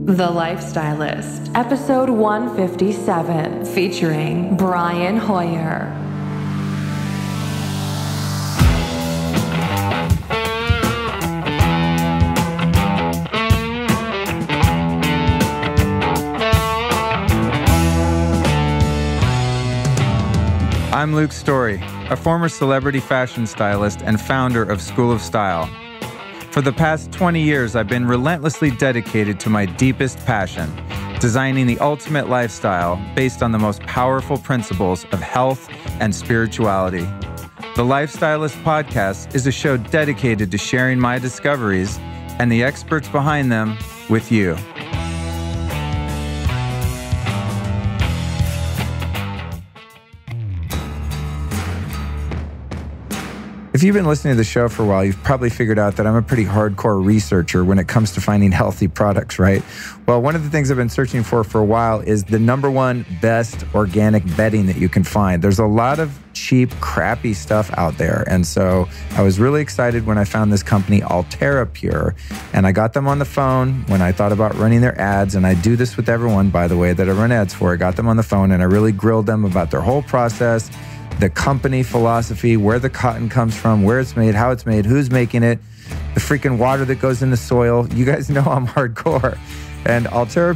The Lifestylist, episode 157, featuring Brian Hoyer. I'm Luke Story, a former celebrity fashion stylist and founder of School of Style. For the past 20 years, I've been relentlessly dedicated to my deepest passion, designing the ultimate lifestyle based on the most powerful principles of health and spirituality. The Lifestylist Podcast is a show dedicated to sharing my discoveries and the experts behind them with you. If you've been listening to the show for a while, you've probably figured out that I'm a pretty hardcore researcher when it comes to finding healthy products, right? Well, one of the things I've been searching for a while is the number one best organic bedding that you can find. There's a lot of cheap, crappy stuff out there. And so I was really excited when I found this company, Pure, and I got them on the phone when I thought about running their ads. And I do this with everyone, by the way, that I run ads for. I got them on the phone and I really grilled them about their whole process, the company philosophy, where the cotton comes from, where it's made, how it's made, who's making it, the freaking water that goes in the soil. You guys know I'm hardcore. And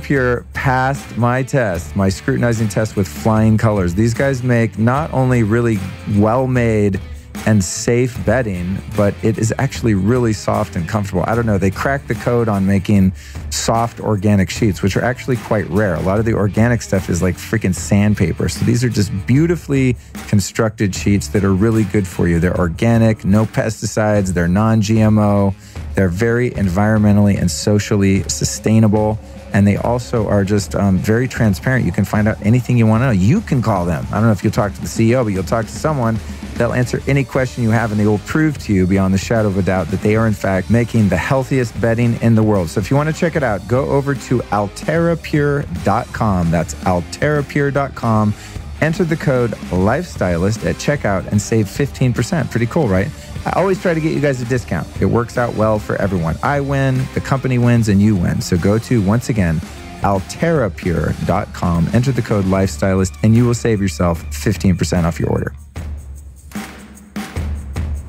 Pure passed my test, my scrutinizing test with flying colors. These guys make not only really well-made and safe bedding, but it is actually really soft and comfortable. I don't know, they cracked the code on making soft organic sheets, which are actually quite rare. A lot of the organic stuff is like freaking sandpaper. So these are just beautifully constructed sheets that are really good for you. They're organic, no pesticides, they're non-GMO, they're very environmentally and socially sustainable. And they also are just very transparent. You can find out anything you want to know. You can call them. I don't know if you'll talk to the CEO, but you'll talk to someone. They'll answer any question you have, and they will prove to you beyond the shadow of a doubt that they are, in fact, making the healthiest bedding in the world. So if you want to check it out, go over to alterapure.com. That's alterapure.com. Enter the code LIFESTYLIST at checkout and save 15%. Pretty cool, right? I always try to get you guys a discount. It works out well for everyone. I win, the company wins, and you win. So go to, once again, alterapure.com, enter the code LIFESTYLIST, and you will save yourself 15% off your order.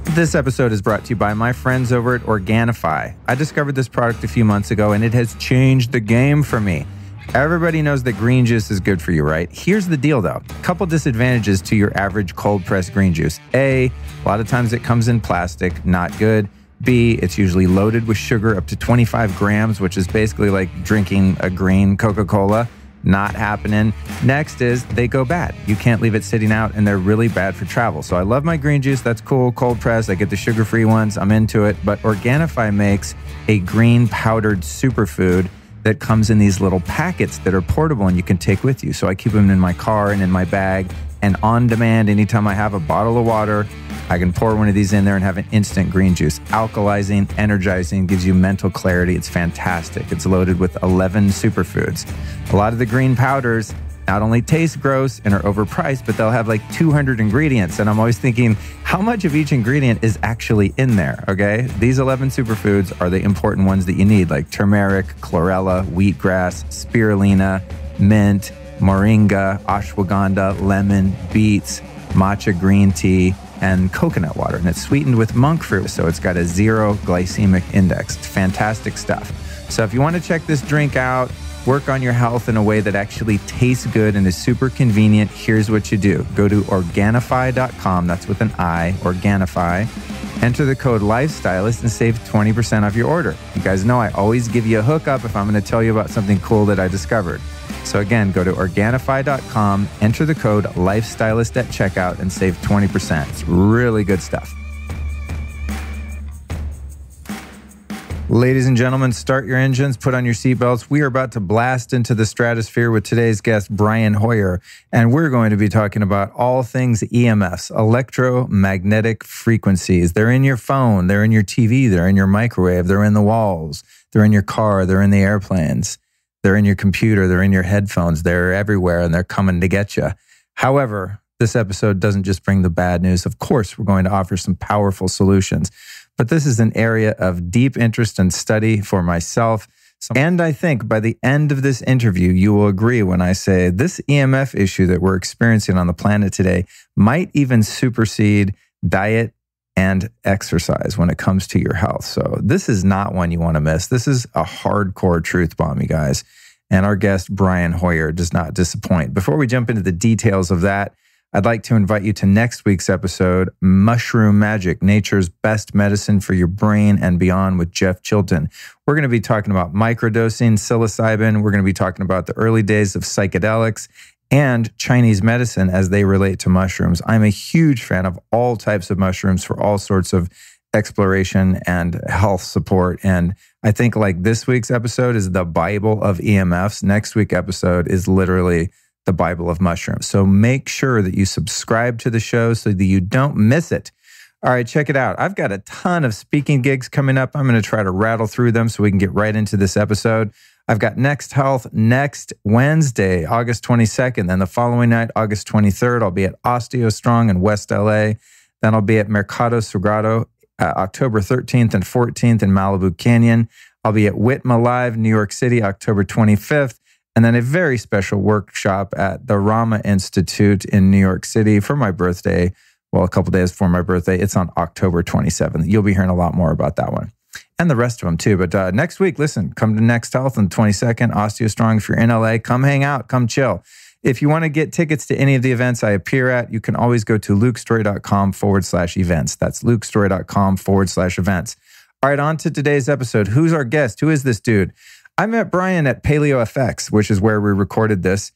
This episode is brought to you by my friends over at Organifi. I discovered this product a few months ago, and it has changed the game for me. Everybody knows that green juice is good for you, right? Here's the deal, though. A couple disadvantages to your average cold-pressed green juice. A lot of times it comes in plastic, not good. B, it's usually loaded with sugar up to 25 grams, which is basically like drinking a green Coca-Cola. Not happening. Next is they go bad. You can't leave it sitting out, and they're really bad for travel. So I love my green juice. That's cool. Cold press. I get the sugar-free ones. I'm into it. But Organifi makes a green powdered superfood that comes in these little packets that are portable and you can take with you. So I keep them in my car and in my bag, and on demand, anytime I have a bottle of water, I can pour one of these in there and have an instant green juice. Alkalizing, energizing, gives you mental clarity. It's fantastic. It's loaded with 11 superfoods. A lot of the green powders not only taste gross and are overpriced, but they'll have like 200 ingredients. And I'm always thinking, how much of each ingredient is actually in there, okay? These 11 superfoods are the important ones that you need, like turmeric, chlorella, wheatgrass, spirulina, mint, moringa, ashwagandha, lemon, beets, matcha green tea, and coconut water. And it's sweetened with monk fruit, so it's got a 0 glycemic index. It's fantastic stuff. So if you want to check this drink out, work on your health in a way that actually tastes good and is super convenient, here's what you do. Go to Organifi.com, that's with an I, Organifi. Enter the code LIFESTYLIST and save 20% off your order. You guys know I always give you a hookup if I'm going to tell you about something cool that I discovered. So again, go to Organifi.com, enter the code LIFESTYLIST at checkout, and save 20%. It's really good stuff. Ladies and gentlemen, start your engines, put on your seatbelts. We are about to blast into the stratosphere with today's guest, Brian Hoyer, and we're going to be talking about all things EMFs, electromagnetic frequencies. They're in your phone, they're in your TV, they're in your microwave, they're in the walls, they're in your car, they're in the airplanes, they're in your computer, they're in your headphones, they're everywhere, and they're coming to get you. However, this episode doesn't just bring the bad news. Of course, we're going to offer some powerful solutions. But this is an area of deep interest and study for myself. And I think by the end of this interview, you will agree when I say this EMF issue that we're experiencing on the planet today might even supersede diet and exercise when it comes to your health. So this is not one you want to miss. This is a hardcore truth bomb, you guys. And our guest, Brian Hoyer, does not disappoint. Before we jump into the details of that, I'd like to invite you to next week's episode, Mushroom Magic, Nature's Best Medicine for Your Brain and Beyond with Jeff Chilton. We're going to be talking about microdosing, psilocybin. We're going to be talking about the early days of psychedelics and Chinese medicine as they relate to mushrooms. I'm a huge fan of all types of mushrooms for all sorts of exploration and health support. And I think like this week's episode is the Bible of EMFs. Next week's episode is literally the Bible of mushrooms. So make sure that you subscribe to the show so that you don't miss it. All right, check it out. I've got a ton of speaking gigs coming up. I'm going to try to rattle through them so we can get right into this episode. I've got Next Health next Wednesday, August 22nd. Then the following night, August 23rd, I'll be at Osteo Strong in West LA. Then I'll be at Mercado Sagrado, October 13th and 14th in Malibu Canyon. I'll be at Whitma Live, New York City, October 25th. And then a very special workshop at the Rama Institute in New York City for my birthday. Well, a couple days before my birthday. It's on October 27th. You'll be hearing a lot more about that one. And the rest of them too. But next week, listen, come to Next Health on the 22nd, Osteo Strong. If you're in LA, come hang out, come chill. If you want to get tickets to any of the events I appear at, you can always go to lukestory.com/events. That's lukestory.com/events. All right, on to today's episode. Who's our guest? Who is this dude? I met Brian at Paleo FX, which is where we recorded this.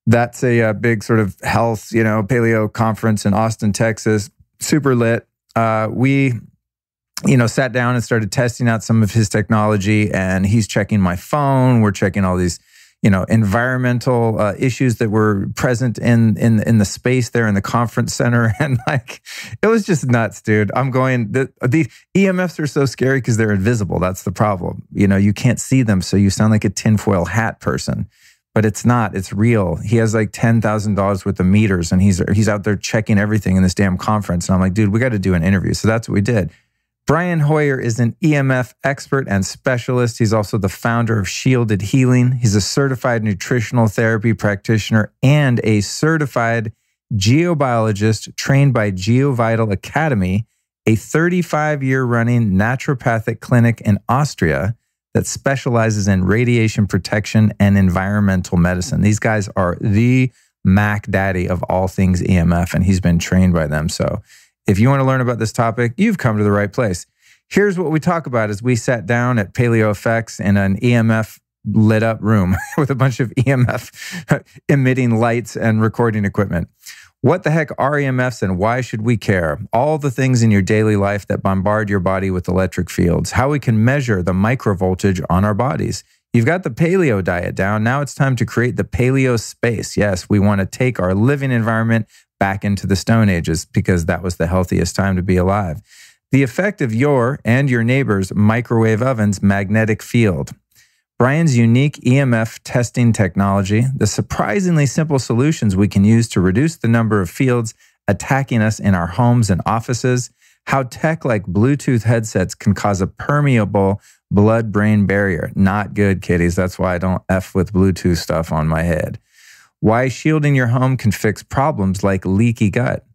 That's a big sort of health, paleo conference in Austin, Texas. Super lit. We sat down and started testing out some of his technology, and he's checking my phone. We're checking all these, environmental issues that were present in the space there in the conference center. And it was just nuts, dude. I'm going, the EMFs are so scary because they're invisible. That's the problem. You can't see them. So you sound like a tinfoil hat person, but it's not, it's real. He has like $10,000 worth of meters and he's out there checking everything in this damn conference. And I'm like, dude, we got to do an interview. So that's what we did. Brian Hoyer is an EMF expert and specialist. He's also the founder of Shielded Healing. He's a certified nutritional therapy practitioner and a certified geobiologist trained by GeoVital Academy, a 35-year running naturopathic clinic in Austria that specializes in radiation protection and environmental medicine. These guys are the Mac Daddy of all things EMF, and he's been trained by them. So if you want to learn about this topic, you've come to the right place. Here's what we talk about as we sat down at Paleo FX in an EMF lit up room with a bunch of EMF emitting lights and recording equipment. What the heck are EMFs and why should we care? All the things in your daily life that bombard your body with electric fields. How we can measure the microvoltage on our bodies. You've got the paleo diet down. Now it's time to create the paleo space. Yes, we want to take our living environment back into the Stone Ages because that was the healthiest time to be alive. The effect of your and your neighbor's microwave oven's magnetic field. Brian's unique EMF testing technology, the surprisingly simple solutions we can use to reduce the number of fields attacking us in our homes and offices, how tech like Bluetooth headsets can cause a permeable blood-brain barrier. Not good, kiddies. That's why I don't F with Bluetooth stuff on my head. Why shielding your home can fix problems like leaky gut.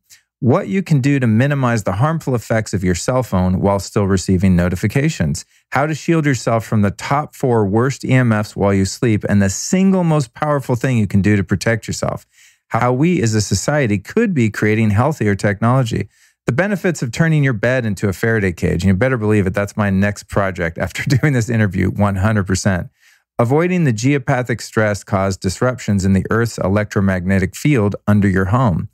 What you can do to minimize the harmful effects of your cell phone while still receiving notifications. How to shield yourself from the top 4 worst EMFs while you sleep, and the single most powerful thing you can do to protect yourself. How we as a society could be creating healthier technology. The benefits of turning your bed into a Faraday cage. And you better believe it, that's my next project after doing this interview, 100%. Avoiding the geopathic stress caused disruptions in the Earth's electromagnetic field under your home.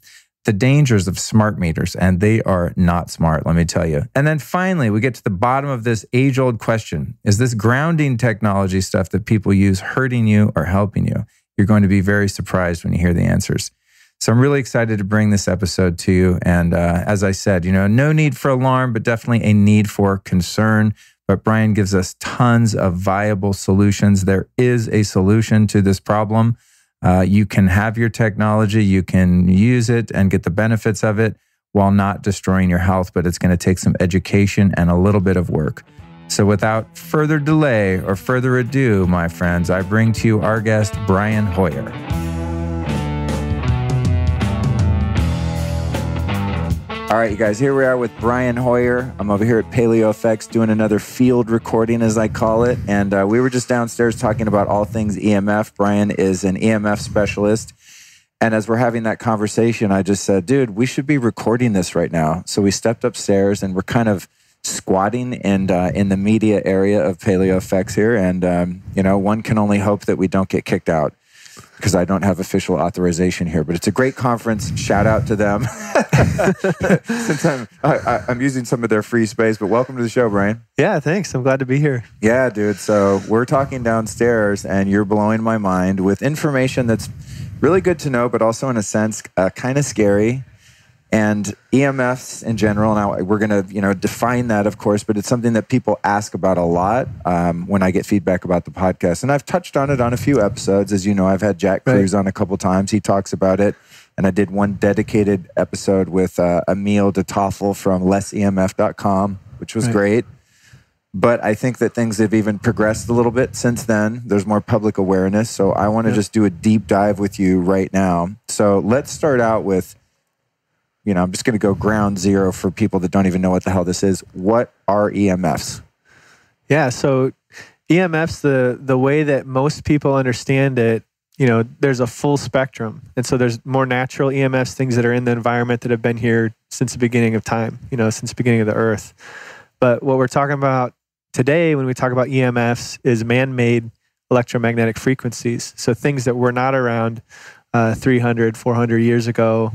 The dangers of smart meters, and they are not smart, let me tell you. And then finally, we get to the bottom of this age-old question. Is this grounding technology stuff that people use hurting you or helping you? You're going to be very surprised when you hear the answers. So I'm really excited to bring this episode to you. And as I said, no need for alarm, but definitely a need for concern. But Brian gives us tons of viable solutions. There is a solution to this problem. You can have your technology, you can use it and get the benefits of it while not destroying your health, but it's going to take some education and a little bit of work. So without further delay or further ado, my friends, I bring to you our guest, Brian Hoyer. All right, you guys, here we are with Brian Hoyer. I'm over here at Paleo Effects doing another field recording, as I call it. And we were just downstairs talking about all things EMF. Brian is an EMF specialist. And as we're having that conversation, I just said, dude, we should be recording this right now. So we stepped upstairs and we're kind of squatting in the media area of Paleo Effects here. And, one can only hope that we don't get kicked out, because I don't have official authorization here, but it's a great conference. Shout out to them. Since I'm using some of their free space, but welcome to the show, Brian. Yeah, thanks. I'm glad to be here. Yeah, dude. So we're talking downstairs and you're blowing my mind with information that's really good to know, but also in a sense, kind of scary. And EMFs in general, now we're going to, define that, of course, but it's something that people ask about a lot when I get feedback about the podcast. And I've touched on it on a few episodes. As you know, I've had Jack Cruz on a couple times. He talks about it. And I did one dedicated episode with Emil de Toffel from lessemf.com, which was great. But I think that things have even progressed a little bit since then. There's more public awareness. So I want to just do a deep dive with you right now. So let's start out with, I'm just going to go ground zero for people that don't even know what the hell this is. What are EMFs? Yeah, so EMFs, the way that most people understand it, there's a full spectrum. And so there's more natural EMFs, things that are in the environment that have been here since the beginning of time, since the beginning of the earth. But what we're talking about today when we talk about EMFs is man-made electromagnetic frequencies. So things that were not around 300, 400 years ago,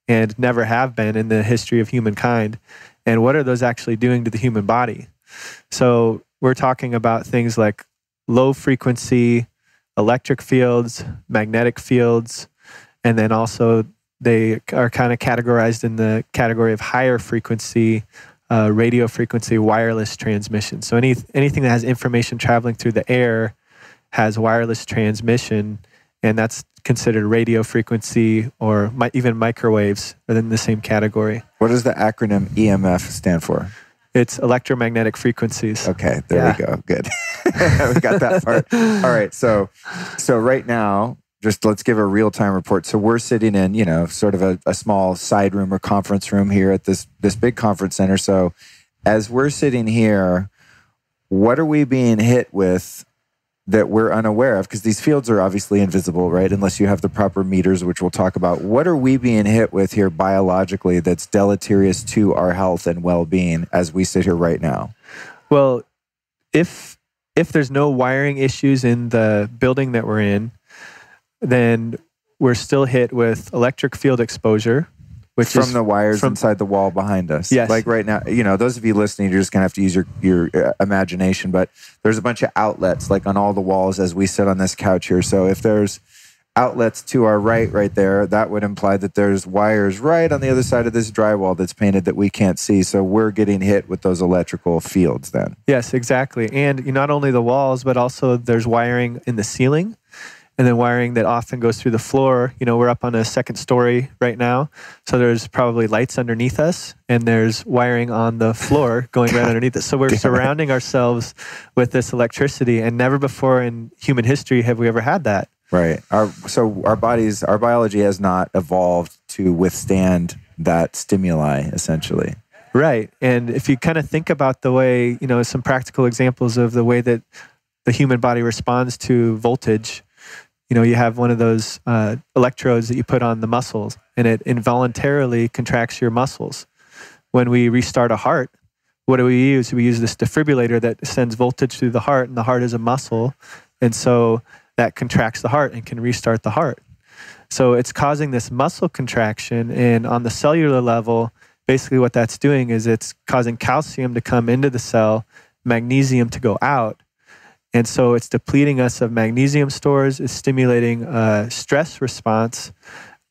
and never have been in the history of humankind. And what are those actually doing to the human body? So we're talking about things like low frequency, electric fields, magnetic fields, and then also they are kind of categorized in the category of higher frequency, radio frequency, wireless transmission. So anything that has information traveling through the air has wireless transmission, and that's considered radio frequency, or even microwaves are in the same category. What does the acronym EMF stand for? It's electromagnetic frequencies. Okay, there we go. Good. We got that part. All right, so right now, just let's give a real-time report. So we're sitting in, sort of a small side room or conference room here at this big conference center. So as we're sitting here, what are we being hit with that we're unaware of? Because these fields are obviously invisible, right? Unless you have the proper meters, which we'll talk about. What are we being hit with here biologically that's deleterious to our health and well-being as we sit here right now? Well, if there's no wiring issues in the building that we're in, then we're still hit with electric field exposure, which from the wires inside the wall behind us. Yes. Like right now, those of you listening, you're just going to have to use your imagination, but there's a bunch of outlets like on all the walls as we sit on this couch here. So if there's outlets to our right there, that would imply that there's wires right on the other side of this drywall that's painted that we can't see. So we're getting hit with those electrical fields then. Yes, exactly. And not only the walls, but also there's wiring in the ceiling. And then wiring that often goes through the floor. We're up on a second story right now, so there's probably lights underneath us, and there's wiring on the floor going right underneath us. So we're surrounding ourselves with this electricity, and never before in human history have we ever had that. Right. Our biology has not evolved to withstand that stimuli, essentially. Right. And if you kind of think about the way, some practical examples of the way that the human body responds to voltage. You have one of those electrodes that you put on the muscles, and it involuntarily contracts your muscles. When we restart a heart, what do we use? We use this defibrillator that sends voltage through the heart, and the heart is a muscle, and so that contracts the heart and can restart the heart. So it's causing this muscle contraction, and on the cellular level, basically what that's doing is it's causing calcium to come into the cell, magnesium to go out. And so it's depleting us of magnesium stores, it's stimulating a stress response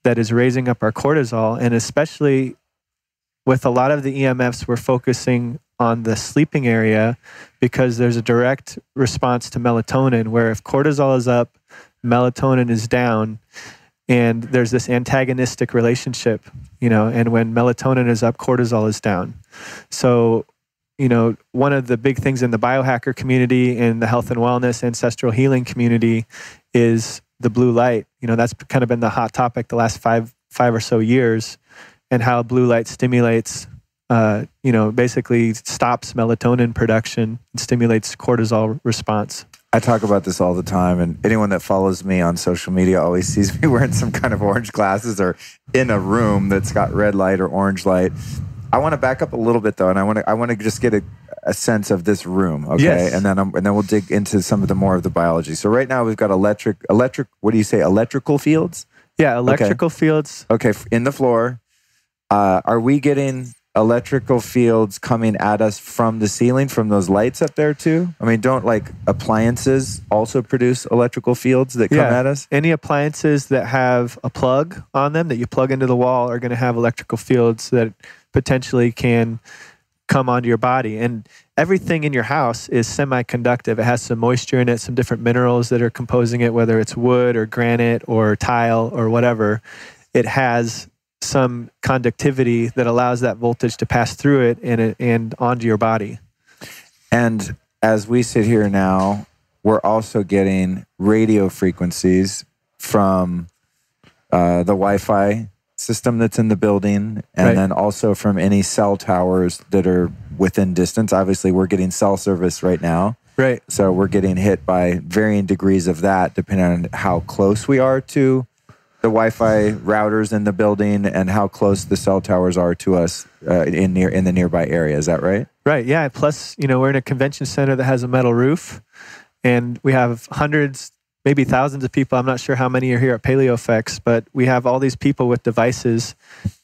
that is raising up our cortisol. And especially with a lot of the EMFs, we're focusing on the sleeping area because there's a direct response to melatonin, where if cortisol is up, melatonin is down, and there's this antagonistic relationship, and when melatonin is up, cortisol is down. So one of the big things in the biohacker community and the health and wellness, ancestral healing community is the blue light. That's kind of been the hot topic the last five or so years, and how blue light stimulates, basically stops melatonin production and stimulates cortisol response. I talk about this all the time, and anyone that follows me on social media always sees me wearing some kind of orange glasses or in a room that's got red light or orange light. I want to back up a little bit though, and I want to just get a sense of this room, okay? Yes. And then we'll dig into some of the more of the biology. So right now we've got electric. What do you say? Electrical fields? Yeah, electrical fields. Okay, in the floor. Are we getting electrical fields coming at us from the ceiling, from those lights up there too? I mean, don't like appliances also produce electrical fields that come at us? Any appliances that have a plug on them that you plug into the wall are going to have electrical fields that potentially can come onto your body. And everything in your house is semiconductive. It has some moisture in it, some different minerals that are composing it, whether it's wood or granite or tile or whatever. It has some conductivity that allows that voltage to pass through it and onto your body. And as we sit here now, we're also getting radio frequencies from the Wi-Fi system that's in the building, and then also from any cell towers that are within distance. Obviously, we're getting cell service right now. Right. So we're getting hit by varying degrees of that, depending on how close we are to the Wi-Fi routers in the building and how close the cell towers are to us in the nearby area. Is that right? Right. Yeah. Plus, we're in a convention center that has a metal roof, and we have hundreds, maybe thousands of people. I'm not sure how many are here at PaleoFX, but we have all these people with devices,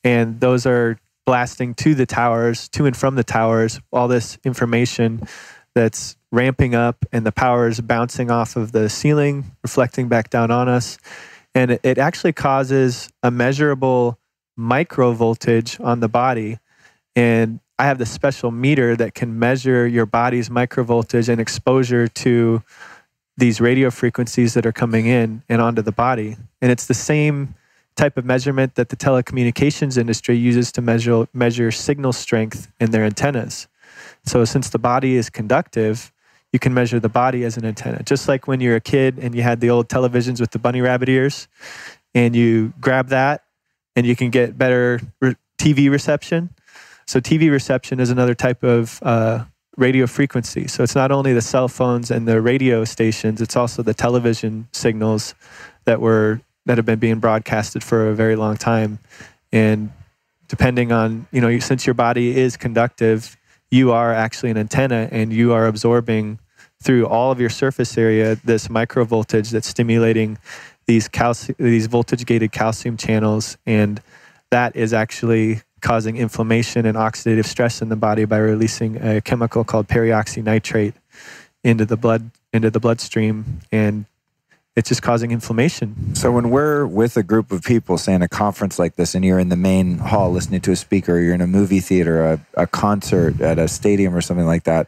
and those are blasting to the towers, to and from the towers, all this information that's ramping up, and the power is bouncing off of the ceiling, reflecting back down on us. And it actually causes a measurable micro voltage on the body. And I have this special meter that can measure your body's micro voltage and exposure to these radio frequencies that are coming in and onto the body. And it's the same type of measurement that the telecommunications industry uses to measure signal strength in their antennas. So since the body is conductive, you can measure the body as an antenna. Just like when you're a kid and you had the old televisions with the bunny rabbit ears, and you grab that and you can get better TV reception. So TV reception is another type of radio frequency. So it's not only the cell phones and the radio stations, it's also the television signals that have been being broadcasted for a very long time. And depending on, since your body is conductive, you are actually an antenna, and you are absorbing through all of your surface area this micro voltage that's stimulating these voltage-gated calcium channels, and that is actually causing inflammation and oxidative stress in the body by releasing a chemical called peroxynitrate into the bloodstream, and it's just causing inflammation. So when we're with a group of people, say in a conference like this, and you're in the main hall listening to a speaker, you're in a movie theater, a concert at a stadium or something like that,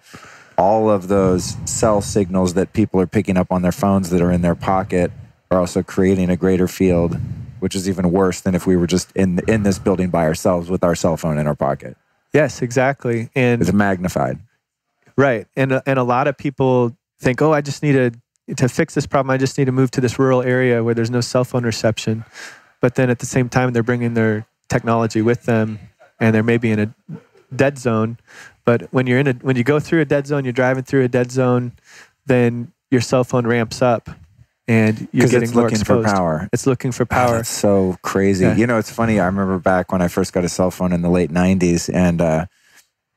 all of those cell signals that people are picking up on their phones that are in their pocket are also creating a greater field, which is even worse than if we were just in this building by ourselves with our cell phone in our pocket. Yes, exactly. And it's magnified. Right. And a lot of people think, I just need to fix this problem, I just need to move to this rural area where there's no cell phone reception. But then at the same time, they're bringing their technology with them, and they're maybe in a dead zone. But when you go through a dead zone, you're driving through a dead zone, then your cell phone ramps up, and you're getting more exposed. For power. It's looking for power. That's so crazy. Yeah. It's funny. I remember back when I first got a cell phone in the late 90s, and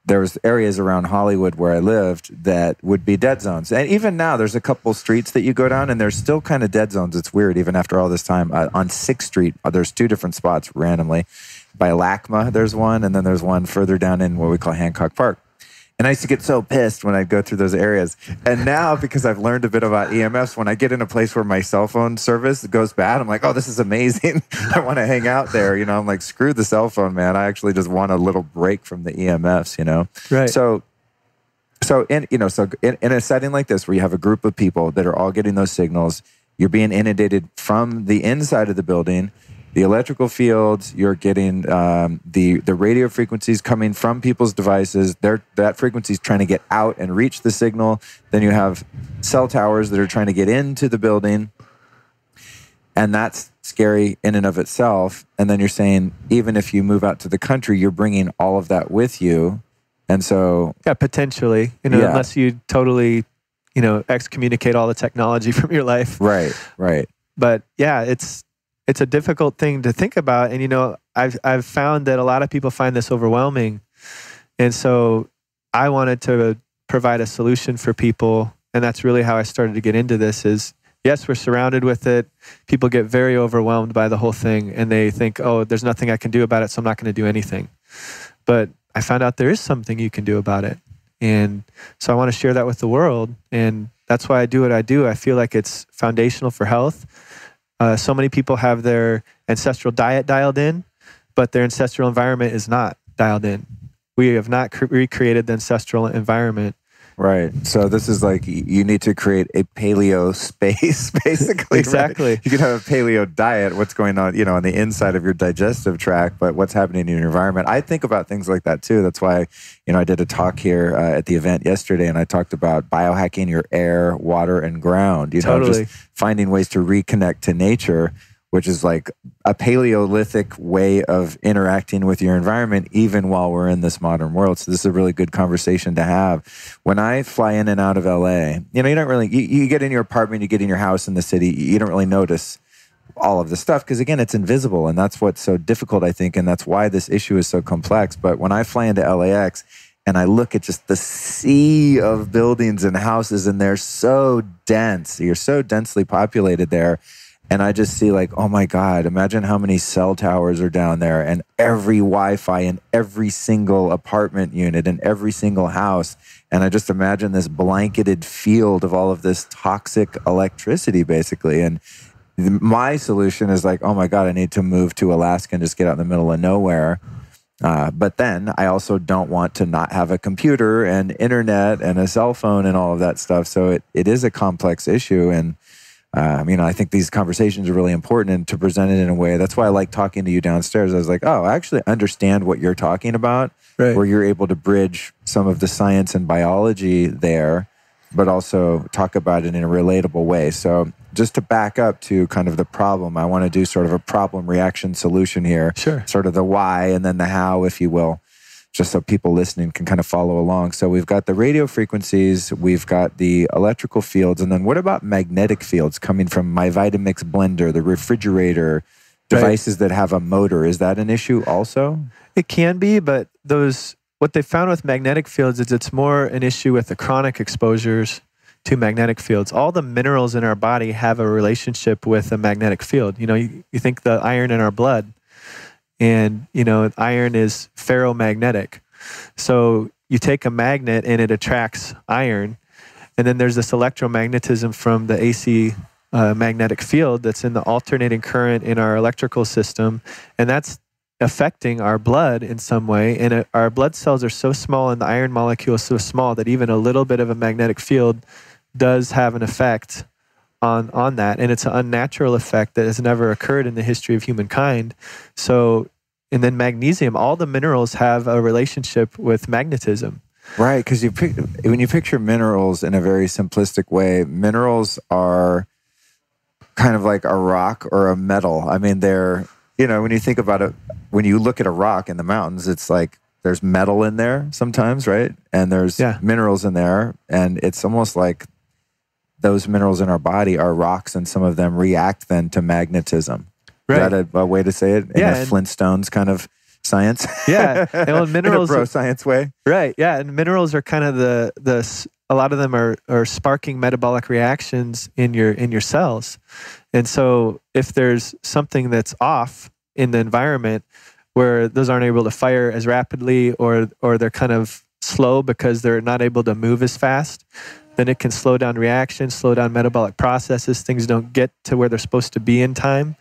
there was areas around Hollywood where I lived that would be dead zones. And even now, there's a couple streets that you go down, and there's still kind of dead zones. It's weird, even after all this time. On 6th Street, there's two different spots randomly. By LACMA, there's one, and then there's one further down in what we call Hancock Park. And I used to get so pissed when I'd go through those areas. And now, because I've learned a bit about EMFs, when I get in a place where my cell phone service goes bad, I'm like, oh, this is amazing. I want to hang out there. I'm like, screw the cell phone, man. I actually just want a little break from the EMFs, Right. So in a setting like this where you have a group of people that are all getting those signals, you're being inundated from the inside of the building, the electrical fields, you're getting the radio frequencies coming from people's devices. That frequency is trying to get out and reach the signal. Then you have cell towers that are trying to get into the building. And that's scary in and of itself. And then you're saying, even if you move out to the country, you're bringing all of that with you. And so... Yeah, potentially, unless you totally, excommunicate all the technology from your life. Right. But yeah, it's a difficult thing to think about. And, I've found that a lot of people find this overwhelming. And so I wanted to provide a solution for people. And that's really how I started to get into this is, yes, we're surrounded with it. People get very overwhelmed by the whole thing. And they think, oh, there's nothing I can do about it, so I'm not going to do anything. But I found out there is something you can do about it. And so I want to share that with the world. And that's why I do what I do. I feel like it's foundational for health. So many people have their ancestral diet dialed in, but their ancestral environment is not dialed in. We have not recreated the ancestral environment. Right. So this is like, you need to create a paleo space, basically. Exactly. Right? You can have a paleo diet, what's going on, on the inside of your digestive tract, but what's happening in your environment. I think about things like that too. That's why, I did a talk here at the event yesterday, and I talked about biohacking your air, water, and ground. Totally. Just finding ways to reconnect to nature, which is like a Paleolithic way of interacting with your environment, even while we're in this modern world. So this is a really good conversation to have. When I fly in and out of LA, you don't really, you get in your apartment, you get in your house in the city, you don't really notice all of the stuff because, again, it's invisible. And that's what's so difficult, I think. And that's why this issue is so complex. But when I fly into LAX and I look at just the sea of buildings and houses, and they're so dense, you're so densely populated there. And I just see like, oh my God, imagine how many cell towers are down there, and every Wi-Fi in every single apartment unit and every single house. And I just imagine this blanketed field of all of this toxic electricity, basically. And my solution is like, oh my God, I need to move to Alaska and just get out in the middle of nowhere. But then I also don't want to not have a computer and internet and a cell phone and all of that stuff. So it is a complex issue. And I think these conversations are really important, and to present it in a way. That's why I like talking to you downstairs. I was like, oh, I actually understand what you're talking about, right, where you're able to bridge some of the science and biology there, but also talk about it in a relatable way. So just to back up to kind of the problem, I want to do sort of a problem reaction solution here. Sure. Sort of the why and then the how, if you will, just so people listening can kind of follow along. So we've got the radio frequencies, we've got the electrical fields, and then what about magnetic fields coming from my Vitamix blender, the refrigerator, devices that have a motor? Is that an issue also? It can be, but what they found with magnetic fields is it's more an issue with the chronic exposures to magnetic fields. All the minerals in our body have a relationship with a magnetic field. You think the iron in our blood, and, iron is ferromagnetic. So you take a magnet and it attracts iron. And then there's this electromagnetism from the AC magnetic field that's in the alternating current in our electrical system. And that's affecting our blood in some way. And our blood cells are so small and the iron molecule is so small that even a little bit of a magnetic field does have an effect on that. And it's an unnatural effect that has never occurred in the history of humankind. So, and then magnesium, all the minerals have a relationship with magnetism. Right, because when you picture minerals in a very simplistic way, minerals are kind of like a rock or a metal. I mean, they're, when you think about it, when you look at a rock in the mountains, it's like there's metal in there sometimes, right? And there's minerals in there, and it's almost like those minerals in our body are rocks, and some of them react then to magnetism. Right. Is that a way to say it? In a Flintstones kind of science? Yeah. And minerals, in a bro science way. Right. Yeah. And minerals are kind of a lot of them are sparking metabolic reactions in your cells. And so if there's something that's off in the environment where those aren't able to fire as rapidly, or they're kind of slow because they're not able to move as fast, then it can slow down reactions, slow down metabolic processes. Things don't get to where they're supposed to be in time.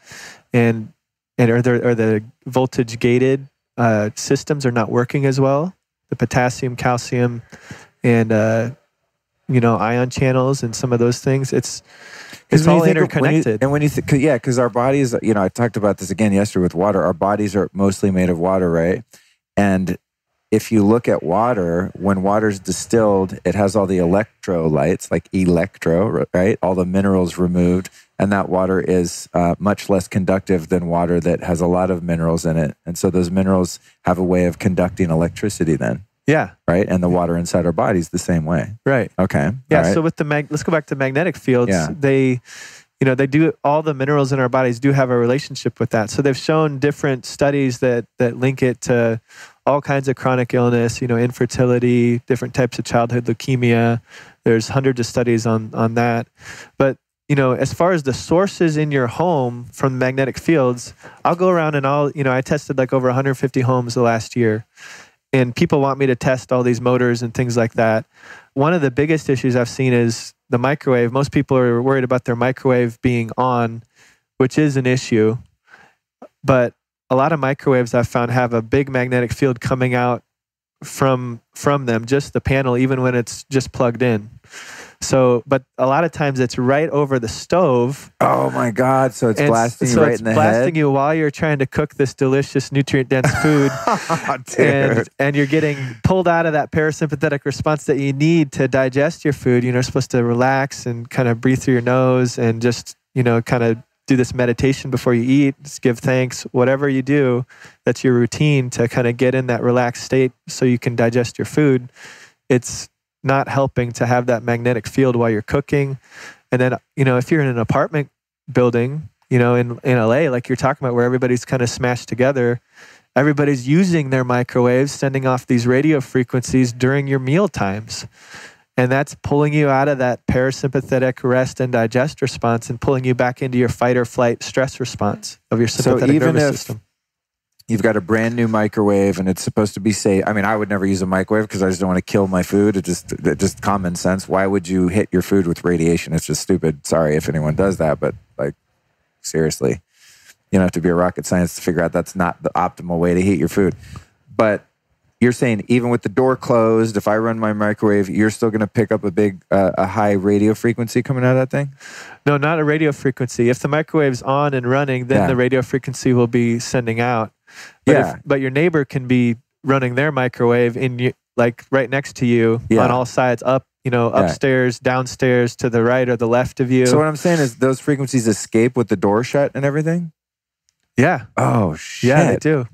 And or the voltage gated systems are not working as well. The potassium, calcium, and ion channels and some of those things. It's all interconnected. Because our bodies, I talked about this again yesterday with water. Our bodies are mostly made of water, right? And if you look at water, when water's distilled, it has all the electrolytes, like electro, right? All the minerals removed. And that water is much less conductive than water that has a lot of minerals in it. And so those minerals have a way of conducting electricity then. Yeah. Right? And the water inside our bodies the same way. Right. Okay. Yeah. Right. So with let's go back to magnetic fields. Yeah. They do, all the minerals in our bodies do have a relationship with that. So they've shown different studies that link it to all kinds of chronic illness, infertility, different types of childhood leukemia. There's hundreds of studies on that. But as far as the sources in your home from magnetic fields, I'll go around and I tested like over 150 homes the last year. And people want me to test all these motors and things like that. One of the biggest issues I've seen is the microwave. Most people are worried about their microwave being on, which is an issue. But a lot of microwaves I've found have a big magnetic field coming out from them, just the panel, even when it's just plugged in. So, but a lot of times it's right over the stove. Oh my God. So it's blasting you right in the head? It's blasting you while you're trying to cook this delicious, nutrient-dense food. and you're getting pulled out of that parasympathetic response that you need to digest your food. You're supposed to relax and kind of breathe through your nose and just, kind of do this meditation before you eat, just give thanks, whatever you do, that's your routine to kind of get in that relaxed state so you can digest your food. It's not helping to have that magnetic field while you're cooking. And then, if you're in an apartment building, in LA, like you're talking about, where everybody's kind of smashed together, everybody's using their microwaves, sending off these radio frequencies during your meal times. And that's pulling you out of that parasympathetic rest and digest response and pulling you back into your fight or flight stress responance of your sympathetic nervous system. You've got a brand new microwave and it's supposed to be safe. I mean, I would never use a microwave because I just don't want to kill my food. It's just common sense. Why would you hit your food with radiation? It's just stupid. Sorry if anyone does that, but seriously, you don't have to be a rocket scientist to figure out that's not the optimal way to heat your food. But you're saying even with the door closed, if I run my microwave, you're still going to pick up a high radio frequency coming out of that thing? No, not a radio frequency. If the microwave's on and running, then the radio frequency will be sending out. But your neighbor can be running their microwave right next to you on all sides, up, upstairs, downstairs, to the right or the left of you. So what I'm saying is those frequencies escape with the door shut and everything? Yeah. Oh, shit. Yeah, they do.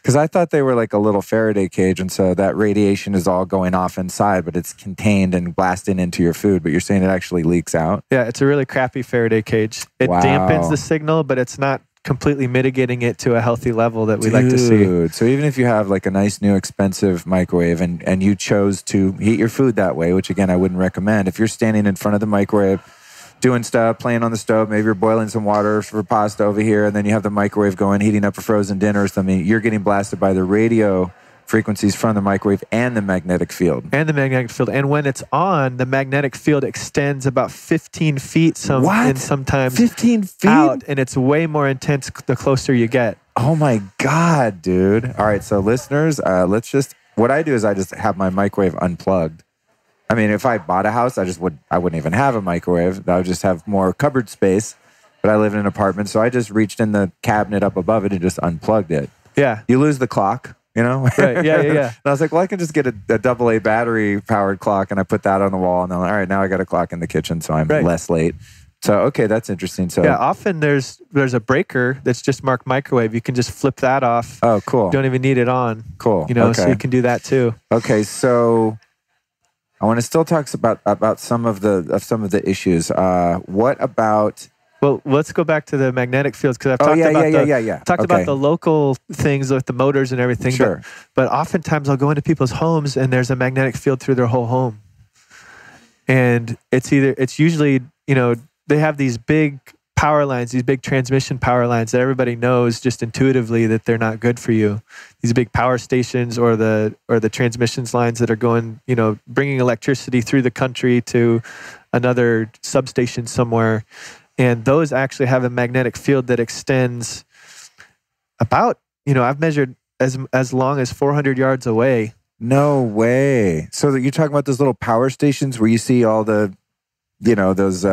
Because I thought they were like a little Faraday cage, and so that radiation is all going off inside, but it's contained and blasting into your food. But you're saying it actually leaks out? Yeah, it's a really crappy Faraday cage. It dampens the signal, but it's not completely mitigating it to a healthy level that we like to see. So even if you have like a nice new expensive microwave and you chose to heat your food that way, which again I wouldn't recommend, if you're standing in front of the microwave doing stuff, playing on the stove, maybe you're boiling some water for pasta over here, and then you have the microwave going, heating up a frozen dinner or something, you're getting blasted by the radio frequencies from the microwave and the magnetic field. And when it's on, the magnetic field extends about 15 feet and sometimes 15 feet out, and it's way more intense the closer you get. Oh my God, dude. All right, so listeners, what I do is I just have my microwave unplugged. I mean, if I bought a house, I wouldn't even have a microwave. I would just have more cupboard space, but I live in an apartment, so I just reached in the cabinet up above it and just unplugged it. Yeah. You lose the clock. Right, yeah. And I was like, well, I can just get a AA battery powered clock, and I put that on the wall, and I'm like, all right, now I got a clock in the kitchen, so I'm less late. So, okay, that's interesting. So often there's a breaker that's just marked microwave. You can just flip that off. Oh, cool. Don't even need it on. Cool. So you can do that too. Okay, so I want to still talk about some of the issues. What about? Well, let's go back to the magnetic fields, because I've talked about the local things with the motors and everything. Sure. But oftentimes I'll go into people's homes and there's a magnetic field through their whole home. And it's usually, they have these big power lines, these big transmission power lines that everybody knows just intuitively that they're not good for you. These big power stations or the transmissions lines that are going, bringing electricity through the country to another substation somewhere. And those actually have a magnetic field that extends about, I've measured as long as 400 yards away. No way. So that you're talking about those little power stations where you see all the, those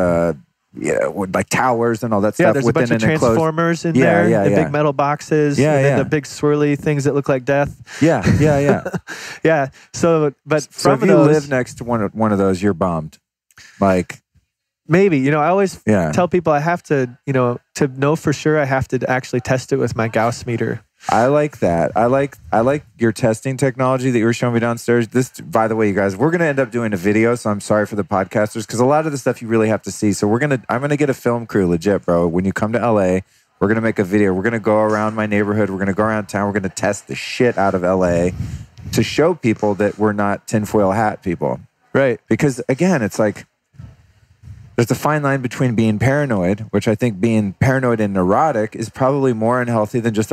with like towers and all that Yeah, stuff there's a within bunch of an enclosed. transformers in there, the big metal boxes, and then the big swirly things that look like death. Yeah. Yeah. So, but So from if you those, live next to one of those, you're bummed. Like, maybe, I always tell people I have to, to know for sure, I have to actually test it with my Gauss meter. I like that. I like your testing technology that you were showing me downstairs. This, by the way, you guys, we're going to end up doing a video, so I'm sorry for the podcasters, because a lot of the stuff you really have to see. So I'm going to get a film crew, legit, bro. When you come to LA, we're going to make a video. We're going to go around my neighborhood. We're going to go around town. We're going to test the shit out of LA to show people that we're not tinfoil hat people. Right. Because again, it's like, there's a fine line between being paranoid, which I think being paranoid and neurotic is probably more unhealthy than just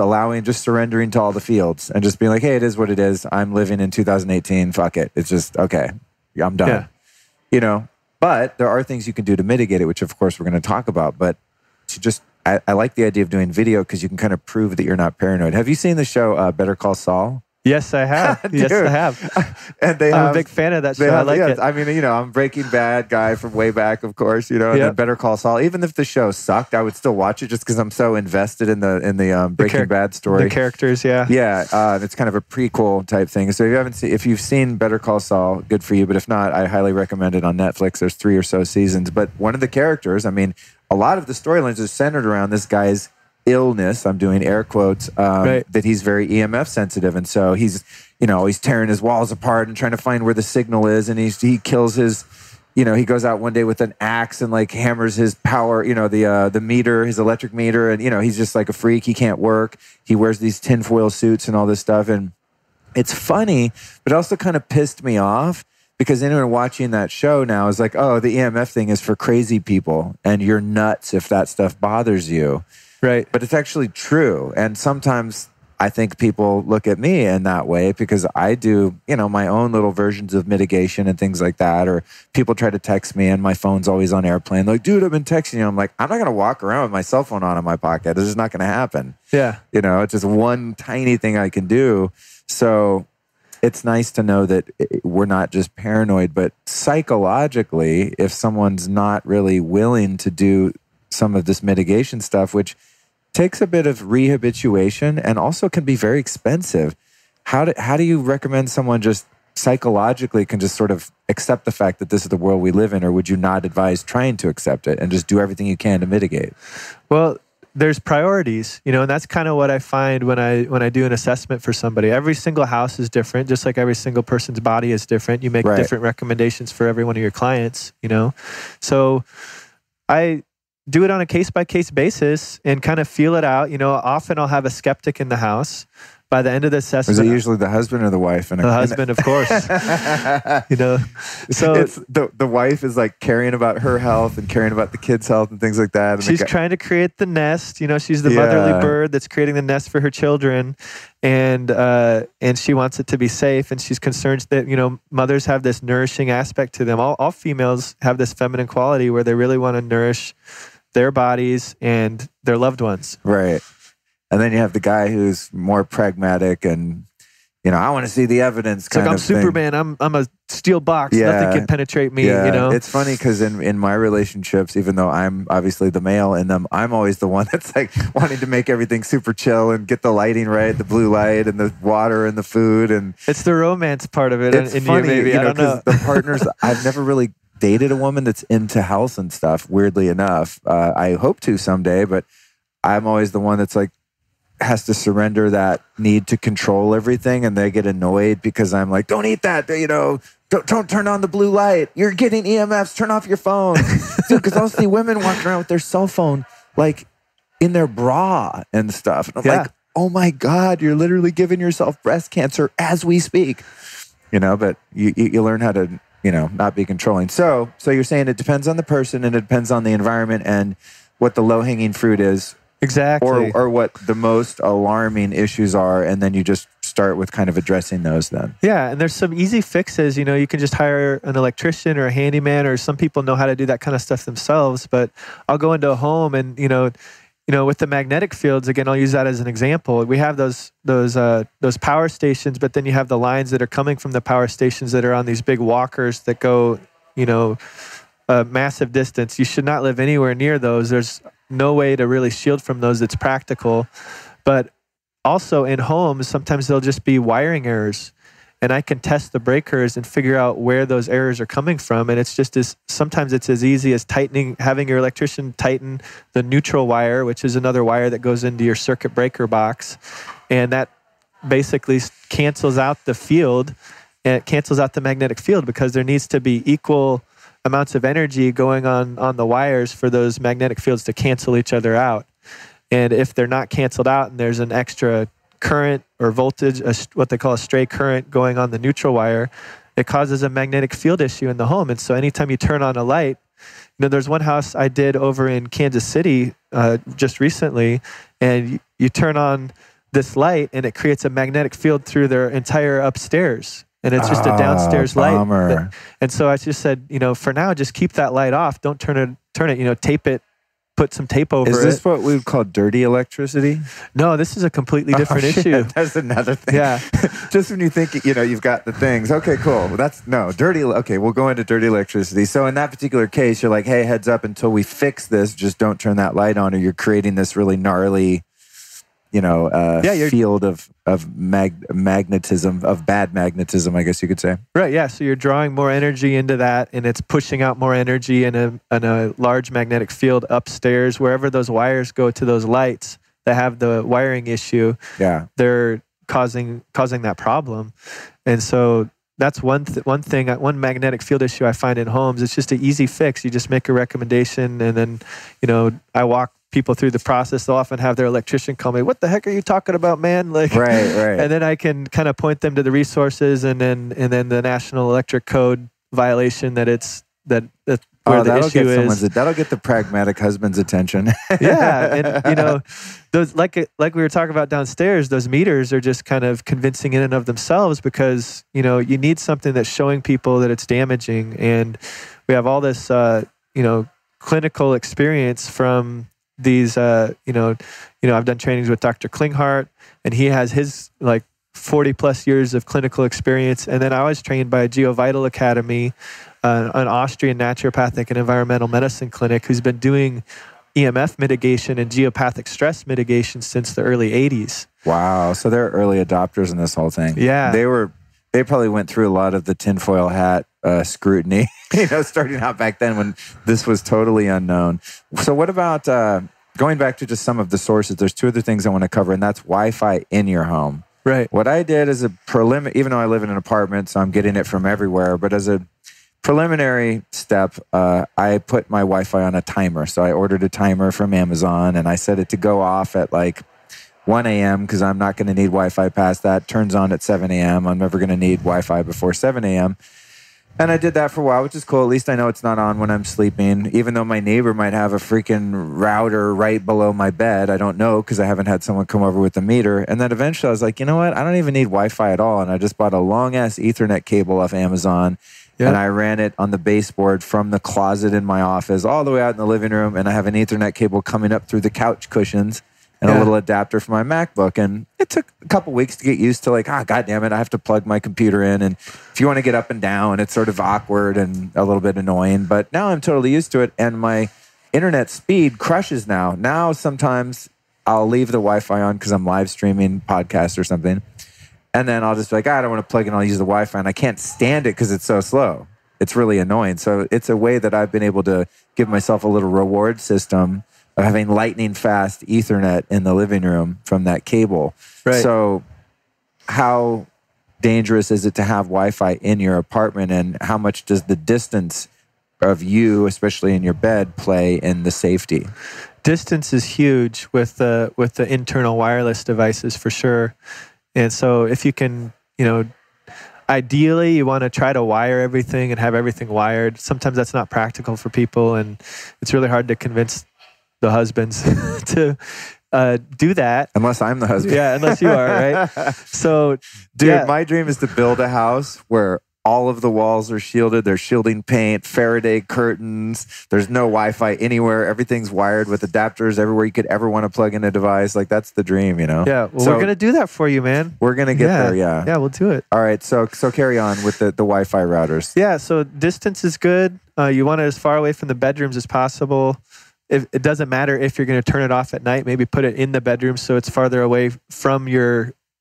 surrendering to all the fields and just being like, hey, it is what it is. I'm living in 2018. Fuck it. It's just, okay, I'm done. Yeah. But there are things you can do to mitigate it, which of course we're going to talk about. But I like the idea of doing video because you can kind of prove that you're not paranoid. Have you seen the show Better Call Saul? Yes, I have. Yes, I have. And I'm a big fan of that show. I like it. I mean, I'm Breaking Bad guy from way back, of course, and then Better Call Saul. Even if the show sucked, I would still watch it just because I'm so invested in the Breaking Bad story. The characters, yeah. Yeah, it's kind of a prequel type thing. So if you've seen Better Call Saul, good for you. But if not, I highly recommend it on Netflix. There's 3 or so seasons. But one of the characters, I mean, a lot of the storylines is centered around this guy's illness. I'm doing air quotes, that he's very EMF sensitive. And so he's tearing his walls apart and trying to find where the signal is. And he kills his, he goes out one day with an axe and like hammers his power, the meter, his electric meter. And, he's just like a freak. He can't work. He wears these tinfoil suits and all this stuff. And it's funny, but it also kind of pissed me off because anyone watching that show now is like, oh, the EMF thing is for crazy people and you're nuts if that stuff bothers you. Right. But it's actually true. And sometimes I think people look at me in that way because I do, my own little versions of mitigation and things like that. Or people try to text me and my phone's always on airplane. Like, dude, I've been texting you. I'm like, I'm not going to walk around with my cell phone on in my pocket. This is not going to happen. Yeah. It's just one tiny thing I can do. So it's nice to know that we're not just paranoid, but psychologically, if someone's not really willing to do some of this mitigation stuff, which takes a bit of rehabituation and also can be very expensive. How do you recommend someone just psychologically can just sort of accept the fact that this is the world we live in, or would you not advise trying to accept it and just do everything you can to mitigate? Well, there's priorities, and that's kind of what I find when I do an assessment for somebody. Every single house is different, just like every single person's body is different. You make different recommendations for every one of your clients, So I do it on a case-by-case basis and kind of feel it out. Often I'll have a skeptic in the house. By the end of the assessment... Is it usually the husband or the wife? The husband, of course. So it's the wife is like caring about her health and caring about the kids' health and things like that. And she's trying to create the nest. She's the motherly bird that's creating the nest for her children. And she wants it to be safe. And she's concerned that, mothers have this nourishing aspect to them. All females have this feminine quality where they really want to nourish their bodies and their loved ones. Right. And then you have the guy who's more pragmatic and, I want to see the evidence kind of thing. I'm Superman. I'm a steel box. Nothing can penetrate me, It's funny because in my relationships, even though I'm obviously the male in them, I'm always the one that's like wanting to make everything super chill and get the lighting right, the blue light and the water and the food. And it's the romance part of it. It's funny, I don't know. The partners, I've never really dated a woman that's into health and stuff, weirdly enough. I hope to someday, but I'm always the one that's like, has to surrender that need to control everything, and they get annoyed because I'm like, don't eat that, don't turn on the blue light. You're getting EMFs, turn off your phone. Dude, because I'll see women walking around with their cell phone like in their bra and stuff. And I'm like, oh my God, you're literally giving yourself breast cancer as we speak. But you learn how to, not be controlling. So you're saying it depends on the person and it depends on the environment and what the low-hanging fruit is. Exactly. Or what the most alarming issues are, and then you just start with kind of addressing those then. Yeah, and there's some easy fixes. You can just hire an electrician or a handyman, or some people know how to do that kind of stuff themselves. But I'll go into a home and, with the magnetic fields, again, I'll use that as an example. We have those power stations, but then you have the lines that are coming from the power stations that are on these big walkers that go, a massive distance. You should not live anywhere near those. There's no way to really shield from those that's practical. But also in homes, sometimes there'll just be wiring errors. And I can test the breakers and figure out where those errors are coming from. And it's just sometimes it's as easy as having your electrician tighten the neutral wire, which is another wire that goes into your circuit breaker box. And that basically cancels out the field, and it cancels out the magnetic field, because there needs to be equal amounts of energy going on the wires for those magnetic fields to cancel each other out. And if they're not canceled out and there's an extra current or voltage, what they call a stray current going on the neutral wire, it causes a magnetic field issue in the home. And so anytime you turn on a light, there's one house I did over in Kansas City just recently, and you turn on this light and it creates a magnetic field through their entire upstairs. And it's just a downstairs light. And so I just said, for now, just keep that light off. Don't turn it, tape it. Put some tape over it. Is this what we would call dirty electricity? No, this is a completely different issue. That's another thing. Yeah. Just when you think, you've got the things. Okay, cool. Dirty. Okay, we'll go into dirty electricity. So in that particular case, you're like, hey, heads up, until we fix this, just don't turn that light on, or you're creating this really gnarly, field of magnetism, of bad magnetism, I guess you could say. Right, yeah. So you're drawing more energy into that, and it's pushing out more energy in a large magnetic field upstairs. Wherever those wires go to those lights that have the wiring issue, they're causing that problem. And so that's one magnetic field issue I find in homes. It's just an easy fix. You just make a recommendation, and then, I walk people through the process. They'll often have their electrician call me, "What the heck are you talking about, man?" Right. And then I can kind of point them to the resources, and then the National Electric Code violation that where the issue is. That'll get the pragmatic husband's attention. Yeah, and those like we were talking about downstairs, those meters are just kind of convincing in and of themselves, because you need something that's showing people that it's damaging, and we have all this clinical experience from these, I've done trainings with Dr. Klinghardt, and he has his 40 plus years of clinical experience. And then I was trained by GeoVital Academy, an Austrian naturopathic and environmental medicine clinic who's been doing EMF mitigation and geopathic stress mitigation since the early 80s. Wow. So they're early adopters in this whole thing. Yeah. They probably went through a lot of the tinfoil hat scrutiny, starting out back then when this was totally unknown. So what about going back to just some of the sources? There's two other things I want to cover, and that's Wi-Fi in your home. Right. What I did as a preliminary, even though I live in an apartment, so I'm getting it from everywhere, but as a preliminary step, I put my Wi-Fi on a timer. So I ordered a timer from Amazon, and I set it to go off at 1 a.m. because I'm not going to need Wi-Fi past that. Turns on at 7 a.m. I'm never going to need Wi-Fi before 7 a.m. And I did that for a while, which is cool. At least I know it's not on when I'm sleeping, even though my neighbor might have a freaking router right below my bed. I don't know, because I haven't had someone come over with the meter. And then eventually I was like, you know what? I don't even need Wi-Fi at all. And I just bought a long-ass Ethernet cable off Amazon. Yep. And I ran it on the baseboard from the closet in my office all the way out in the living room. And I have an Ethernet cable coming up through the couch cushions and a little adapter for my MacBook. And it took a couple weeks to get used to God damn it, I have to plug my computer in. And if you want to get up and down, it's sort of awkward and a little bit annoying. But now I'm totally used to it. And my internet speed crushes now. Now sometimes I'll leave the Wi-Fi on because I'm live streaming podcasts or something. And then I'll just be like, I don't want to plug in, I'll use the Wi-Fi. And I can't stand it because it's so slow. It's really annoying. So it's a way that I've been able to give myself a little reward system of having lightning fast Ethernet in the living room from that cable. Right. So how dangerous is it to have Wi-Fi in your apartment, and how much does the distance of you, especially in your bed, play in the safety? Distance is huge with the internal wireless devices for sure. And so if you can, ideally you want to try to wire everything and have everything wired. Sometimes that's not practical for people, and it's really hard to convince the husbands to do that. Unless I'm the husband. Yeah, unless you are, right? So, dude, my dream is to build a house where all of the walls are shielded. There's shielding paint, Faraday curtains. There's no Wi-Fi anywhere. Everything's wired with adapters everywhere you could ever want to plug in a device. That's the dream, Yeah, well, we're going to do that for you, man. We're going to get there, yeah. Yeah, we'll do it. All right, so carry on with the Wi-Fi routers. Yeah, so distance is good. You want it as far away from the bedrooms as possible. It doesn't matter if you're going to turn it off at night. Maybe put it in the bedroom so it's farther away from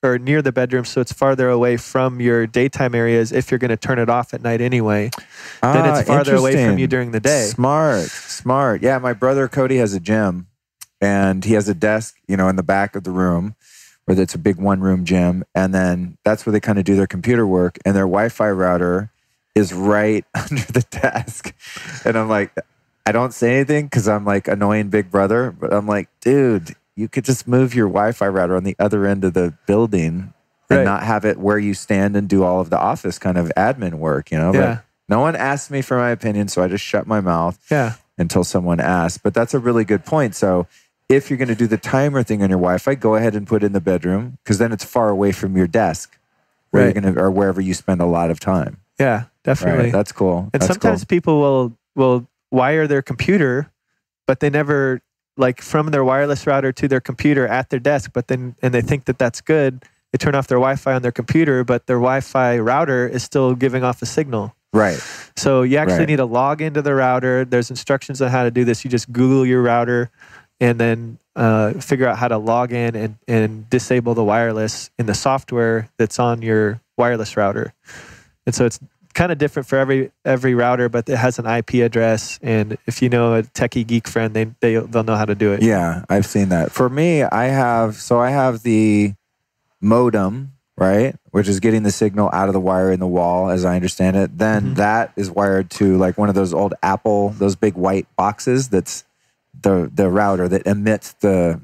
or near the bedroom so it's farther away from your daytime areas if you're going to turn it off at night anyway. Then it's farther away from you during the day. Smart. Yeah, my brother Cody has a gym, and he has a desk, in the back of the room, where it's a big one-room gym, and then that's where they kind of do their computer work, and their Wi-Fi router is right under the desk. And I'm like, I don't say anything because I'm like annoying big brother, but I'm like, dude, you could just move your Wi-Fi router on the other end of the building and not have it where you stand and do all of the office kind of admin work, Yeah. But no one asked me for my opinion, so I just shut my mouth until someone asked. But that's a really good point. So if you're going to do the timer thing on your Wi-Fi, go ahead and put it in the bedroom, because then it's far away from your desk where you're or wherever you spend a lot of time. Yeah, definitely. Right, that's cool. And sometimes people will wire their computer, but they never, like, from their wireless router to their computer at their desk, and they think that that's good. They turn off their Wi-Fi on their computer, but their Wi-Fi router is still giving off a signal. Right. So you actually need to log into the router. There's instructions on how to do this. You just Google your router and then figure out how to log in and disable the wireless in the software that's on your wireless router. And so it's kind of different for every router, but it has an IP address. And if you know a techie geek friend, they'll know how to do it. Yeah, I've seen that. For me, I have the modem, right, which is getting the signal out of the wire in the wall, as I understand it. Then that is wired to like one of those old Apple, those big white boxes. That's the router that emits the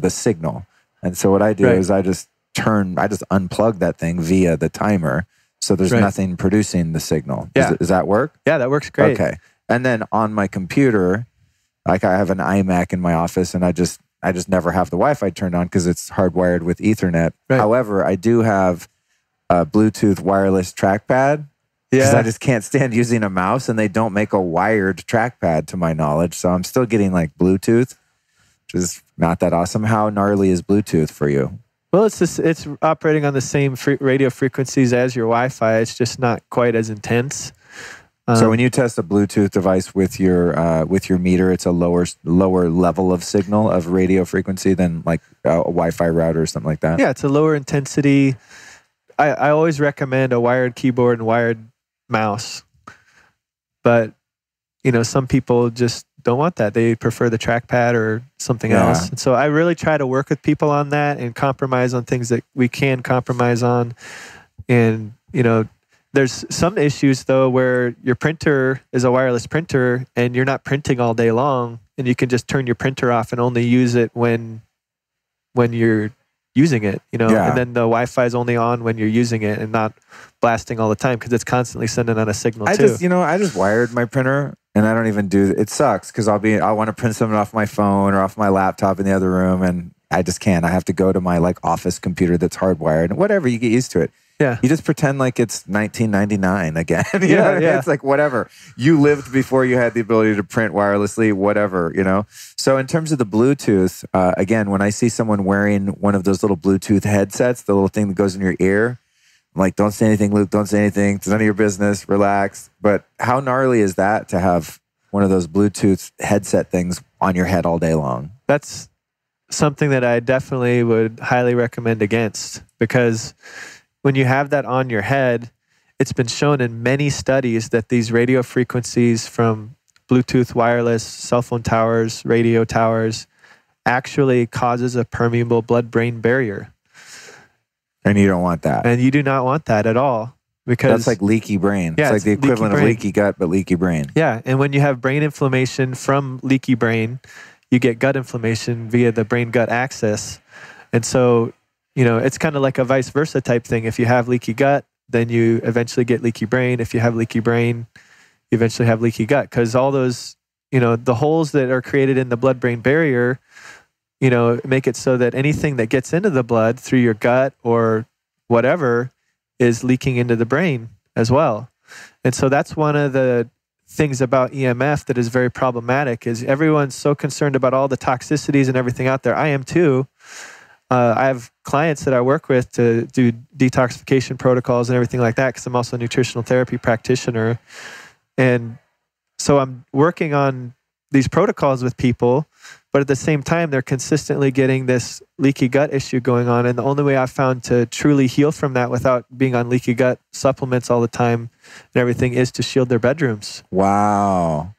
signal. And so what I do is I just unplug that thing via the timer. So there's nothing producing the signal. Does that work? Yeah, that works great. Okay. And then on my computer, like I have an iMac in my office, and I just never have the Wi-Fi turned on because it's hardwired with Ethernet. Right. However, I do have a Bluetooth wireless trackpad because I just can't stand using a mouse, and they don't make a wired trackpad to my knowledge. So I'm still getting like Bluetooth, which is not that awesome. How gnarly is Bluetooth for you? Well, it's operating on the same radio frequencies as your Wi-Fi. It's just not quite as intense. So when you test a Bluetooth device with your meter, it's a lower level of signal of radio frequency than like a Wi-Fi router or something like that. Yeah, it's a lower intensity. I always recommend a wired keyboard and wired mouse, but some people just don't want that. They prefer the trackpad or something else. And so I really try to work with people on that and compromise on things that we can compromise on. And, there's some issues though where your printer is a wireless printer and you're not printing all day long, and you can just turn your printer off and only use it when you're using it, and then the Wi-Fi is only on when you're using it and not blasting all the time because it's constantly sending out a signal I just wired my printer. And I don't even do it. Sucks because I want to print something off my phone or off my laptop in the other room, and I just can't. I have to go to my like office computer that's hardwired. And whatever, you get used to it. Yeah. You just pretend like it's 1999 again. you know what I mean? It's like whatever. You lived before you had the ability to print wirelessly, whatever, So in terms of the Bluetooth, again, when I see someone wearing one of those little Bluetooth headsets, the little thing that goes in your ear, I'm like, don't say anything, Luke. Don't say anything. It's none of your business. Relax. But how gnarly is that to have one of those Bluetooth headset things on your head all day long? That's something that I definitely would highly recommend against, because when you have that on your head, it's been shown in many studies that these radio frequencies from Bluetooth wireless, cell phone towers, radio towers, actually causes a permeable blood-brain barrier. And you don't want that. And you do not want that at all, because that's like leaky brain. Yeah, it's like the equivalent of leaky gut, but leaky brain. Yeah, and when you have brain inflammation from leaky brain, you get gut inflammation via the brain-gut axis. And so, it's kind of like a vice versa type thing. If you have leaky gut, then you eventually get leaky brain. If you have leaky brain, you eventually have leaky gut, because all those, the holes that are created in the blood-brain barrier, make it so that anything that gets into the blood through your gut or whatever is leaking into the brain as well. And so that's one of the things about EMF that is very problematic, is everyone's so concerned about all the toxicities and everything out there. I am too. I have clients that I work with to do detoxification protocols and everything like that, because I'm also a nutritional therapy practitioner. And so I'm working on these protocols with people, but at the same time, they're consistently getting this leaky gut issue going on. And the only way I've found to truly heal from that without being on leaky gut supplements all the time and everything is to shield their bedrooms. Wow.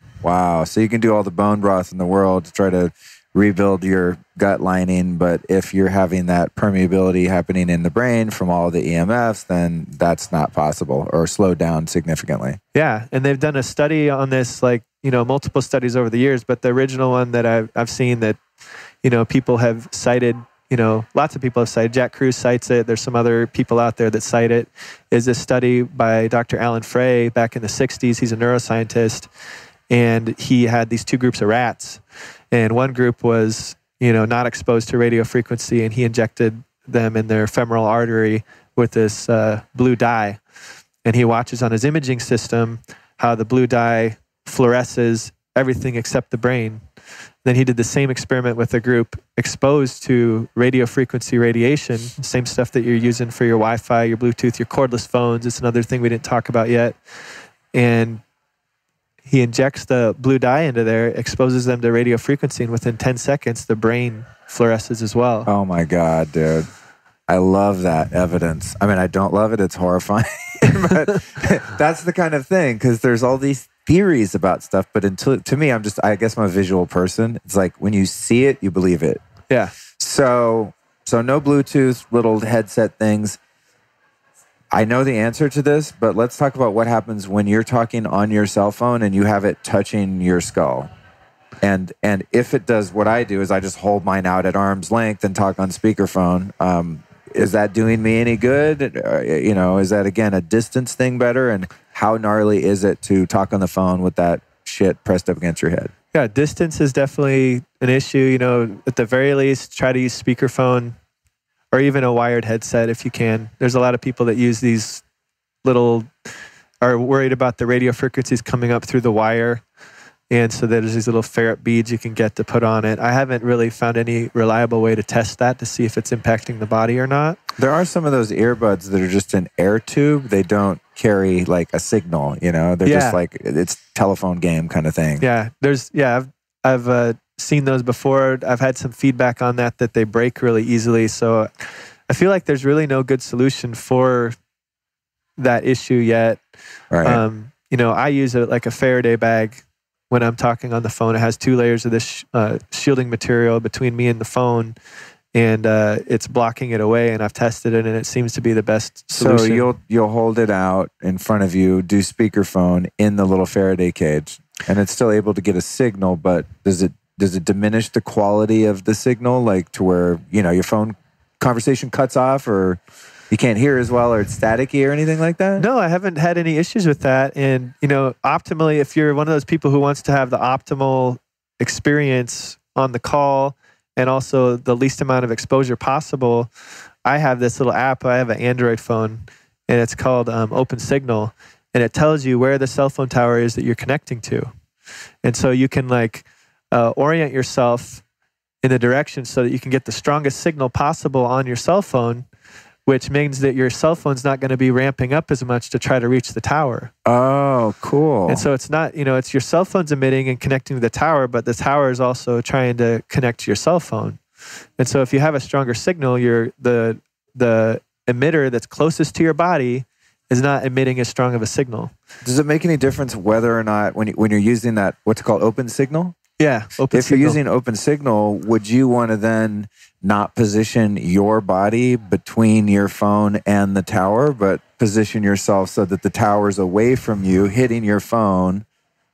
So you can do all the bone broth in the world to try to rebuild your gut lining, but if you're having that permeability happening in the brain from all the EMFs, then that's not possible or slowed down significantly. Yeah, and they've done a study on this, like, multiple studies over the years, but the original one that I've seen that, people have cited, lots of people have cited, Jack Kruse cites it, there's some other people out there that cite it, is this study by Dr. Alan Frey back in the 60s. He's a neuroscientist, and he had these two groups of rats. And one group was, not exposed to radio frequency, and he injected them in their femoral artery with this blue dye. And he watches on his imaging system how the blue dye fluoresces everything except the brain. Then he did the same experiment with a group exposed to radio frequency radiation, same stuff that you're using for your Wi-Fi, your Bluetooth, your cordless phones. It's another thing we didn't talk about yet. And he injects the blue dye into there, exposes them to radio frequency, and within 10 seconds, the brain fluoresces as well. Oh my God, dude. I love that evidence. I mean, I don't love it. It's horrifying. But that's the kind of thing, because there's all these theories about stuff. But to me, I guess I'm a visual person. It's like when you see it, you believe it. Yeah. So no Bluetooth, little headset things. I know the answer to this, but let's talk about what happens when you're talking on your cell phone and you have it touching your skull. And if it does what I do, is I just hold mine out at arm's length and talk on speakerphone. Is that doing me any good? Is that, again, a distance thing better? And how gnarly is it to talk on the phone with that shit pressed up against your head? Yeah, distance is definitely an issue. At the very least, try to use speakerphone or even a wired headset if you can. There's a lot of people that use these are worried about the radio frequencies coming up through the wire. And so there's these little ferrite beads you can get to put on it. I haven't really found any reliable way to test that to see if it's impacting the body or not. There are some of those earbuds that are just an air tube. They don't carry like a signal, They're just like, it's telephone game kind of thing. Yeah. I've seen those before. I've had some feedback on that they break really easily. So I feel like there's really no good solution for that issue yet. Right. I use it like a Faraday bag. When I'm talking on the phone, it has 2 layers of this shielding material between me and the phone, and it's blocking it away. And I've tested it, and it seems to be the best solution. So you'll hold it out in front of you, do speakerphone in the little Faraday cage, and it's still able to get a signal. But does it diminish the quality of the signal, like to where your phone conversation cuts off, or you can't hear as well, or it's staticky or anything like that? No, I haven't had any issues with that. And, optimally, if you're one of those people who wants to have the optimal experience on the call and also the least amount of exposure possible, I have this little app. I have an Android phone, and it's called Open Signal. And it tells you where the cell phone tower is that you're connecting to. And so you can orient yourself in the direction so that you can get the strongest signal possible on your cell phone, which means that your cell phone's not going to be ramping up as much to try to reach the tower. Oh, cool. And so it's not, it's your cell phone's emitting and connecting to the tower, but the tower is also trying to connect to your cell phone. And so if you have a stronger signal, the emitter that's closest to your body is not emitting as strong of a signal. Does it make any difference whether or not, when you're using that, what's it called, open signal? Yeah, open signal. If you're using open signal, would you want to then not position your body between your phone and the tower, but position yourself so that the tower's away from you, hitting your phone?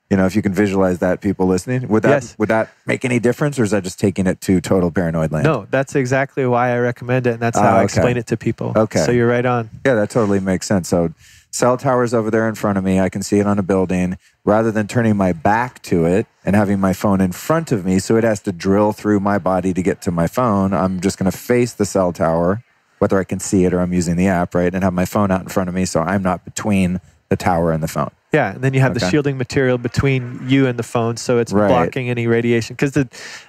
If you can visualize that, people listening, would that make any difference, or is that just taking it to total paranoid land? No, that's exactly why I recommend it, and that's how I explain it to people. Okay. So you're right on. Yeah, that totally makes sense. So cell tower's over there in front of me. I can see it on a building. Rather than turning my back to it and having my phone in front of me, so it has to drill through my body to get to my phone, I'm just going to face the cell tower, whether I can see it or I'm using the app, right? And have my phone out in front of me so I'm not between the tower and the phone. Yeah, and then you have the shielding material between you and the phone, so it's blocking any radiation. Because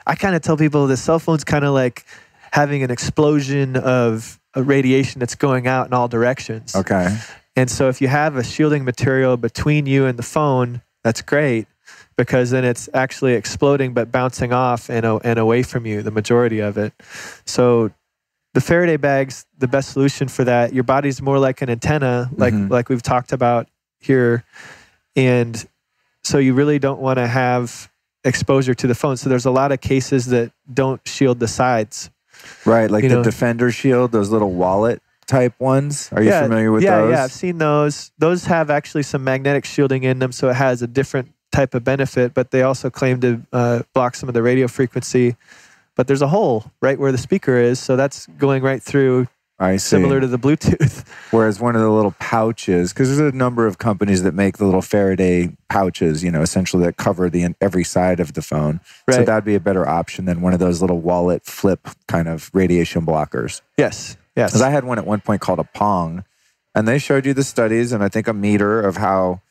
I kind of tell people the cell phone's kind of like having an explosion of radiation that's going out in all directions. Okay. And so if you have a shielding material between you and the phone, that's great. because then it's actually exploding but bouncing off and away from you, the majority of it. So the Faraday bags, the best solution for that. Your body's more like an antenna, like we've talked about here. And so you really don't want to have exposure to the phone. So there's a lot of cases that don't shield the sides. Right, like the Defender Shield, those little wallet type ones. Are you familiar with those? Yeah, I've seen those. Those have actually some magnetic shielding in them, so it has a different type of benefit, but they also claim to block some of the radio frequency. But there's a hole right where the speaker is, so that's going right through, similar to the Bluetooth. Whereas one of the little pouches, because there's a number of companies that make the little Faraday pouches, essentially that cover every side of the phone. Right. So that'd be a better option than one of those little wallet flip kind of radiation blockers. Yes. Because I had one at one point called a Pong, and they showed you the studies and I think a meter of how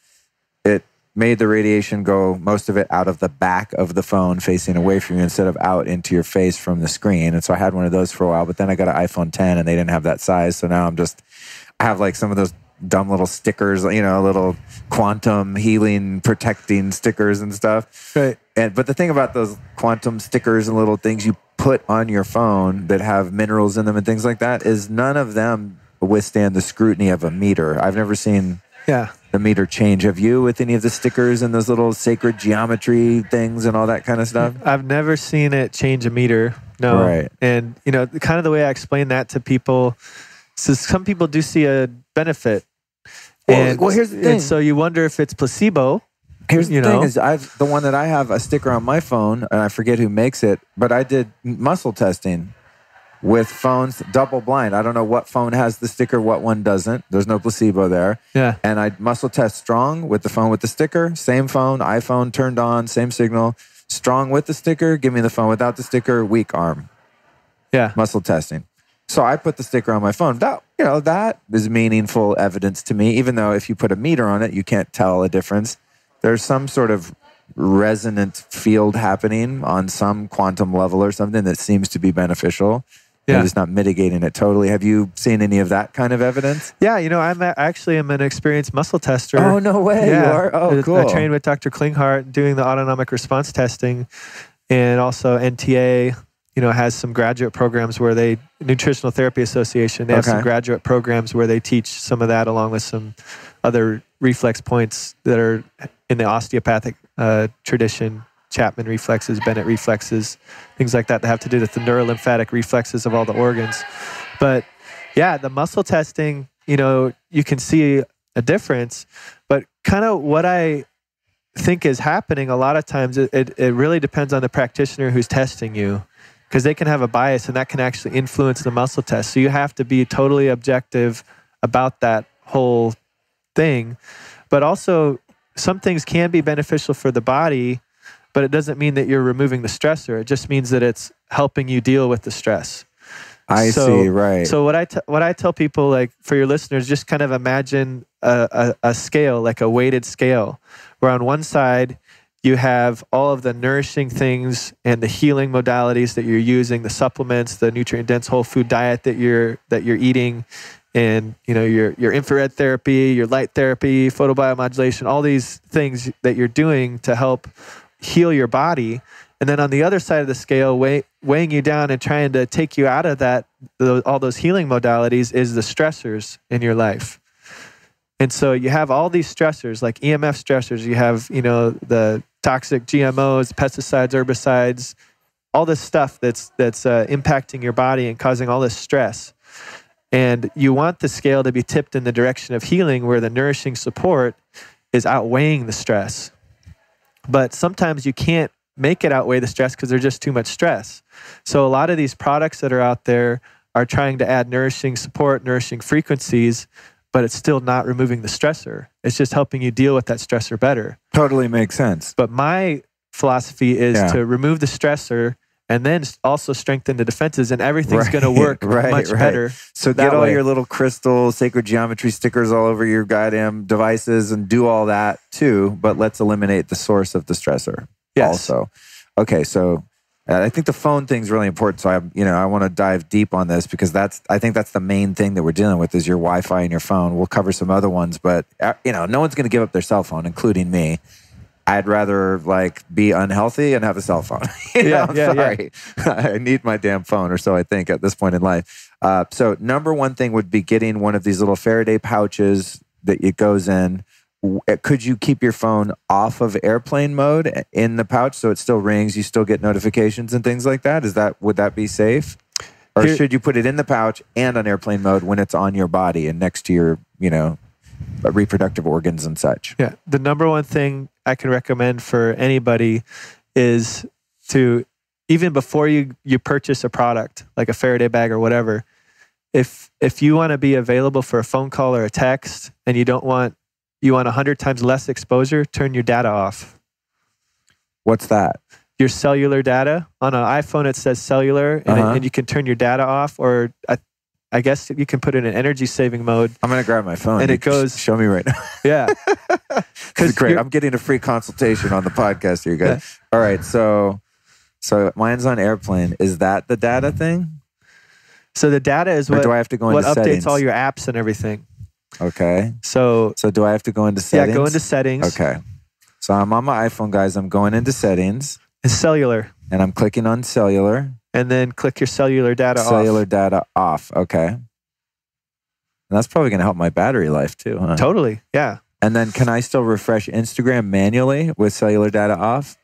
it made the radiation go, most of it out of the back of the phone facing away from you instead of out into your face from the screen. And so I had one of those for a while, but then I got an iPhone 10 and they didn't have that size. So now I have like some of those dumb little stickers, little quantum healing protecting stickers and stuff. Right. But the thing about those quantum stickers and little things you put on your phone that have minerals in them and things like that is none of them withstand the scrutiny of a meter. I've never seen the meter change. Have you, with any of the stickers and those little sacred geometry things and all that kind of stuff? I've never seen it change a meter. No. Right. And, kind of the way I explain that to people, so some people do see a benefit. Well, here's the thing. And so you wonder if it's placebo. Here's the thing is the one that I have a sticker on my phone, and I forget who makes it, but I did muscle testing with phones double blind. I don't know what phone has the sticker, what one doesn't. There's no placebo there. Yeah. And I muscle test strong with the phone with the sticker, same phone, iPhone turned on, same signal. Strong with the sticker, give me the phone without the sticker, weak arm. Yeah. Muscle testing. So I put the sticker on my phone. That is meaningful evidence to me, even though if you put a meter on it, you can't tell a difference. There's some sort of resonant field happening on some quantum level or something that seems to be beneficial. Yeah. It's not mitigating it totally. Have you seen any of that kind of evidence? Yeah, I'm an experienced muscle tester. Oh, no way. Yeah. You are? Oh, cool. I trained with Dr. Klinghardt doing the autonomic response testing, and also NTA, has some graduate programs where Nutritional Therapy Association, they have some graduate programs where they teach some of that along with some other reflex points that are in the osteopathic tradition. Chapman reflexes, Bennett reflexes, things like that have to do with the neurolymphatic reflexes of all the organs. But yeah, the muscle testing, you can see a difference. But kind of what I think is happening a lot of times, it really depends on the practitioner who's testing you, because they can have a bias and that can actually influence the muscle test. So you have to be totally objective about that whole thing. But also, some things can be beneficial for the body, but it doesn't mean that you're removing the stressor. It just means that it's helping you deal with the stress. I see, right. So what I tell people, like for your listeners, just kind of imagine a scale, like a weighted scale, where on one side you have all of the nourishing things and the healing modalities that you're using, the supplements, the nutrient-dense whole food diet that you're eating, and your infrared therapy, your light therapy, photobiomodulation, all these things that you're doing to help heal your body. And then on the other side of the scale, weighing you down and trying to take you out of that, all those healing modalities, is the stressors in your life. And so you have all these stressors, like EMF stressors. You have, the toxic GMOs, pesticides, herbicides, all this stuff that's impacting your body and causing all this stress. And you want the scale to be tipped in the direction of healing, where the nourishing support is outweighing the stress. But sometimes you can't make it outweigh the stress because there's just too much stress. So a lot of these products that are out there are trying to add nourishing support, nourishing frequencies, but it's still not removing the stressor. It's just helping you deal with that stressor better. Totally makes sense. But my philosophy is to remove the stressor and then also strengthen the defenses, and everything's going to work much better. So get all your little crystal sacred geometry stickers all over your goddamn devices and do all that too, but let's eliminate the source of the stressor also. Okay, so I think the phone thing is really important. So I want to dive deep on this, because I think that's the main thing that we're dealing with is your Wi-Fi and your phone. We'll cover some other ones, but no one's going to give up their cell phone, including me. I'd rather like be unhealthy and have a cell phone. I'm sorry. I need my damn phone, or so I think at this point in life. So number one thing would be getting one of these little Faraday pouches that it goes in. Could you keep your phone off of airplane mode in the pouch so it still rings, you still get notifications and things like that? Would that be safe? Or should you put it in the pouch and on airplane mode when it's on your body and next to your, reproductive organs and such? Yeah. The number one thing I can recommend for anybody is to, even before you purchase a product like a Faraday bag or whatever, if you want to be available for a phone call or a text and you want 100 times less exposure, turn your data off. What's that? Your cellular data. On an iPhone, it says cellular, and you can turn your data off, or I guess you can put it in energy saving mode. I'm going to grab my phone. And it goes... Show me right now. Yeah. This is great. I'm getting a free consultation on the podcast here, guys. Yeah. All right. So mine's on airplane. Is that the data thing? So the data is what, do I have to go into updates settings? All your apps and everything. Okay. So do I have to go into settings? Yeah, go into settings. Okay. So I'm on my iPhone, guys. I'm going into settings. It's cellular. And I'm clicking on cellular. And then click your cellular data off. Cellular data off. Okay. And that's probably going to help my battery life too, huh? Totally. Yeah. And then can I still refresh Instagram manually with cellular data off?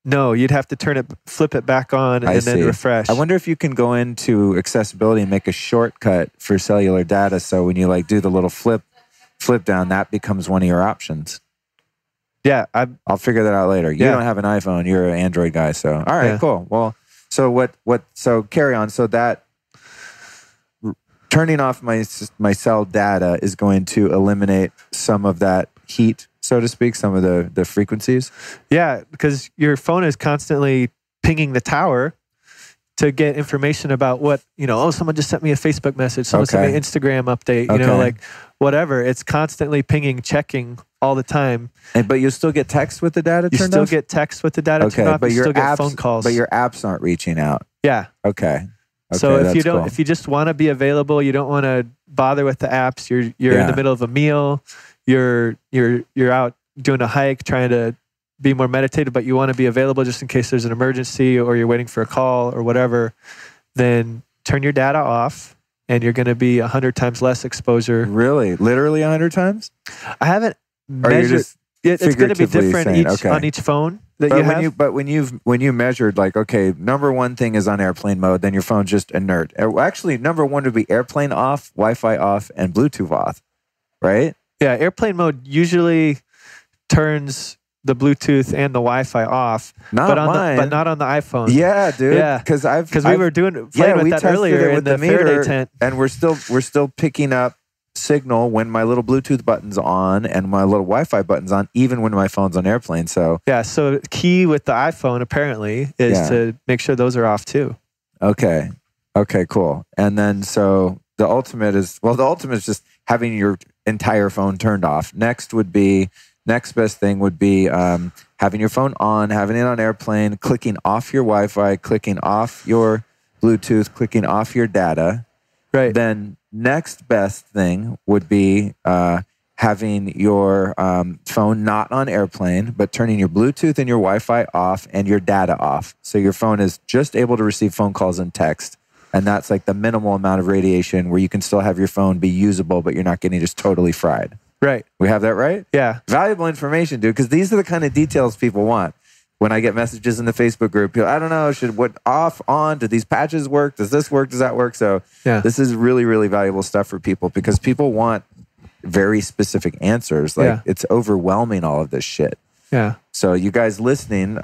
No, you'd have to flip it back on and then refresh. I wonder if you can go into accessibility and make a shortcut for cellular data. So when you do the little flip down, that becomes one of your options. Yeah. I'll figure that out later. You don't have an iPhone. You're an Android guy. So, all right, cool. Well, so carry on. So that turning off my cell data is going to eliminate some of that heat, so to speak, some of the frequencies? Yeah, because your phone is constantly pinging the tower to get information about what, someone just sent me a Facebook message, someone sent me an Instagram update, whatever. It's constantly pinging, checking all the time. But you still get text with the data turned off? You still get text with the data turned off, but you still get phone calls. But your apps aren't reaching out. Yeah. Okay. So if you just want to be available, you don't want to bother with the apps, you're in the middle of a meal, you're out doing a hike, trying to be more meditative, but you want to be available just in case there's an emergency or you're waiting for a call or whatever, then turn your data off and you're going to be 100 times less exposure. Really? Literally 100 times? I haven't measured. It's going to be different on each phone that you have. But when you measured, number one thing is on airplane mode, then your phone's just inert. Actually, number one would be airplane off, Wi-Fi off, and Bluetooth off, right? Yeah, airplane mode usually turns the Bluetooth and the Wi-Fi off, but not on the iPhone. Yeah, dude. Yeah, because we were playing with that earlier in the Faraday tent, and we're still picking up signal when my little Bluetooth button's on and my little Wi-Fi button's on, even when my phone's on airplane. So so key with the iPhone apparently is to make sure those are off too. Okay, cool. And then so the ultimate is just having your entire phone turned off. Next best thing would be having your phone on, having it on airplane, clicking off your Wi-Fi, clicking off your Bluetooth, clicking off your data. Right. Then next best thing would be having your phone not on airplane, but turning your Bluetooth and your Wi-Fi off and your data off. So your phone is just able to receive phone calls and text. And that's like the minimal amount of radiation where you can still have your phone be usable, but you're not getting just totally fried. Right. We have that right? Yeah. Valuable information, dude, because these are the kind of details people want. When I get messages in the Facebook group, people, I don't know, off, on, do these patches work? Does this work? Does that work? So this is really, really valuable stuff for people because people want very specific answers. It's overwhelming, all of this shit. Yeah. So you guys listening,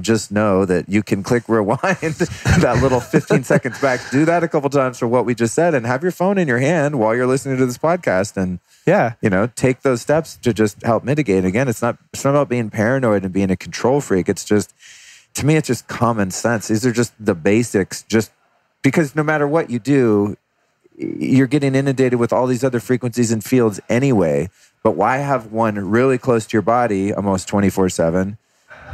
just know that you can click rewind that little 15 seconds back. Do that a couple times for what we just said and have your phone in your hand while you're listening to this podcast and, take those steps to just help mitigate. Again, it's not about being paranoid and being a control freak. It's just, to me, it's just common sense. These are just the basics, just because no matter what you do, you're getting inundated with all these other frequencies and fields anyway. But why have one really close to your body almost 24/7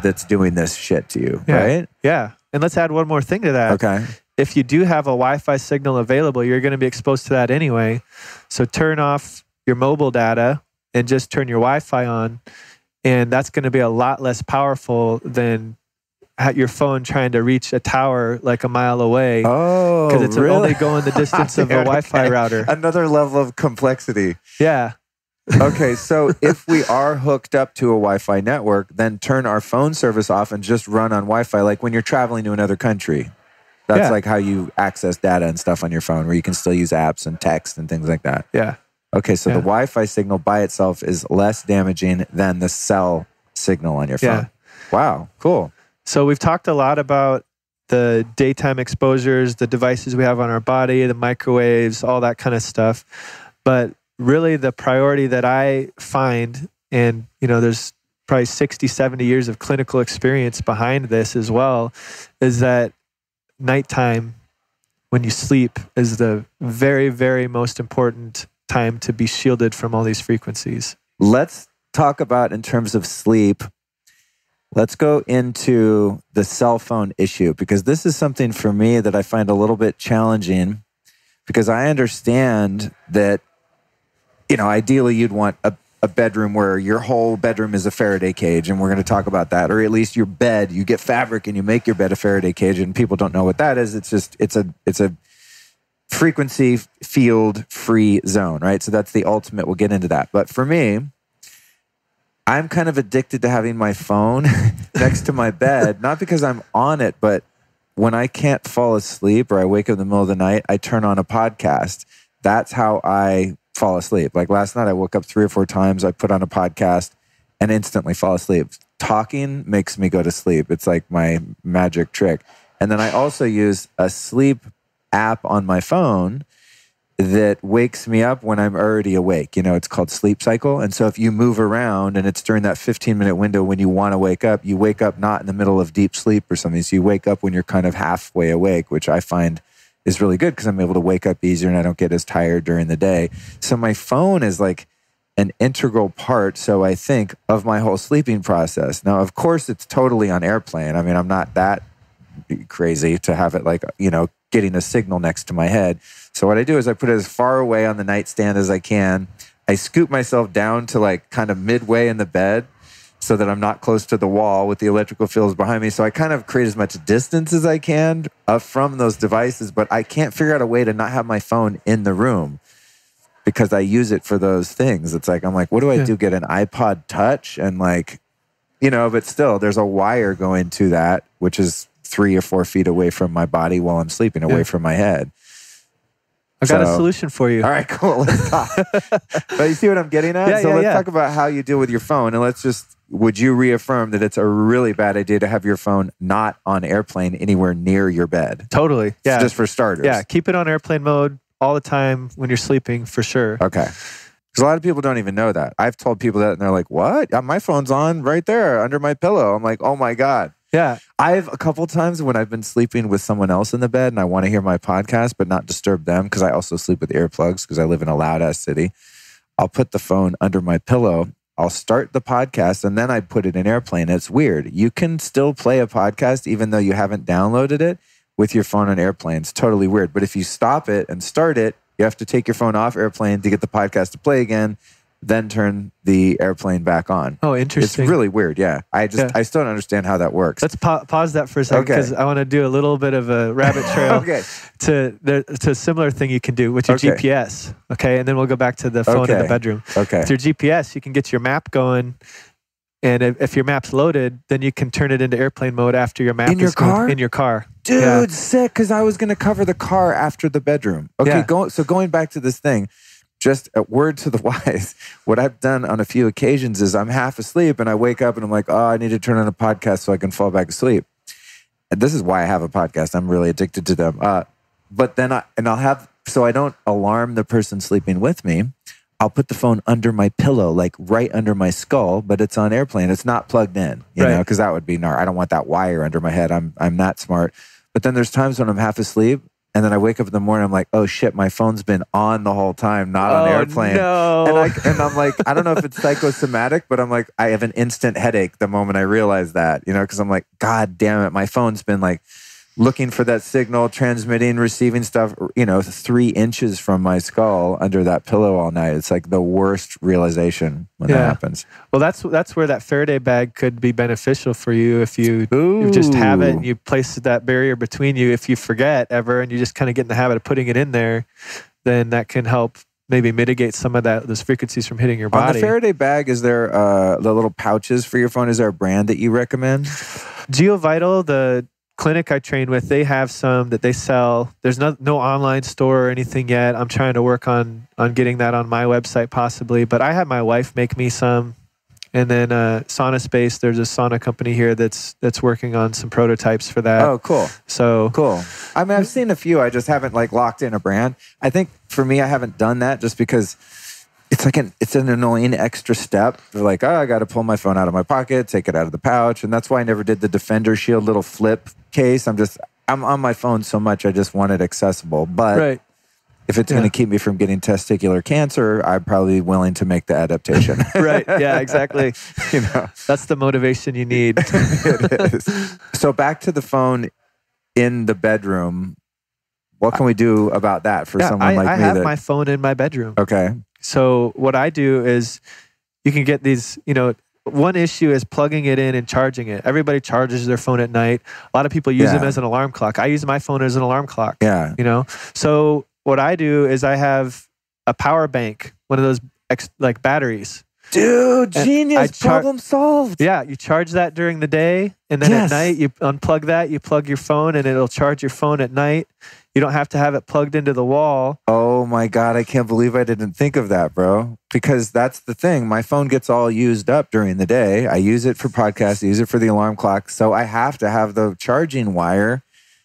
that's doing this shit to you, right? Yeah. And let's add one more thing to that. Okay. If you do have a Wi-Fi signal available, you're going to be exposed to that anyway. So turn off your mobile data and just turn your Wi-Fi on. And that's going to be a lot less powerful than your phone trying to reach a tower like a mile away. Oh, because it's really? only going the distance of a Wi-Fi router. Another level of complexity. Yeah. Okay, so if we are hooked up to a Wi-Fi network, then turn our phone service off and just run on Wi-Fi, like when you're traveling to another country. That's like how you access data and stuff on your phone, where you can still use apps and text and things like that. Yeah. Okay, so the Wi-Fi signal by itself is less damaging than the cell signal on your phone. Yeah. Wow, cool. So we've talked a lot about the daytime exposures, the devices we have on our body, the microwaves, all that kind of stuff. But really the priority that I find, and there's probably 60, 70 years of clinical experience behind this as well, is that nighttime when you sleep is the very, very most important time to be shielded from all these frequencies. Let's talk about, in terms of sleep, let's go into the cell phone issue, because this is something for me that I find a little bit challenging, because I understand that, ideally you'd want a bedroom where your whole bedroom is a Faraday cage, and we're going to talk about that, or at least your bed, you get fabric and you make your bed a Faraday cage, and people don't know what that is. It's just, it's a frequency field free zone, right? So that's the ultimate. We'll get into that. But for me, I'm kind of addicted to having my phone next to my bed, not because I'm on it, but when I can't fall asleep or I wake up in the middle of the night, I turn on a podcast. That's how I fall asleep. Like last night, I woke up 3 or 4 times. I put on a podcast and instantly fall asleep. Talking makes me go to sleep. It's like my magic trick. And then I also use a sleep app on my phone that wakes me up when I'm already awake. It's called Sleep Cycle. And so if you move around and it's during that 15-minute window when you want to wake up, you wake up not in the middle of deep sleep or something. So you wake up when you're kind of halfway awake, which I find is really good because I'm able to wake up easier and I don't get as tired during the day. So my phone is like an integral part, so I think, of my whole sleeping process. Now, of course, it's totally on airplane. I mean, I'm not that crazy to have it like, getting a signal next to my head. So what I do is I put it as far away on the nightstand as I can. I scoop myself down to like kind of midway in the bed so that I'm not close to the wall with the electrical fields behind me. So I kind of create as much distance as I can from those devices, but I can't figure out a way to not have my phone in the room because I use it for those things. It's like, I'm like, what do I do? Get an iPod Touch? And like, but still there's a wire going to that, which is 3 or 4 feet away from my body while I'm sleeping, away from my head. I've got a solution for you. All right, cool. Let's talk. But you see what I'm getting at? Let's talk about how you deal with your phone. And would you reaffirm that it's a really bad idea to have your phone not on airplane anywhere near your bed? Totally. Yeah. Just for starters. Yeah. Keep it on airplane mode all the time when you're sleeping, for sure. Okay. Because a lot of people don't even know that. I've told people that and they're like, what? My phone's on right there under my pillow. I'm like, oh my God. Yeah. I've a couple times when I've been sleeping with someone else in the bed and I want to hear my podcast but not disturb them, because I also sleep with earplugs because I live in a loud ass city. I'll put the phone under my pillow. I'll start the podcast and then I put it in airplane. It's weird. You can still play a podcast even though you haven't downloaded it with your phone on airplane. It's totally weird. But if you stop it and start it, you have to take your phone off airplane to get the podcast to play again, then turn the airplane back on. Oh, interesting. It's really weird, yeah. I still don't understand how that works. Let's pause that for a second, because I want to do a little bit of a rabbit trail to a similar thing you can do with your GPS, okay? And then we'll go back to the phone in the bedroom. Okay. With your GPS, you can get your map going, and if your map's loaded, then you can turn it into airplane mode after your map is going in your car. Dude, sick, because I was going to cover the car after the bedroom. Okay, going back to this thing, just a word to the wise, what I've done on a few occasions is I'm half asleep and I wake up and I'm like, oh, I need to turn on a podcast so I can fall back asleep. And this is why I have a podcast. I'm really addicted to them. But then so I don't alarm the person sleeping with me, I'll put the phone under my pillow, like right under my skull, but it's on airplane. It's not plugged in, you know, because that would be I don't want that wire under my head. I'm that smart. But then there's times when I'm half asleep, and then I wake up in the morning, I'm like, oh shit, my phone's been on the whole time, not on airplane. No. And I'm like, I don't know if it's psychosomatic, but I'm like, I have an instant headache the moment I realize that, because I'm like, God damn it, my phone's been like looking for that signal, transmitting, receiving stuff, 3 inches from my skull under that pillow all night. It's like the worst realization when that happens. Well, that's where that Faraday bag could be beneficial for you if you just have it and you place that barrier between you. If you forget ever and you just kind of get in the habit of putting it in there, then that can help maybe mitigate some of those frequencies from hitting your body. On the Faraday bag, is there the little pouches for your phone? Is there a brand that you recommend? GeoVital, the clinic I train with, they have some that they sell. There's no online store or anything yet. I'm trying to work on getting that on my website possibly, but I had my wife make me some. And then Sauna Space, there's a sauna company here that's working on some prototypes for that. Oh, cool. So cool. I mean, I've seen a few. I just haven't locked in a brand. I think for me, I haven't done that just because it's it's an annoying extra step. They're like, I got to pull my phone out of my pocket, take it out of the pouch. And that's why I never did the Defender Shield little flip case. I'm on my phone so much. I just want it accessible. But if it's going to keep me from getting testicular cancer, I'm probably willing to make the adaptation. Right. Yeah, exactly. That's the motivation you need. It is. So back to the phone in the bedroom. What can we do about that for someone like me? I have my phone in my bedroom. Okay. So what I do is you can get these, one issue is plugging it in and charging it. Everybody charges their phone at night. A lot of people use them as an alarm clock. I use my phone as an alarm clock. Yeah. So what I do is I have a power bank, one of those batteries. Dude, genius, problem solved. Yeah, you charge that during the day, and then at night you unplug that, you plug your phone, and it'll charge your phone at night. You don't have to have it plugged into the wall. Oh my God, I can't believe I didn't think of that, bro. Because that's the thing. My phone gets all used up during the day. I use it for podcasts, I use it for the alarm clock. So I have to have the charging wire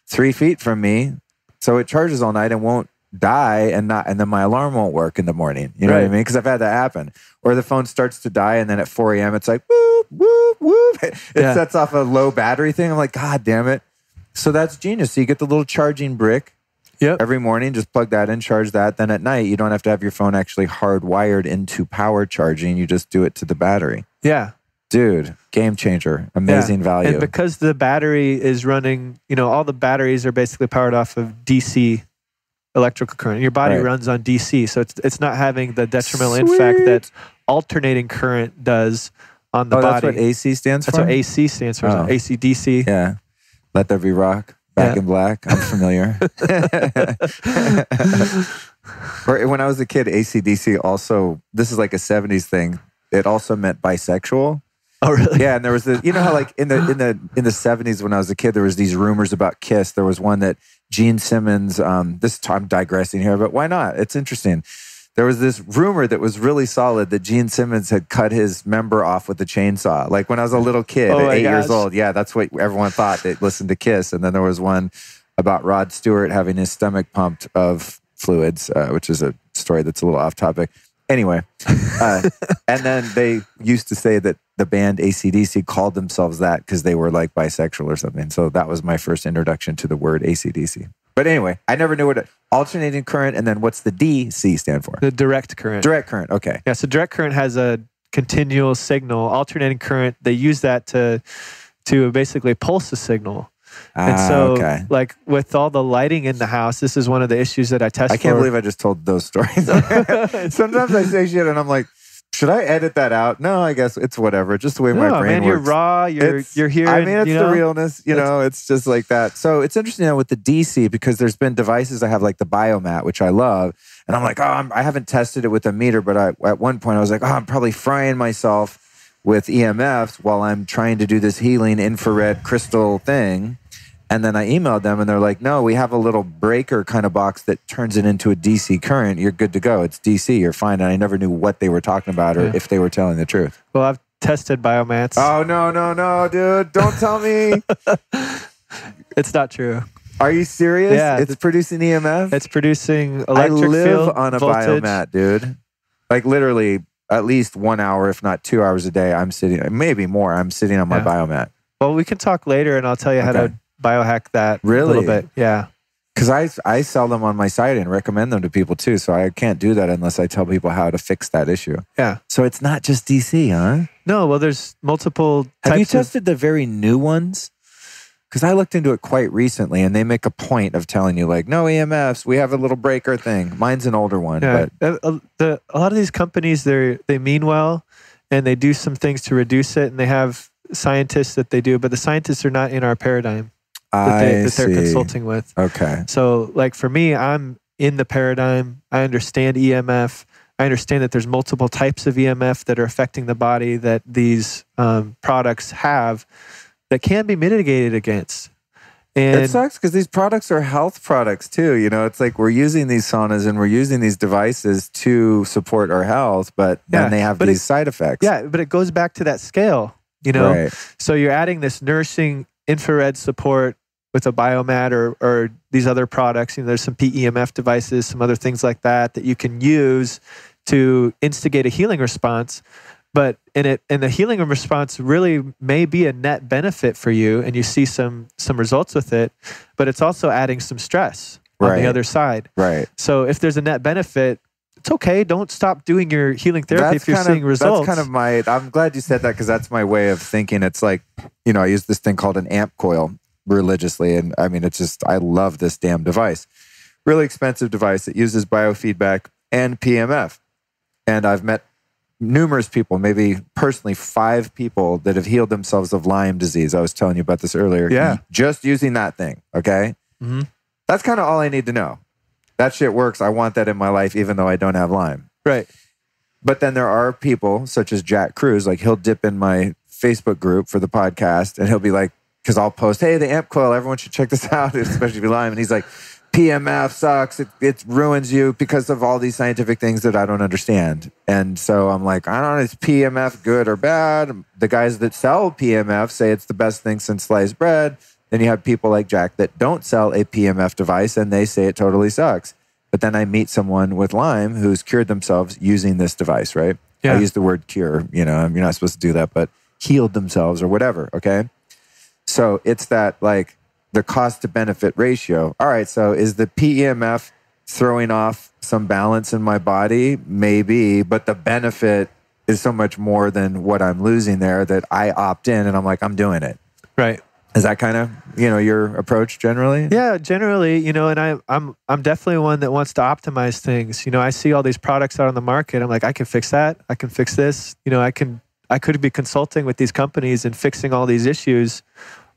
3 feet from me so it charges all night and won't die and then my alarm won't work in the morning. You know what I mean? Because I've had that happen. Or the phone starts to die and then at 4 a.m. it's like whoop, whoop, whoop. It sets off a low battery thing. I'm like, God damn it. So that's genius. So you get the little charging brick every morning, just plug that in, charge that. Then at night, you don't have to have your phone actually hardwired into power charging. You just do it to the battery. Yeah. Dude, game changer. Amazing value. And because the battery is running, all the batteries are basically powered off of DC electrical current. Your body runs on DC, so it's not having the detrimental impact that alternating current does on the body. That's what AC stands for? That's what AC stands for. AC, DC. Yeah. Let there be rock. Back in Black. I'm familiar. When I was a kid, AC/DC also, this is like a 70s thing. It also meant bisexual. Oh, really? Yeah, and there was how like in the 70s when I was a kid, there was these rumors about Kiss. There was one that Gene Simmons, I'm digressing here, but why not? It's interesting. There was this rumor that was really solid that Gene Simmons had cut his member off with a chainsaw. Like when I was a little kid at 8 years old. Yeah, that's what everyone thought. They listened to Kiss. And then there was one about Rod Stewart having his stomach pumped of fluids, which is a story that's a little off topic. Anyway, and then they used to say that the band AC/DC called themselves that because they were like bisexual or something. So that was my first introduction to the word AC/DC. But anyway, I never knew what alternating current and then what's the DC stand for? The direct current. Direct current, okay. Yeah, so direct current has a continual signal. Alternating current, they use that to basically pulse the signal. And so, like with all the lighting in the house, this is one of the issues that I test for. I can't believe I just told those stories. Sometimes I say shit and I'm like, should I edit that out? No, I guess it's whatever. Just the way my brain works. You're raw. You're here. I mean, it's the realness. It's just like that. So it's interesting now with the DC because there's been devices I have like the Biomat, which I love. And I'm like, I haven't tested it with a meter, but at one point I was like, I'm probably frying myself with EMFs while I'm trying to do this healing infrared crystal thing. And then I emailed them and they're like, no, we have a little breaker kind of box that turns it into a DC current. You're good to go. It's DC. You're fine. And I never knew what they were talking about or if they were telling the truth. Well, I've tested Biomats. Oh, no, dude. Don't tell me. It's not true. Are you serious? Yeah. It's producing EMF? It's producing electric field, I live on a voltage. Biomat, dude. Like literally at least 1 hour, if not 2 hours a day, I'm sitting, maybe more, I'm sitting on my Biomat. Well, we can talk later and I'll tell you how to biohack that a little bit. Yeah. Because I sell them on my site and recommend them to people too. So I can't do that unless I tell people how to fix that issue. Yeah. So it's not just DC, huh? No, well, there's multiple types. Have you tested the very new ones? Because I looked into it quite recently, and they make a point of telling you, like, no EMFs, we have a little breaker thing. Mine's an older one. Yeah, But a lot of these companies, they mean well, and they do some things to reduce it, and they have scientists that they do, but the scientists are not in our paradigm that they're consulting with. Okay. So, like for me, I'm in the paradigm. I understand EMF. I understand that there's multiple types of EMF that are affecting the body that these products have that can be mitigated against. And it sucks because these products are health products too. You know, it's like we're using these saunas and we're using these devices to support our health, but then they have these side effects. Yeah, but it goes back to that scale, you know? Right. So you're adding this nursing infrared support with a biomat or these other products. You know, there's some PEMF devices, some other things like that you can use to instigate a healing response. But the healing response really may be a net benefit for you, and you see some results with it. But it's also adding some stress on the other side. Right. So if there's a net benefit, it's okay. Don't stop doing your healing therapy if you're seeing results. That's kind of I'm glad you said that, because that's my way of thinking. It's like, you know, I use this thing called an amp coil religiously, and I mean, I love this damn device. Really expensive device. It uses biofeedback and PMF, and I've met numerous people, maybe personally 5 people that have healed themselves of Lyme disease. I was telling you about this earlier. Yeah. Just using that thing, okay? Mm-hmm. That's kind of all I need to know. That shit works. I want that in my life, even though I don't have Lyme. Right. But then there are people, such as Jack Cruz, like he'll dip in my Facebook group for the podcast, and he'll be like, because I'll post, hey, the amp coil, everyone should check this out, especially if you're Lyme. And he's like, PMF sucks. It ruins you because of all these scientific things that I don't understand. And so I'm like, I don't know, is PMF good or bad? The guys that sell PMF say it's the best thing since sliced bread. Then you have people like Jack that don't sell a PMF device, and they say it totally sucks. But then I meet someone with Lyme who's cured themselves using this device, right? Yeah. I use the word cure, you know, you're not supposed to do that, but healed themselves or whatever, okay? So it's that, like, the cost to benefit ratio. All right, so is the PEMF throwing off some balance in my body? Maybe, but the benefit is so much more than what I'm losing there that I opt in, and I'm like, I'm doing it. Right. Is that kind of, you know, your approach generally? Yeah, generally, you know, and I'm definitely one that wants to optimize things. You know, I see all these products out on the market. I'm like, I can fix that. I can fix this. You know, I could be consulting with these companies and fixing all these issues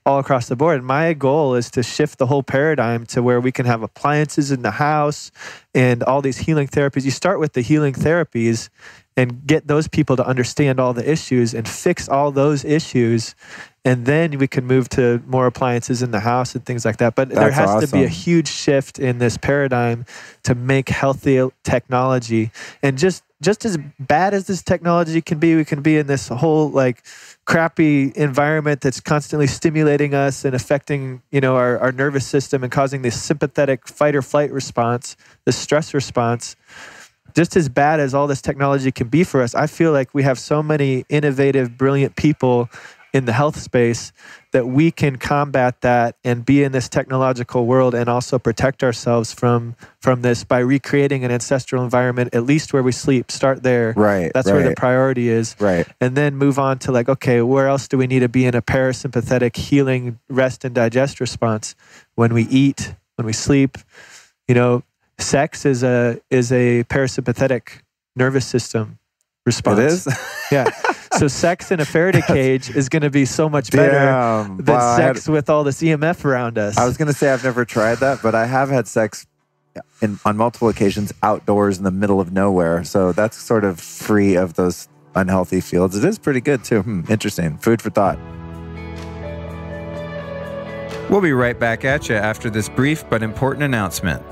all across the board. My goal is to shift the whole paradigm to where we can have appliances in the house and all these healing therapies. You start with the healing therapies and get those people to understand all the issues and fix all those issues. And then we can move to more appliances in the house and things like that. But there has to be a huge shift in this paradigm to make healthy technology. And just as bad as this technology can be, we can be in this whole like crappy environment that's constantly stimulating us and affecting, you know, our nervous system and causing this sympathetic fight or flight response, the stress response. Just as bad as all this technology can be for us, I feel like we have so many innovative, brilliant people in the health space that we can combat that and be in this technological world and also protect ourselves from this by recreating an ancestral environment, at least where we sleep. Start there. Right. That's where the priority is. Right. And then move on to like, okay, where else do we need to be in a parasympathetic healing, rest and digest response? When we eat, when we sleep, you know, sex is a parasympathetic nervous system response. It is? Yeah. So sex in a Faraday cage is going to be so much better than sex with all this EMF around us. I was going to say I've never tried that, but I have had sex on multiple occasions outdoors in the middle of nowhere. So that's sort of free of those unhealthy fields. It is pretty good too. Interesting. Food for thought. We'll be right back at you after this brief but important announcement.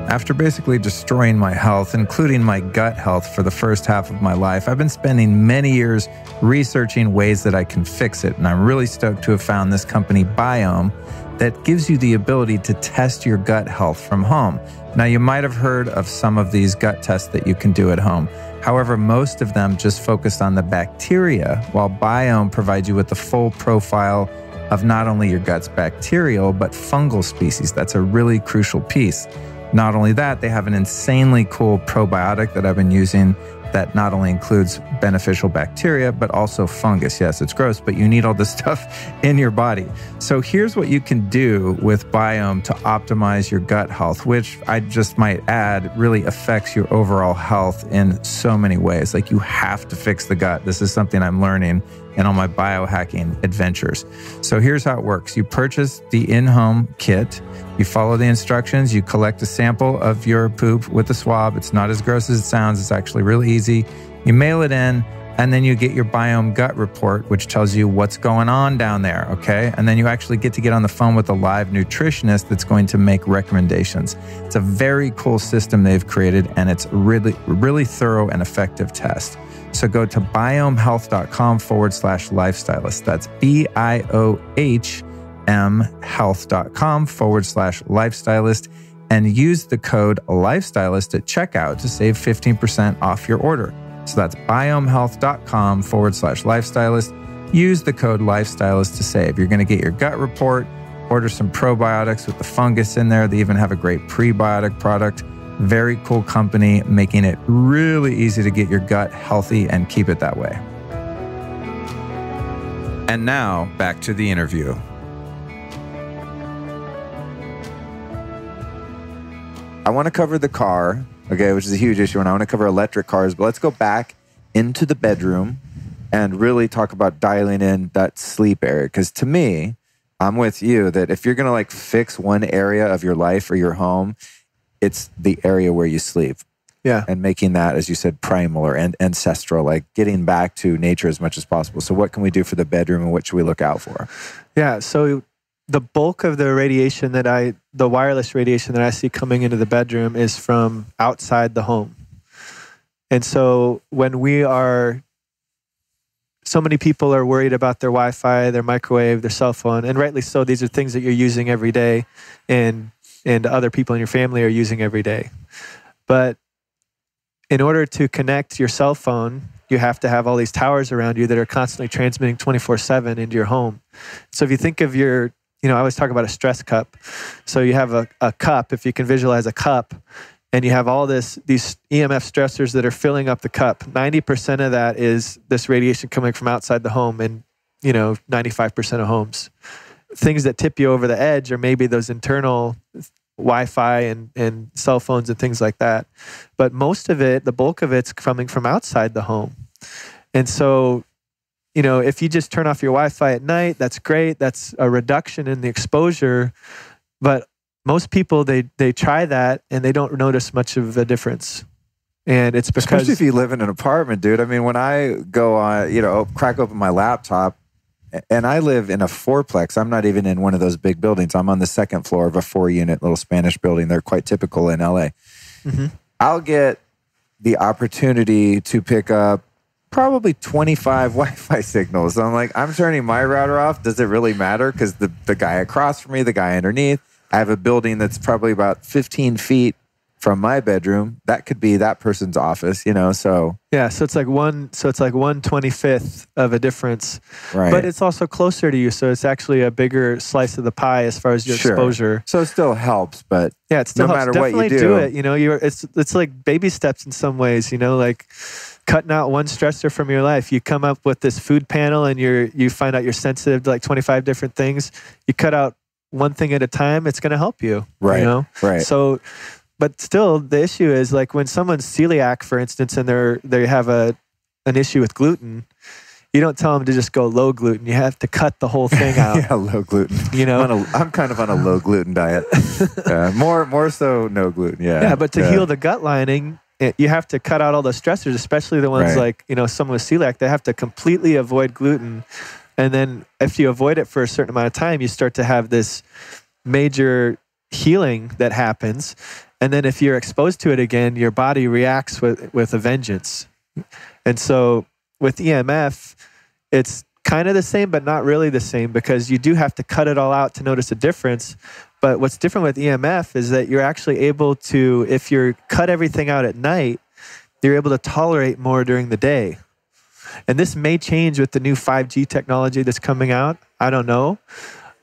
After basically destroying my health, including my gut health for the first half of my life, I've been spending many years researching ways that I can fix it. And I'm really stoked to have found this company, Biome, that gives you the ability to test your gut health from home. Now, you might have heard of some of these gut tests that you can do at home. However, most of them just focused on the bacteria, while Biome provides you with the full profile of not only your gut's bacterial, but fungal species. That's a really crucial piece. Not only that, they have an insanely cool probiotic that I've been using that not only includes beneficial bacteria, but also fungus. Yes, it's gross, but you need all this stuff in your body. So here's what you can do with Biome to optimize your gut health, which I just might add really affects your overall health in so many ways. Like, you have to fix the gut. This is something I'm learning in all my biohacking adventures. So here's how it works. You purchase the in-home kit. You follow the instructions. You collect a sample of your poop with a swab. It's not as gross as it sounds. It's actually really easy. You mail it in, and then you get your Biome gut report, which tells you what's going on down there, okay? And then you actually get on the phone with a live nutritionist that's going to make recommendations. It's a very cool system they've created, and it's really, really thorough and effective test. So go to biomehealth.com/lifestylist. That's BIOHM health.com/lifestylist, and use the code lifestylist at checkout to save 15% off your order. So that's biomehealth.com/lifestylist. Use the code lifestylist to save. You're going to get your gut report, order some probiotics with the fungus in there. They even have a great prebiotic product. Very cool company, making it really easy to get your gut healthy and keep it that way. And now, back to the interview. I want to cover the car, okay, which is a huge issue, and I want to cover electric cars, but let's go back into the bedroom and really talk about dialing in that sleep area. Because to me, I'm with you that if you're going to like fix one area of your life or your home, it's the area where you sleep. Yeah. And making that, as you said, primal or ancestral, like getting back to nature as much as possible. So what can we do for the bedroom, and what should we look out for? Yeah. So the bulk of the radiation the wireless radiation that I see coming into the bedroom is from outside the home. And so when so many people are worried about their Wi-Fi, their microwave, their cell phone, and rightly so. These are things that you're using every day, and other people in your family are using every day. But in order to connect your cell phone, you have to have all these towers around you that are constantly transmitting 24/7 into your home. So if you think of I always talk about a stress cup. So you have a cup, if you can visualize a cup, and you have all these EMF stressors that are filling up the cup. 90% of that is this radiation coming from outside the home, and 95% of homes. Things that tip you over the edge are maybe those internal Wi-Fi and cell phones and things like that. But most of it, the bulk of it's coming from outside the home. And so, if you just turn off your Wi-Fi at night, that's great. That's a reduction in the exposure. But most people, they try that and they don't notice much of a difference. And it's because... Especially if you live in an apartment, dude. I mean, when I go on, crack open my laptop, and I live in a fourplex. I'm not even in one of those big buildings. I'm on the second floor of a 4-unit little Spanish building. They're quite typical in LA. Mm-hmm. I'll get the opportunity to pick up probably 25 Wi-Fi signals. I'm like, I'm turning my router off. Does it really matter? Because the guy across from me, the guy underneath, I have a building that's probably about 15 feet from my bedroom. That could be that person's office, so. Yeah, so it's like 1/25th of a difference. Right. But it's also closer to you, so it's actually a bigger slice of the pie as far as your exposure. So it still helps, but yeah, it still no helps. matter Definitely what you do. It's like baby steps in some ways, like cutting out one stressor from your life. You come up with this food panel and you find out you're sensitive to like 25 different things. You cut out one thing at a time, it's going to help you. Right. Right. So, but still, the issue is like when someone's celiac, for instance, and they have an issue with gluten, you don't tell them to just go low gluten. You have to cut the whole thing out. Yeah, low gluten. I'm kind of on a low gluten diet. More so no gluten. Yeah. Yeah, but to heal the gut lining, you have to cut out all the stressors, especially the ones like someone with celiac. They have to completely avoid gluten, and then if you avoid it for a certain amount of time, you start to have this major healing that happens. And then if you're exposed to it again, your body reacts with a vengeance. And so with EMF, it's kind of the same, but not really the same, because you do have to cut it all out to notice a difference. But what's different with EMF is that you're actually able to, if you cut everything out at night, you're able to tolerate more during the day. And this may change with the new 5G technology that's coming out. I don't know.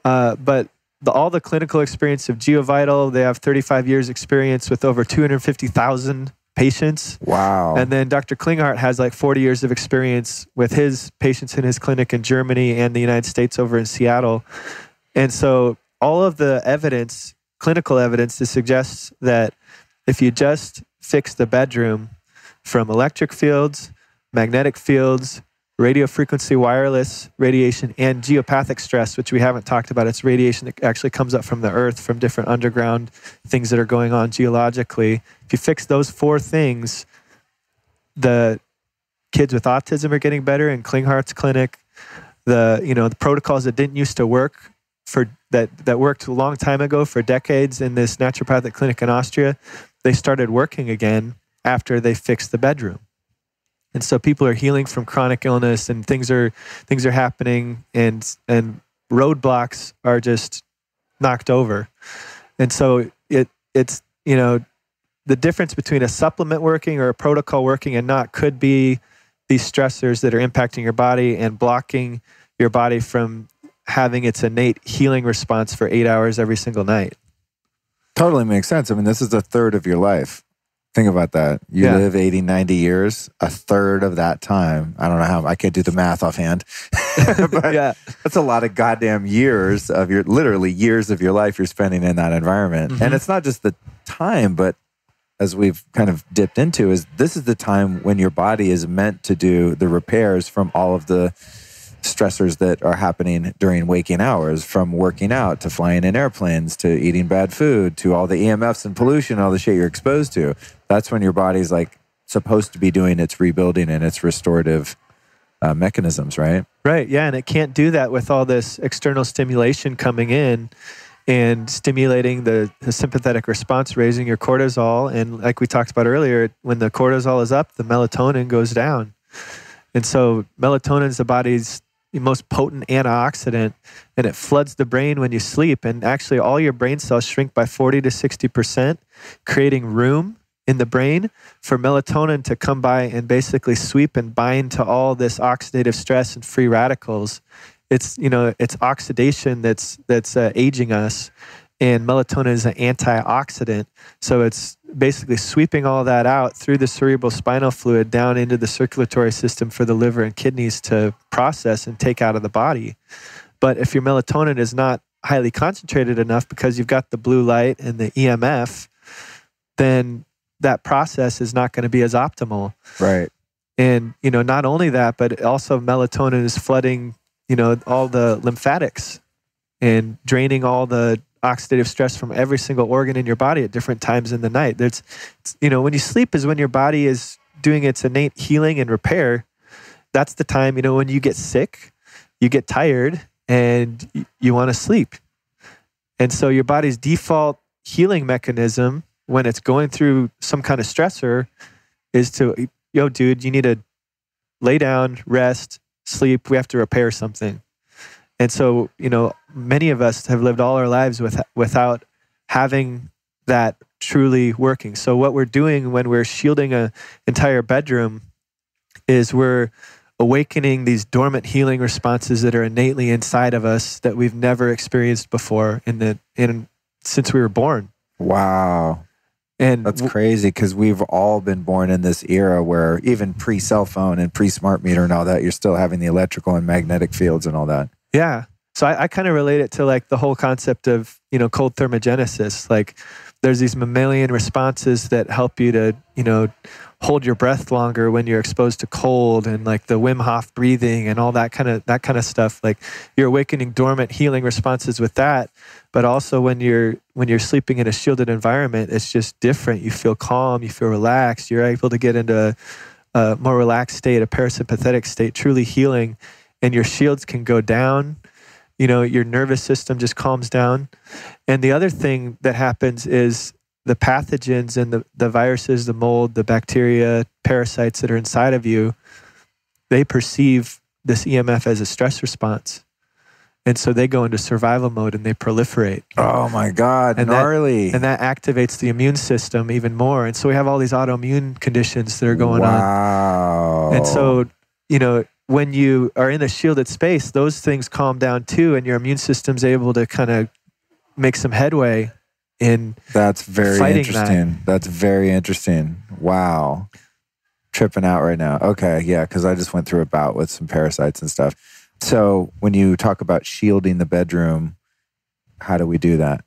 But all the clinical experience of GeoVital, they have 35 years experience with over 250,000 patients. Wow. And then Dr. Klinghardt has like 40 years of experience with his patients in his clinic in Germany and the United States over in Seattle. And so all of the evidence, clinical evidence, to suggest that if you just fix the bedroom from electric fields, magnetic fields, radio frequency wireless radiation, and geopathic stress, which we haven't talked about. It's radiation that actually comes up from the earth, from different underground things that are going on geologically. If you fix those 4 things, the kids with autism are getting better in Klinghardt's clinic. The protocols that didn't used to work that worked a long time ago for decades in this naturopathic clinic in Austria, they started working again after they fixed the bedroom. And so people are healing from chronic illness, and things are happening, and roadblocks are just knocked over. And so it's the difference between a supplement working or a protocol working and not could be these stressors that are impacting your body and blocking your body from having its innate healing response for 8 hours every single night. Totally makes sense. I mean, this is a third of your life. Think about that. You live 80, 90 years, a third of that time. I don't know how, I can't do the math offhand. But that's a lot of goddamn years of literally years of your life you're spending in that environment. Mm-hmm. And it's not just the time, but as we've kind of dipped into, this is the time when your body is meant to do the repairs from all of the stressors that are happening during waking hours, from working out to flying in airplanes to eating bad food to all the EMFs and pollution, all the shit you're exposed to. That's when your body's like supposed to be doing its rebuilding and its restorative mechanisms, right? Right. Yeah. And it can't do that with all this external stimulation coming in and stimulating the sympathetic response, raising your cortisol. And like we talked about earlier, when the cortisol is up, the melatonin goes down. And so melatonin is the body's most potent antioxidant, and it floods the brain when you sleep. And actually all your brain cells shrink by 40 to 60%, creating room in the brain for melatonin to come by and basically sweep and bind to all this oxidative stress and free radicals. It's oxidation that's aging us, and melatonin is an antioxidant. So it's basically sweeping all that out through the cerebral spinal fluid down into the circulatory system for the liver and kidneys to process and take out of the body. But if your melatonin is not highly concentrated enough because you've got the blue light and the EMF, then that process is not going to be as optimal. Right. And, not only that, but also melatonin is flooding, all the lymphatics and draining all the oxidative stress from every single organ in your body at different times in the night. When you sleep is when your body is doing its innate healing and repair. That's the time, when you get sick, you get tired, and you want to sleep. And so your body's default healing mechanism when it's going through some kind of stressor is to, dude, you need to lay down, rest, sleep. We have to repair something. And so, many of us have lived all our lives without having that truly working. So what we're doing when we're shielding an entire bedroom is we're awakening these dormant healing responses that are innately inside of us that we've never experienced before since we were born. Wow. And that's crazy, because we've all been born in this era where even pre-cell phone and pre-smart meter and all that, you're still having the electrical and magnetic fields and all that. Yeah. So I kind of relate it to like the whole concept of, cold thermogenesis. Like there's these mammalian responses that help you to, hold your breath longer when you're exposed to cold, and like the Wim Hof breathing and all that kind of stuff. Like you're awakening dormant healing responses with that. But also when you're sleeping in a shielded environment, it's just different. You feel calm, you feel relaxed, you're able to get into a more relaxed state, a parasympathetic state, truly healing. And your shields can go down, your nervous system just calms down. And the other thing that happens is the pathogens and the viruses, the mold, the bacteria, parasites that are inside of you, they perceive this EMF as a stress response. And so they go into survival mode and they proliferate. Oh my God, gnarly. And that activates the immune system even more. And so we have all these autoimmune conditions that are going on. Wow. And so, when you are in a shielded space, those things calm down too, and your immune system's able to kind of make some headway in That's very fighting interesting. That's very interesting. Wow. Tripping out right now. Okay, yeah, because I just went through a bout with some parasites and stuff. So when you talk about shielding the bedroom, how do we do that?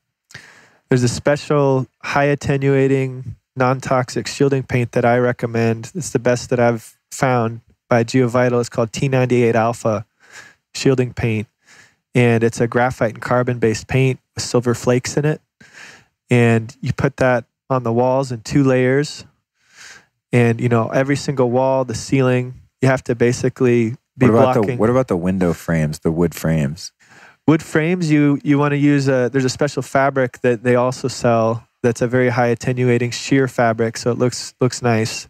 There's a special high attenuating, non-toxic shielding paint that I recommend. It's the best that I've found by GeoVital. It's called T98 Alpha shielding paint. And it's a graphite and carbon-based paint with silver flakes in it. And you put that on the walls in 2 layers. And, every single wall, the ceiling, you have to basically be blocking. What about the window frames, the wood frames? Wood frames, you want to use there's a special fabric that they also sell that's a very high attenuating sheer fabric, so it looks nice.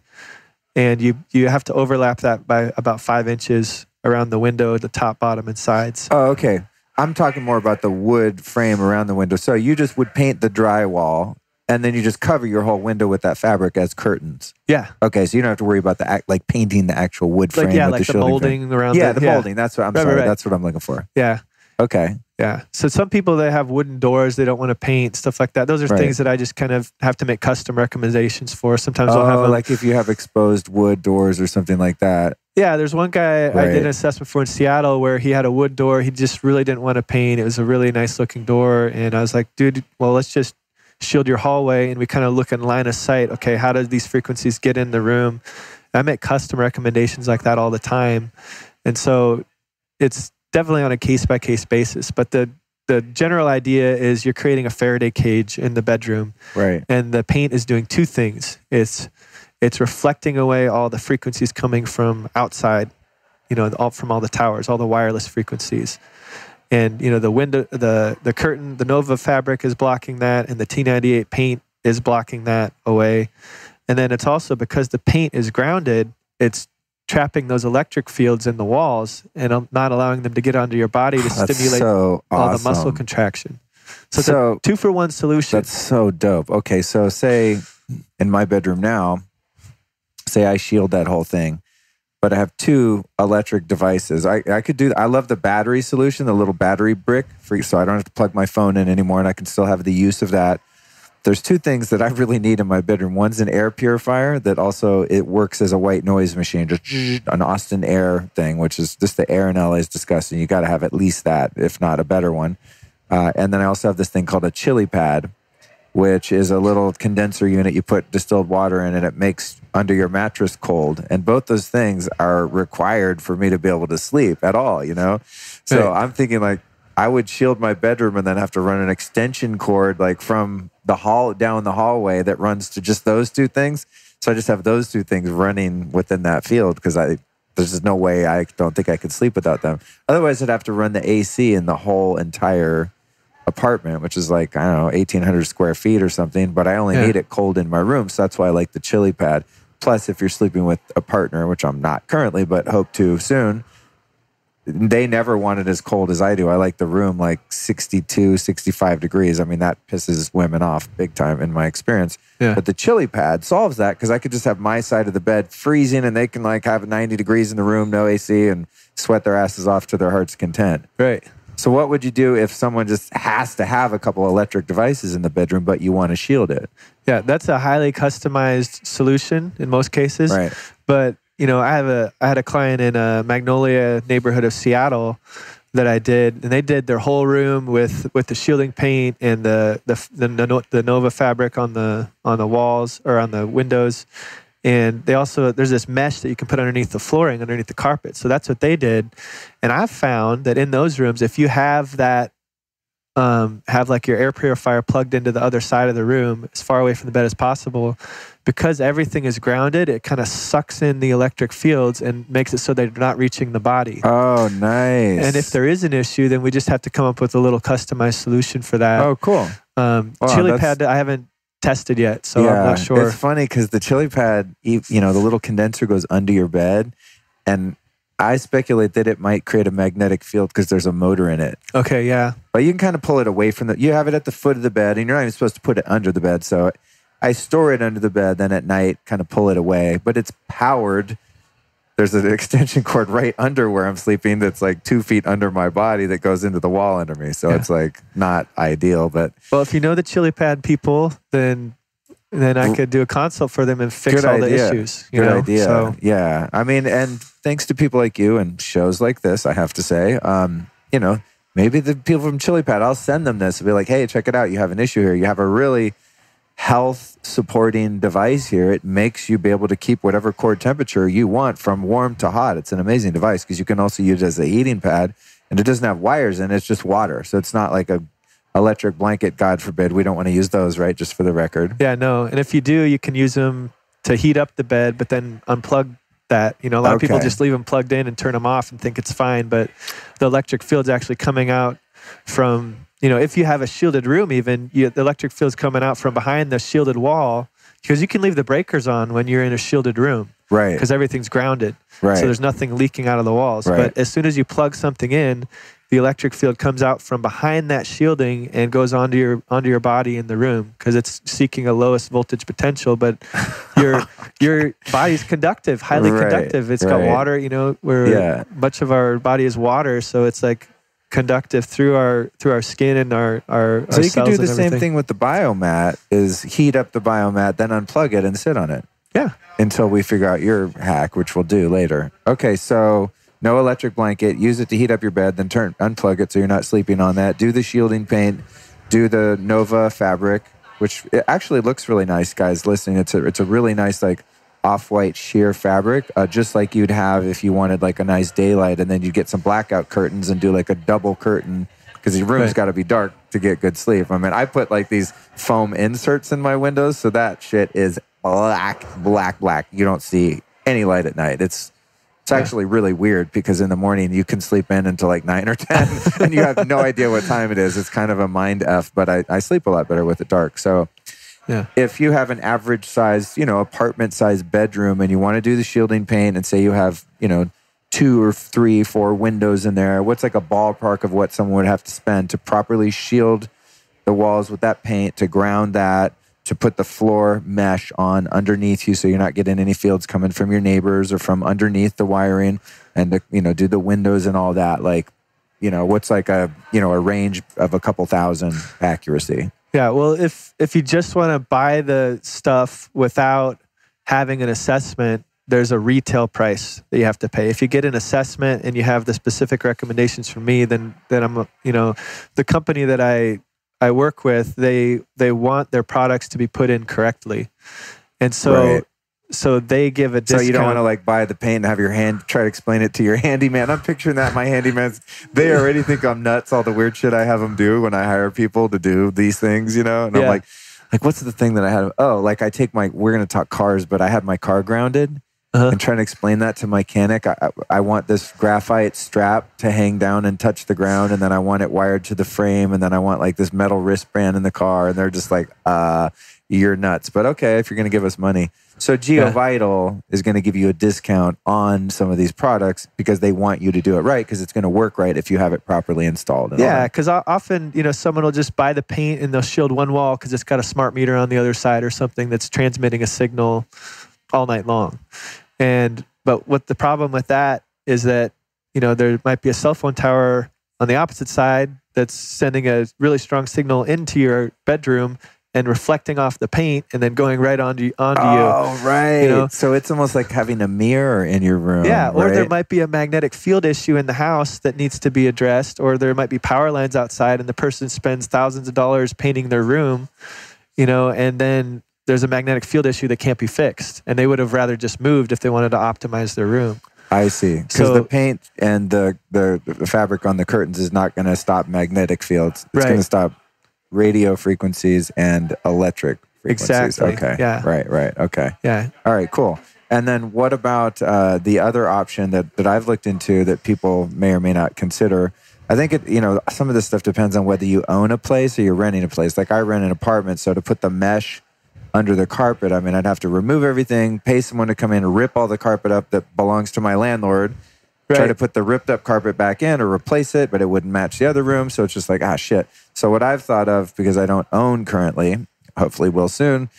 And you have to overlap that by about 5 inches around the window, the top, bottom, and sides. Oh, okay. I'm talking more about the wood frame around the window. So you just would paint the drywall, and then you just cover your whole window with that fabric as curtains. Yeah. Okay, so you don't have to worry about painting the actual wood frame with the molding frame. around. Yeah, the molding. That's what I'm sorry. Right. That's what I'm looking for. Yeah. Okay. Yeah. So some people, they have wooden doors they don't want to paint, stuff like that. Those are things that I just kind of have to make custom recommendations for. Sometimes I'll have like if you have exposed wood doors or something like that. Yeah, there's one guy I did an assessment for in Seattle where he had a wood door. He just really didn't want to paint. It was a really nice looking door. And I was like, dude, well, let's just shield your hallway. And we kind of look in line of sight. Okay, how do these frequencies get in the room? I make custom recommendations like that all the time. And so it's definitely on a case-by-case basis. But the general idea is you're creating a Faraday cage in the bedroom. Right. And the paint is doing 2 things. It's reflecting away all the frequencies coming from outside, from all the towers, all the wireless frequencies. And, the window, the curtain, the Nova fabric is blocking that, and the T98 paint is blocking that away. And then it's also because the paint is grounded, it's trapping those electric fields in the walls and not allowing them to get onto your body to stimulate all the muscle contraction. So it's a 2-for-1 solution. That's so dope. Okay, so say in my bedroom now, say I shield that whole thing, but I have 2 electric devices. I could do. I love the battery solution, the little battery brick, so I don't have to plug my phone in anymore, and I can still have the use of that. There's 2 things that I really need in my bedroom. One's an air purifier that also it works as a white noise machine, just an Austin Air thing, which is just the air in LA is disgusting. You got to have at least that, if not a better one. And then I also have this thing called a chili pad, which is a little condenser unit you put distilled water in and it makes under your mattress cold. And both those things are required for me to be able to sleep at all, So I'm thinking I would shield my bedroom and then have to run an extension cord from the down the hallway that runs to just those 2 things. So I just have those 2 things running within that field because there's just no way I don't think I could sleep without them. Otherwise, I'd have to run the AC in the whole entire apartment, which is 1,800 square feet or something, but I only need it cold in my room. So that's why I like the chili pad. Plus, if you're sleeping with a partner, which I'm not currently, but hope to soon, they never want it as cold as I do. I like the room 62, 65 degrees. I mean, that pisses women off big time in my experience. Yeah. But the chili pad solves that because I could just have my side of the bed freezing and they can have 90 degrees in the room, no AC, and sweat their asses off to their heart's content. Right. So what would you do if someone just has to have a couple electric devices in the bedroom, but you want to shield it? Yeah, that's a highly customized solution in most cases. Right. But I had a client in a Magnolia neighborhood of Seattle that I did, and they did their whole room with the shielding paint and the Nova fabric on the walls or on the windows. And there's this mesh that you can put underneath the flooring, underneath the carpet. So that's what they did. And I've found that in those rooms, if you have that, have your air purifier plugged into the other side of the room, as far away from the bed as possible, because everything is grounded, it kind of sucks in the electric fields and makes it so they're not reaching the body. Oh, nice. And if there is an issue, then we just have to come up with a little customized solution for that. Oh, cool. Chili pad, I haven't tested yet, so I'm not sure. It's funny because the chili pad, the little condenser goes under your bed, and I speculate that it might create a magnetic field because there's a motor in it. Okay, yeah. But you can kind of pull it away from you have it at the foot of the bed, and you're not even supposed to put it under the bed. So I store it under the bed, then at night kind of pull it away. But it's powered there's an extension cord right under where I'm sleeping that's like 2 feet under my body that goes into the wall under me. So it's like not ideal, but... Well, if you know the chili pad people, then I could do a consult for them and fix all the issues. Good idea. So, yeah. I mean, and thanks to people like you and shows like this, I have to say, you know, maybe the people from Chili Pad, I'll send them this and be like, hey, check it out. You have an issue here. You have a really health supporting device here. It makes you be able to keep whatever core temperature you want from warm to hot. It's an amazing device because you can also use it as a heating pad, and it doesn't have wires in it. It's just water. So it's not like a electric blanket, God forbid. We don't want to use those, right? Just for the record. Yeah, no. And if you do, you can use them to heat up the bed, but then unplug that. You know, a lot of people just leave them plugged in and turn them off and think it's fine, but the electric field's actually coming out from, you know, if you have a shielded room even, the electric field's coming out from behind the shielded wall, because you can leave the breakers on when you're in a shielded room. Right. Because everything's grounded. Right. So there's nothing leaking out of the walls. Right. But as soon as you plug something in, the electric field comes out from behind that shielding and goes onto your body in the room, because it's seeking a lowest voltage potential. But your body's conductive, highly conductive. It's got water. You know, where much of our body is water, so it's like conductive through our skin and our so you cells can do the and same thing with the biomat, is heat up the biomat, then unplug it and sit on it. Yeah. Until we figure out your hack, which we'll do later. Okay, so no electric blanket. Use it to heat up your bed, then unplug it so you're not sleeping on that. Do the shielding paint. Do the Nova fabric, which it actually looks really nice, guys listening. It's a really nice, like, off-white sheer fabric, just like you'd have if you wanted like a nice daylight, and then you'd get some blackout curtains and do like a double curtain, because your room's got to be dark to get good sleep. I mean, I put like these foam inserts in my windows, so that shit is black. You don't see any light at night. It's actually really weird, because in the morning you can sleep in until like 9 or 10 and you have no idea what time it is. It's kind of a mind F, but I sleep a lot better with it dark. So if you have an average size, you know, apartment size bedroom, and you want to do the shielding paint, and say you have, you know, 2 or 3, 4 windows in there, what's like a ballpark of what someone would have to spend to properly shield the walls with that paint, to ground that, to put the floor mesh on underneath you so you're not getting any fields coming from your neighbors or from underneath the wiring, and to, you know, do the windows and all that? Like, you know, what's like a range of a couple thousand accuracy? Yeah, well, if you just want to buy the stuff without having an assessment, there's a retail price that you have to pay. If you get an assessment and you have the specific recommendations from me, then I'm, you know, the company that I work with, they want their products to be put in correctly. And so so they give a discount. So you don't want to like buy the paint and have your hand try to explain it to your handyman. I'm picturing that. My handymans, they already think I'm nuts, all the weird shit I have them do when I hire people to do these things, you know? And I'm like, what's the thing that I had? Oh, like I take we're going to talk cars, but I had my car grounded. And trying to explain that to my mechanic. I want this graphite strap to hang down and touch the ground, and then I want it wired to the frame, and then I want like this metal wristband in the car, and they're just like, you're nuts. But okay, if you're going to give us money. So GeoVital is going to give you a discount on some of these products because they want you to do it right, because it's going to work right if you have it properly installed. Yeah, because often, you know, someone will just buy the paint and they'll shield one wall because it's got a smart meter on the other side or something that's transmitting a signal all night long. But what the problem with that is that, you know, there might be a cell phone tower on the opposite side that's sending a really strong signal into your bedroom and reflecting off the paint and then going right onto you. Oh, right. You know? So it's almost like having a mirror in your room. Yeah, or there might be a magnetic field issue in the house that needs to be addressed, or there might be power lines outside and the person spends thousands of dollars painting their room, you know, and then there's a magnetic field issue that can't be fixed. And they would have rather just moved if they wanted to optimize their room. I see. Because the paint and the fabric on the curtains is not going to stop magnetic fields. It's going to stop radio frequencies and electric frequencies. Exactly. Okay. Yeah. Right. Okay. Yeah. All right, cool. And then what about the other option that I've looked into that people may or may not consider? I think some of this stuff depends on whether you own a place or you're renting a place. Like I rent an apartment, so to put the mesh under the carpet, I mean, I'd have to remove everything, pay someone to come in and rip all the carpet up that belongs to my landlord, try to put the ripped up carpet back in or replace it, but it wouldn't match the other room. So it's just like, shit. So what I've thought of, because I don't own currently, hopefully will soon,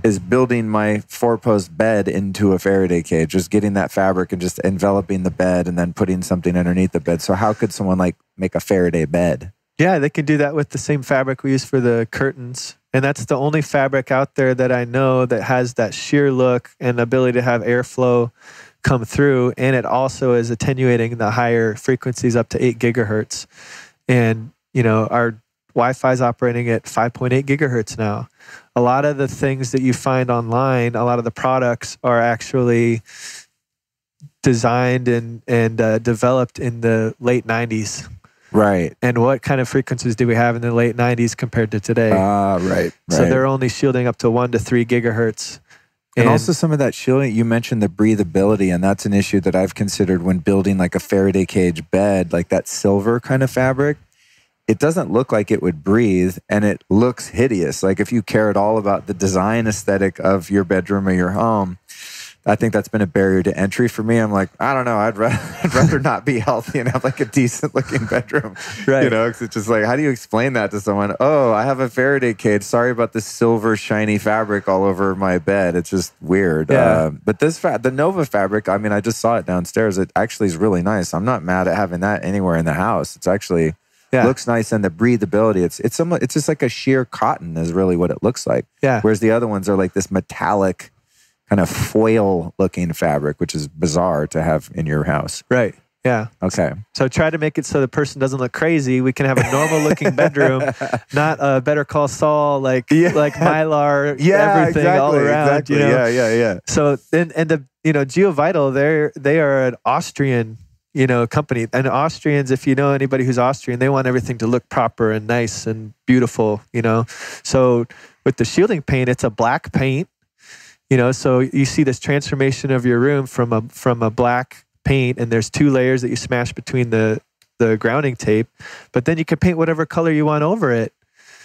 is building my 4-post bed into a Faraday cage, just getting that fabric and just enveloping the bed and then putting something underneath the bed. So how could someone like make a Faraday bed? Yeah, they can do that with the same fabric we use for the curtains. And that's the only fabric out there that I know that has that sheer look and ability to have airflow come through. And it also is attenuating the higher frequencies up to 8 gigahertz. And, our Wi-Fi is operating at 5.8 gigahertz now. A lot of the things that you find online, a lot of the products are actually designed and developed in the late 90s. Right. And what kind of frequencies do we have in the late 90s compared to today? Right. So they're only shielding up to 1 to 3 gigahertz. And also some of that shielding, you mentioned the breathability, and that's an issue that I've considered when building like a Faraday cage bed, like that silver kind of fabric. It doesn't look like it would breathe, and it looks hideous. Like if you care at all about the design aesthetic of your bedroom or your home, I think that's been a barrier to entry for me. I'm like, I don't know. I'd rather not be healthy and have like a decent looking bedroom. Right. Because it's just like, how do you explain that to someone? Oh, I have a Faraday cage. Sorry about this silver shiny fabric all over my bed. It's just weird. Yeah. But the Nova fabric, I mean, I just saw it downstairs. It actually is really nice. I'm not mad at having that anywhere in the house. It's actually looks nice, and the breathability. It's just like a sheer cotton is really what it looks like. Yeah. Whereas the other ones are like this metallic kind of foil looking fabric, which is bizarre to have in your house. Right. Yeah. Okay. So try to make it so the person doesn't look crazy. We can have a normal looking bedroom, not a Better Call Saul, like Mylar, everything all around. Exactly. Yeah. So and the GeoVital, they are an Austrian company. And Austrians, if you know anybody who's Austrian, they want everything to look proper and nice and beautiful, So with the shielding paint, it's a black paint, so you see this transformation of your room from a black paint, and there's 2 layers that you smash between the grounding tape, but then you can paint whatever color you want over it.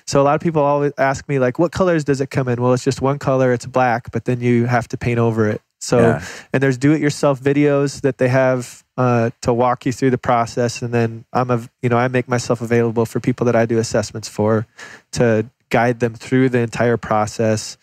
So a lot of people always ask me, like, what colors does it come in? Well, it's just one color, it's black, but then you have to paint over it. So, and there's do-it-yourself videos that they have to walk you through the process. And then I make myself available for people that I do assessments for to guide them through the entire process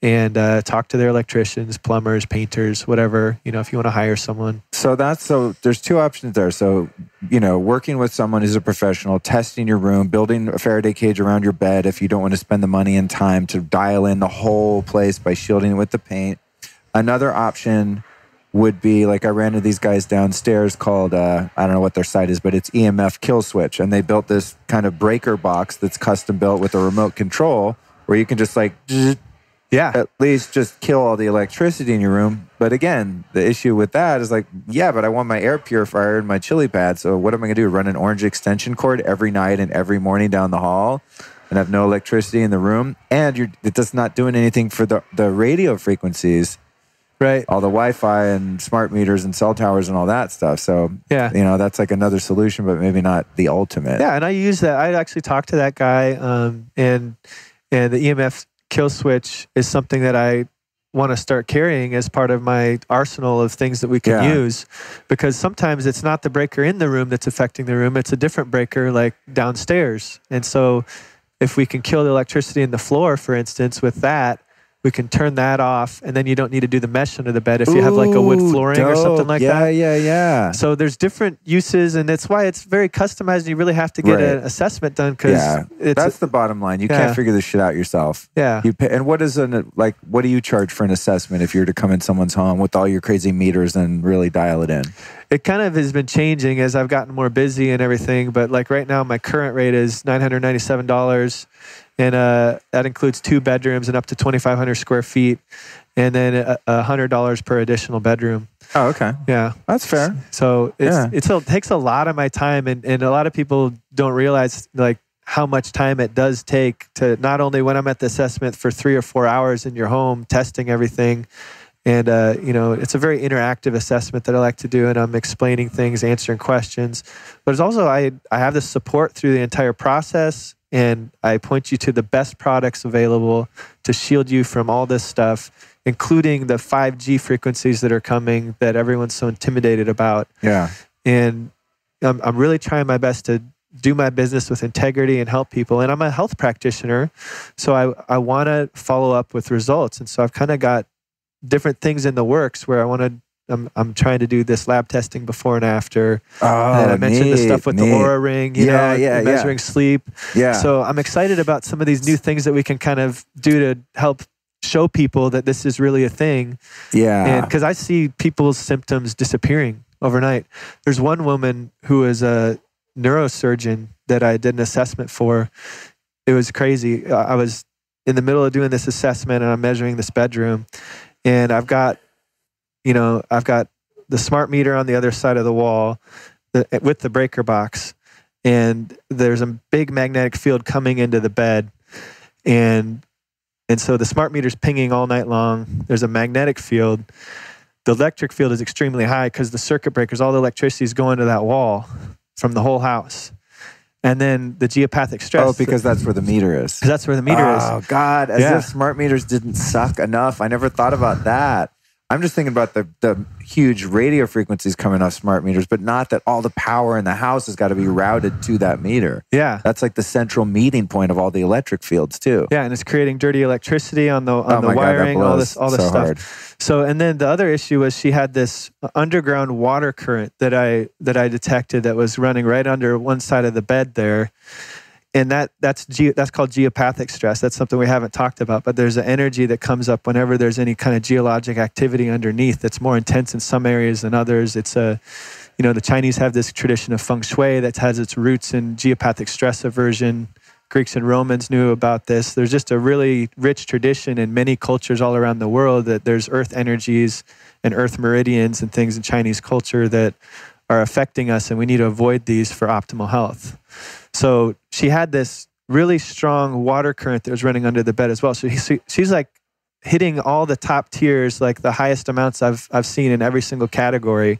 and talk to their electricians, plumbers, painters, whatever, if you want to hire someone. So there's 2 options there. So, working with someone who's a professional, testing your room, building a Faraday cage around your bed if you don't want to spend the money and time to dial in the whole place by shielding it with the paint. Another option would be, like, I ran into these guys downstairs called, I don't know what their site is, but it's EMF Kill Switch. And they built this kind of breaker box that's custom built with a remote control where you can just like, at least just kill all the electricity in your room. But again, the issue with that is like, but I want my air purifier and my chili pad. So what am I going to do? Run an orange extension cord every night and every morning down the hall and have no electricity in the room? And it does not doing anything for the radio frequencies. Right. All the Wi-Fi and smart meters and cell towers and all that stuff. So, that's like another solution, but maybe not the ultimate. Yeah, and I use that. I actually talked to that guy, and the EMF Kill Switch is something that I want to start carrying as part of my arsenal of things that we can use, because sometimes it's not the breaker in the room that's affecting the room. It's a different breaker like downstairs. And so if we can kill the electricity in the floor, for instance, with that, we can turn that off, and then you don't need to do the mesh under the bed if you have like a wood flooring or something like that. Yeah. So there's different uses, and that's why it's very customized. And you really have to get an assessment done because that's the bottom line. You can't figure this shit out yourself. Yeah. And what do you charge for an assessment if you're to come in someone's home with all your crazy meters and really dial it in? It kind of has been changing as I've gotten more busy and everything. But like right now, my current rate is $997. And that includes 2 bedrooms and up to 2,500 square feet, and then $100 per additional bedroom. Oh, okay. Yeah, that's fair. So it takes a lot of my time, and a lot of people don't realize like how much time it does take to not only when I'm at the assessment for 3 or 4 hours in your home testing everything. And, it's a very interactive assessment that I like to do, and I'm explaining things, answering questions. But it's also, I have the support through the entire process, and I point you to the best products available to shield you from all this stuff, including the 5G frequencies that are coming that everyone's so intimidated about. Yeah. And I'm really trying my best to do my business with integrity and help people. And I'm a health practitioner, so I want to follow up with results. And so I've kind of got different things in the works where I'm trying to do this lab testing before and after. And I mentioned the stuff with the Aura Ring, measuring sleep. Yeah. So I'm excited about some of these new things that we can kind of do to help show people that this is really a thing. Yeah. And because I see people's symptoms disappearing overnight. There's one woman who is a neurosurgeon that I did an assessment for. It was crazy. I was in the middle of doing this assessment and I'm measuring this bedroom, and I've got the smart meter on the other side of the wall with the breaker box, and there's a big magnetic field coming into the bed, and so the smart meter's pinging all night long. There's a magnetic field. The electric field is extremely high because the circuit breakers, all the electricity is going to that wall from the whole house. And then the geopathic stress. Oh, because that's where the meter is. That's where the meter is. Oh, God. As if smart meters didn't suck enough. I never thought about that. I'm just thinking about the huge radio frequencies coming off smart meters, but not that all the power in the house has got to be routed to that meter. Yeah. That's like the central meeting point of all the electric fields too. Yeah, and it's creating dirty electricity on the wiring, God, all this so stuff. hard. So, and then the other issue was she had this underground water current that I detected that was running right under one side of the bed there. And that's called geopathic stress. That's something we haven't talked about, but there's an energy that comes up whenever there's any kind of geologic activity underneath that's more intense in some areas than others. It's the Chinese have this tradition of feng shui that has its roots in geopathic stress aversion. Greeks and Romans knew about this. There's just a really rich tradition in many cultures all around the world that there's earth energies and earth meridians and things in Chinese culture that are affecting us, and we need to avoid these for optimal health. So she had this really strong water current that was running under the bed as well. So she's like hitting all the top tiers, like the highest amounts I've seen in every single category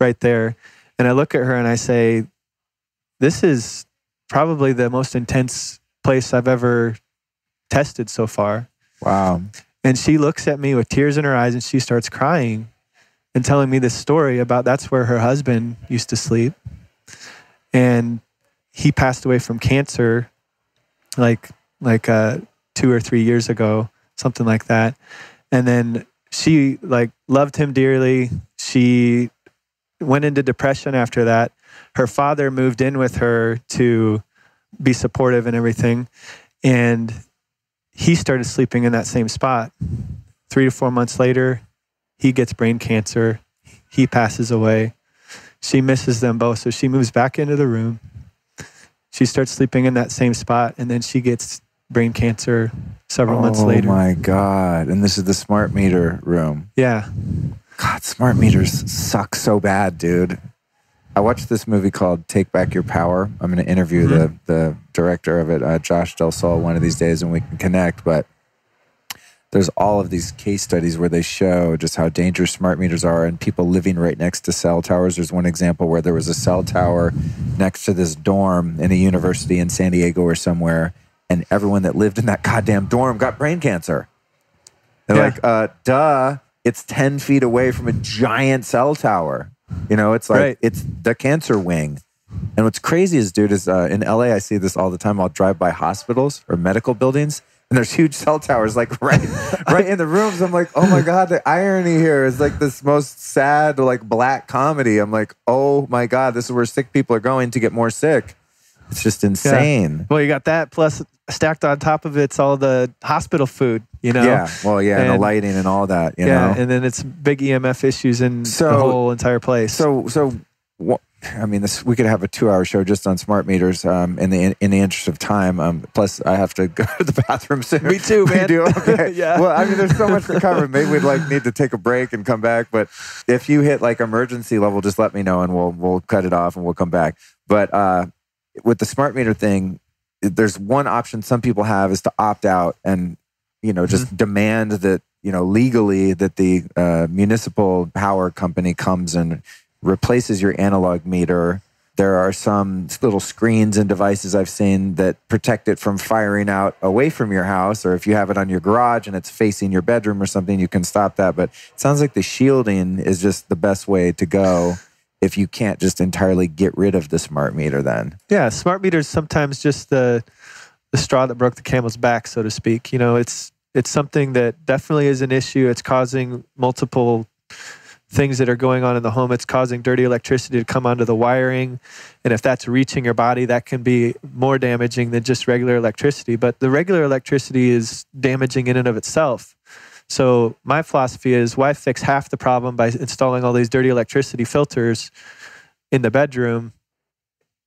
right there. And I look at her and I say, this is probably the most intense place I've ever tested so far. Wow. And she looks at me with tears in her eyes and she starts crying and telling me this story about that's where her husband used to sleep. And he passed away from cancer like 2 or 3 years ago, something like that. And then she loved him dearly. She went into depression after that. Her father moved in with her to be supportive and everything. And he started sleeping in that same spot. 3 to 4 months later, he gets brain cancer. He passes away. She misses them both. So she moves back into the room. She starts sleeping in that same spot, and then she gets brain cancer several months later. Oh my God. And this is the smart meter room. Yeah. God, smart meters suck so bad, dude. I watched this movie called Take Back Your Power. I'm going to interview the director of it, Josh Del Sol, one of these days, and we can connect. But there's all of these case studies where they show just how dangerous smart meters are and people living right next to cell towers. There's one example where there was a cell tower next to this dorm in a university in San Diego or somewhere, and everyone that lived in that goddamn dorm got brain cancer. They're like, duh, it's 10 feet away from a giant cell tower. You know, it's like, it's the cancer wing. And what's crazy is, dude, is in LA, I see this all the time. I'll drive by hospitals or medical buildings, and there's huge cell towers like right in the rooms. I'm like, oh my God, the irony here is like this most sad, like black comedy. I'm like, oh my God, this is where sick people are going to get more sick. It's just insane. Yeah. Well, you got that, plus stacked on top of it's all the hospital food, you know? Yeah, well, yeah, and the lighting and all that, you know? And then it's big EMF issues in the whole entire place. I mean, we could have a 2-hour show just on smart meters in the interest of time. Plus, I have to go to the bathroom soon. Me too, man. You do? Okay. Yeah. Well, I mean, there's so much to cover. Maybe we'd need to take a break and come back. But if you hit emergency level, just let me know and we'll cut it off and we'll come back. But with the smart meter thing, there's one option some people have is to opt out and just demand that legally that the municipal power company comes and replaces your analog meter. There are some little screens and devices I've seen that protect it from firing out away from your house, or if you have it on your garage and it's facing your bedroom or something, you can stop that. But it sounds like the shielding is just the best way to go. if you can't just entirely get rid of the smart meter then. Yeah, smart meters sometimes just the straw that broke the camel's back, so to speak. It's something that definitely is an issue. It's causing multiple things that are going on in the home. It's causing dirty electricity to come onto the wiring. And if that's reaching your body, that can be more damaging than just regular electricity. But the regular electricity is damaging in and of itself. So my philosophy is, why fix half the problem by installing all these dirty electricity filters in the bedroom?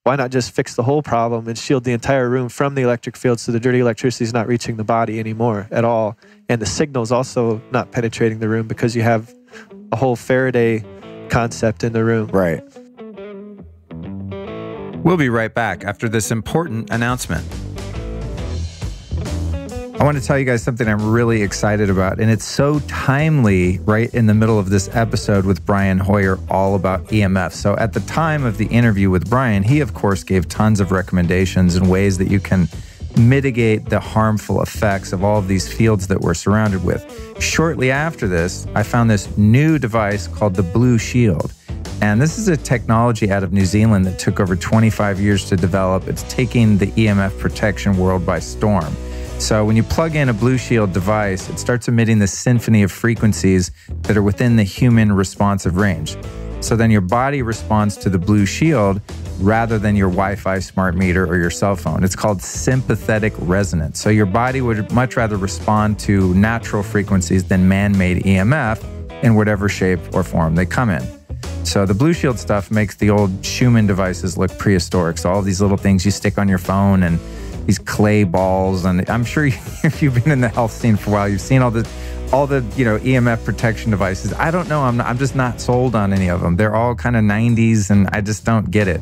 Why not just fix the whole problem and shield the entire room from the electric field so the dirty electricity is not reaching the body anymore at all? And the signal's also not penetrating the room because you have a whole Faraday concept in the room. Right. We'll be right back after this important announcement. I want to tell you guys something I'm really excited about, and it's so timely right in the middle of this episode with Brian Hoyer all about EMFs. So at the time of the interview with Brian, he of course gave tons of recommendations and ways that you can mitigate the harmful effects of all of these fields that we're surrounded with. Shortly after this, I found this new device called the Blue Shield. And this is a technology out of New Zealand that took over 25 years to develop. It's taking the EMF protection world by storm. So when you plug in a Blue Shield device, it starts emitting this symphony of frequencies that are within the human responsive range. So then your body responds to the Blue Shield rather than your Wi-Fi smart meter or your cell phone. It's called sympathetic resonance. So your body would much rather respond to natural frequencies than man-made EMF in whatever shape or form they come in. So the Blue Shield stuff makes the old Schumann devices look prehistoric. So all these little things you stick on your phone and these clay balls, and I'm sure if you've been in the health scene for a while, you've seen all the EMF protection devices. I don't know. I'm just not sold on any of them. They're all kind of 90s, and I just don't get it.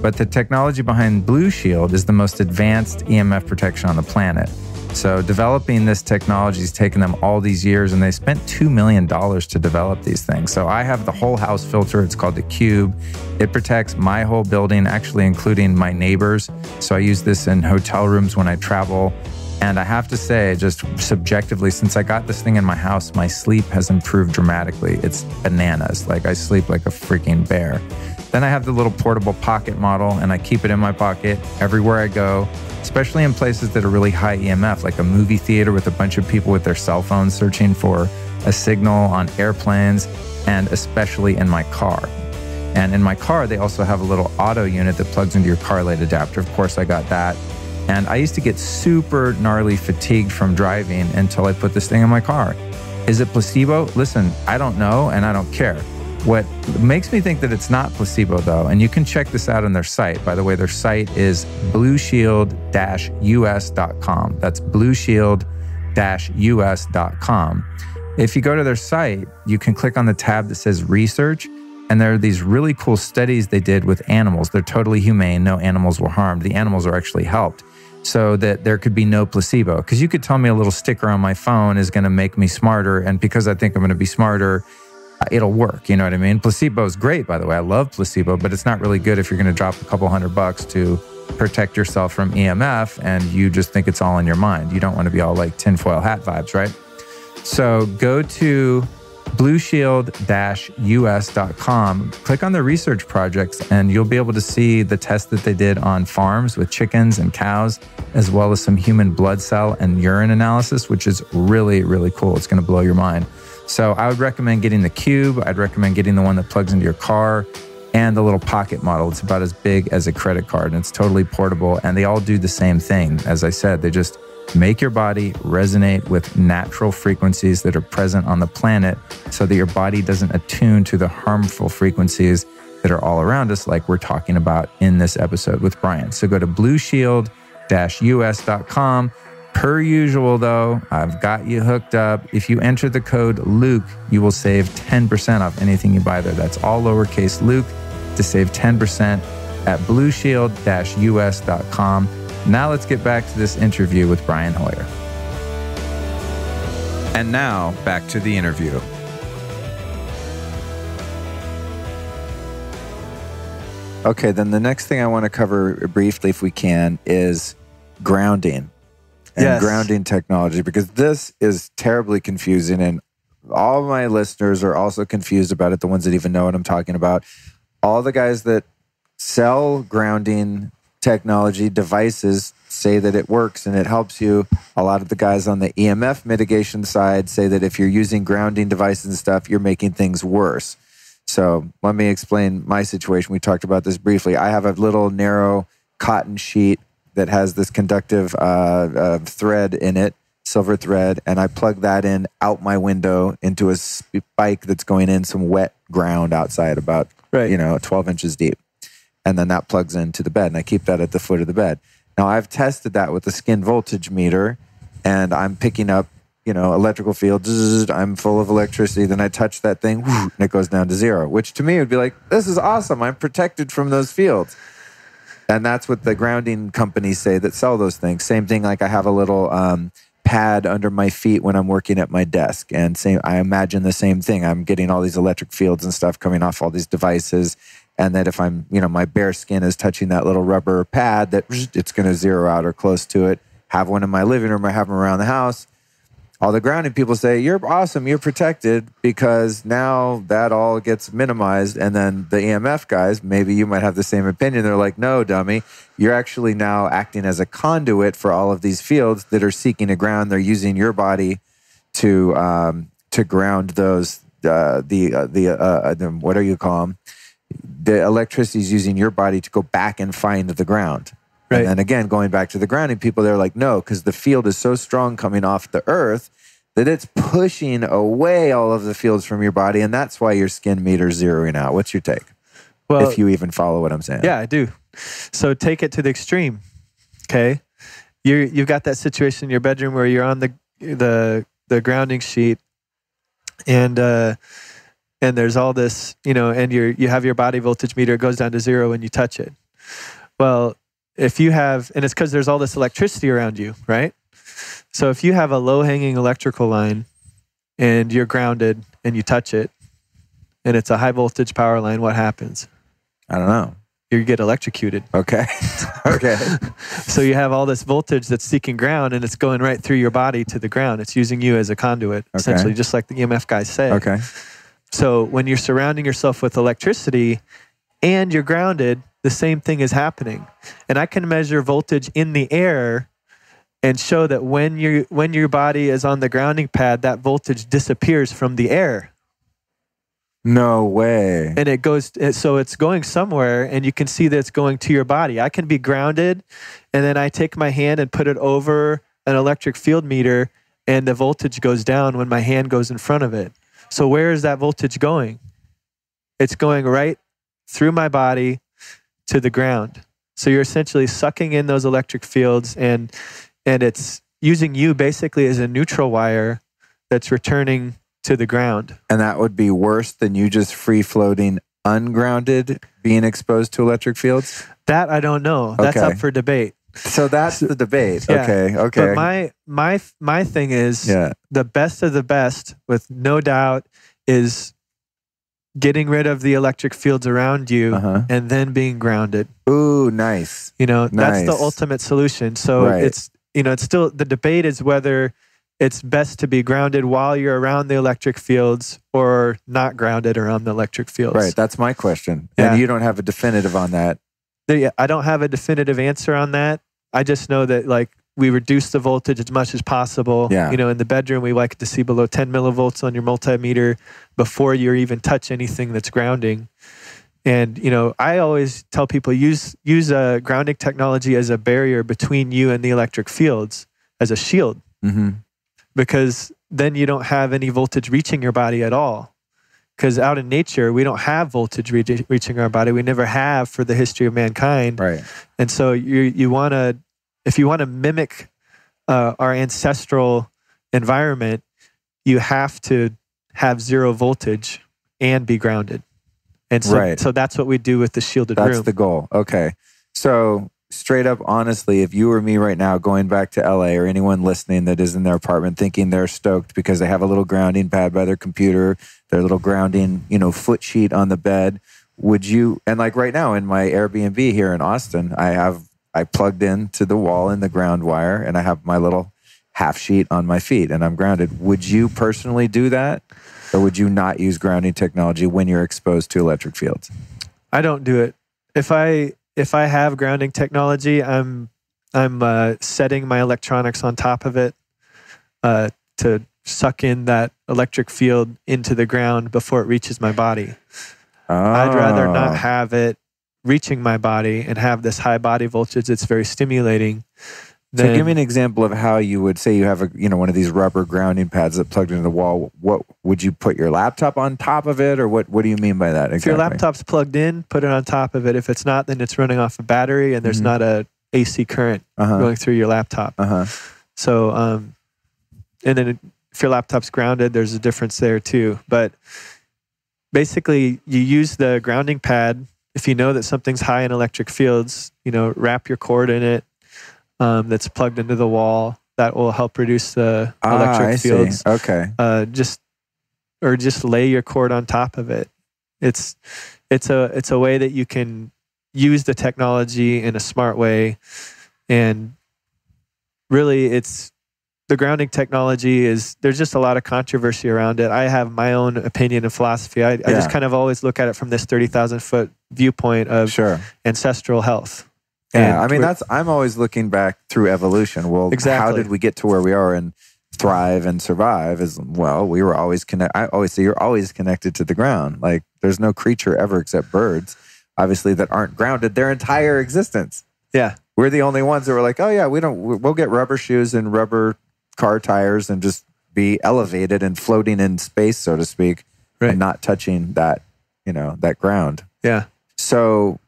But the technology behind Blue Shield is the most advanced EMF protection on the planet. So developing this technology has taken them all these years, and they spent $2 million to develop these things. So I have the whole house filter. It's called the Cube. It protects my whole building, actually including my neighbors. So I use this in hotel rooms when I travel. And I have to say, just subjectively, since I got this thing in my house, my sleep has improved dramatically. It's bananas. Like, I sleep like a freaking bear. Then I have the little portable pocket model, and I keep it in my pocket everywhere I go, especially in places that are really high EMF, like a movie theater with a bunch of people with their cell phones searching for a signal, on airplanes, and especially in my car. And in my car, they also have a little auto unit that plugs into your car light adapter. Of course, I got that. And I used to get super gnarly fatigued from driving until I put this thing in my car. Is it placebo? Listen, I don't know, and I don't care. What makes me think that it's not placebo, though, and you can check this out on their site. By the way, their site is blueshield-us.com. That's blueshield-us.com. If you go to their site, you can click on the tab that says research, and there are these really cool studies they did with animals. They're totally humane. No animals were harmed. The animals are actually helped, so that there could be no placebo. Because you could tell me a little sticker on my phone is going to make me smarter, and because I think I'm going to be smarter, it'll work. You know what I mean? Placebo is great, by the way. I love placebo, but it's not really good if you're going to drop a couple $100 to protect yourself from EMF and you just think it's all in your mind. You don't want to be all like tinfoil hat vibes, right? So go to blueshield-us.com, click on the research projects, and you'll be able to see the test that they did on farms with chickens and cows, as well as some human blood cell and urine analysis, which is really, really cool. It's going to blow your mind. So I would recommend getting the Cube. I'd recommend getting the one that plugs into your car, and the little pocket model. It's about as big as a credit card, and it's totally portable, and they all do the same thing. As I said, they just make your body resonate with natural frequencies that are present on the planet so that your body doesn't attune to the harmful frequencies that are all around us, like we're talking about in this episode with Brian. So go to blueshield-us.com. Per usual, though, I've got you hooked up. If you enter the code Luke, you will save 10% off anything you buy there. That's all lowercase Luke to save 10% at blueshield-us.com. Now let's get back to this interview with Brian Hoyer. And now back to the interview. Okay, then the next thing I want to cover briefly, if we can, is grounding. And grounding technology, because this is terribly confusing, and all my listeners are also confused about it, the ones that even know what I'm talking about. all the guys that sell grounding technology devices say that it works and it helps you. A lot of the guys on the EMF mitigation side say that if you're using grounding devices and stuff, you're making things worse. So let me explain my situation. We talked about this briefly. I have a little narrow cotton sheet that has this conductive thread in it, silver thread, and I plug that in out my window into a spike that's going in some wet ground outside about 12 inches deep. And then that plugs into the bed, and I keep that at the foot of the bed. Now, I've tested that with the skin voltage meter, and I'm picking up, electrical field. I'm full of electricity. Then I touch that thing, and it goes down to 0, which to me would be like, this is awesome. I'm protected from those fields. And that's what the grounding companies say that sell those things. Same thing, like I have a little pad under my feet when I'm working at my desk. And I imagine the same thing. I'm getting all these electric fields and stuff coming off all these devices. And that if I'm, my bare skin is touching that little rubber pad, that it's going to zero out or close to it. Have one in my living room. I have them around the house. All the grounding people say, you're awesome, you're protected, because now that all gets minimized. And then the EMF guys, maybe you might have the same opinion. They're like, no, dummy, you're actually now acting as a conduit for all of these fields that are seeking a ground. They're using your body to ground those, what do you call them? The electricity is using your body to go back and find the ground. Right. And then again, going back to the grounding people, they're like, no, because the field is so strong coming off the earth that it's pushing away all of the fields from your body. And that's why your skin meter's zeroing out. What's your take? Well, if you even follow what I'm saying. Yeah, I do. So take it to the extreme. Okay. You've got that situation in your bedroom where you're on the grounding sheet and there's all this, and you have your body voltage meter, it goes down to 0 when you touch it. Well, if you have, and it's because there's all this electricity around you, right? So if you have a low-hanging electrical line and you're grounded and you touch it and it's a high-voltage power line, what happens? I don't know. You get electrocuted. Okay. Okay. So you have all this voltage that's seeking ground and it's going right through your body to the ground. It's using you as a conduit, essentially, just like the EMF guys say. Okay. So when you're surrounding yourself with electricity and you're grounded, the same thing is happening. And I can measure voltage in the air and show that when your body is on the grounding pad, that voltage disappears from the air. No way. And it goes, so it's going somewhere and you can see that it's going to your body. I can be grounded and then I take my hand and put it over an electric field meter and the voltage goes down when my hand goes in front of it. So where is that voltage going? It's going right through my body to the ground. So you're essentially sucking in those electric fields and it's using you basically as a neutral wire that's returning to the ground. And that would be worse than you just free-floating ungrounded being exposed to electric fields? That I don't know. That's up for debate. So that's the debate. Yeah. Okay. But my thing is the best of the best, with no doubt, is getting rid of the electric fields around you and then being grounded. Ooh, nice. That's the ultimate solution. So it's still, the debate is whether it's best to be grounded while you're around the electric fields or not grounded around the electric fields. Right. That's my question. Yeah. And you don't have a definitive on that. I don't have a definitive answer on that. I just know that we reduce the voltage as much as possible. Yeah. In the bedroom, we like to see below 10 millivolts on your multimeter before you even touch anything that's grounding. And, I always tell people use grounding technology as a barrier between you and the electric fields, as a shield. Mm-hmm. Because then you don't have any voltage reaching your body at all. Because out in nature, we don't have voltage reaching our body. We never have for the history of mankind. Right. And so if you want to mimic our ancestral environment, you have to have 0 voltage and be grounded. And so, so that's what we do with the shielded room. That's the goal. Okay. So straight up, honestly, if you were me right now going back to LA, or anyone listening that is in their apartment thinking they're stoked because they have a little grounding pad by their computer, their little grounding, foot sheet on the bed, would you, and right now in my Airbnb here in Austin, I plugged into the wall in the ground wire and I have my little half sheet on my feet and I'm grounded. Would you personally do that? Or would you not use grounding technology when you're exposed to electric fields? I don't do it. If I have grounding technology, I'm setting my electronics on top of it to suck in that electric field into the ground before it reaches my body. I'd rather not have it reaching my body and have this high body voltage that's very stimulating. So give me an example of how you would say you have one of these rubber grounding pads that plugged into the wall. What would you put your laptop on top of it, or what do you mean by that exactly? If your laptop's plugged in, put it on top of it. If it's not, then it's running off a battery and there's not a AC current going through your laptop. So, and then if your laptop's grounded, there's a difference there too. But basically, you use the grounding pad. If you know that something's high in electric fields, wrap your cord in it. That's plugged into the wall. That will help reduce the electric fields. See. Okay. Just lay your cord on top of it. It's a way that you can use the technology in a smart way, and really, the grounding technology is. There's just a lot of controversy around it. I have my own opinion and philosophy. I just kind of always look at it from this 30,000-foot viewpoint of ancestral health. Yeah, I mean, I'm always looking back through evolution. Well, how did we get to where we are and thrive and survive? As well, we were always connected. I always say you're always connected to the ground. Like, there's no creature ever except birds, obviously, that aren't grounded their entire existence. Yeah. We're the only ones that were like, oh yeah, we'll get rubber shoes and rubber car tires and just be elevated and floating in space, so to speak, and not touching that, that ground. Yeah. So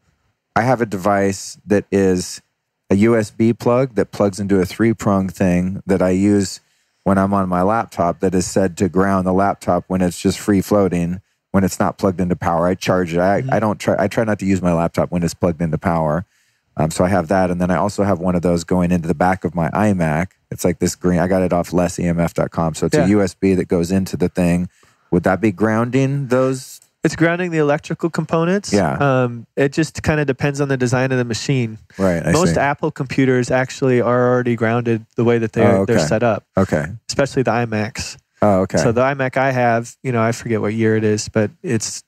I have a device that is a USB plug that plugs into a 3-prong thing that I use when I'm on my laptop that is said to ground the laptop when it's just free floating, when it's not plugged into power. I charge it. I try not to use my laptop when it's plugged into power. So I have that. And then I also have one of those going into the back of my iMac. It's like this green. I got it off lessemf.com. So it's a USB that goes into the thing. Would that be grounding those? It's grounding the electrical components. Yeah. It just kind of depends on the design of the machine. Right. Most Apple computers actually are already grounded the way that they're set up. Okay. Especially the iMacs. Oh, okay. So the iMac I have, I forget what year it is, but it's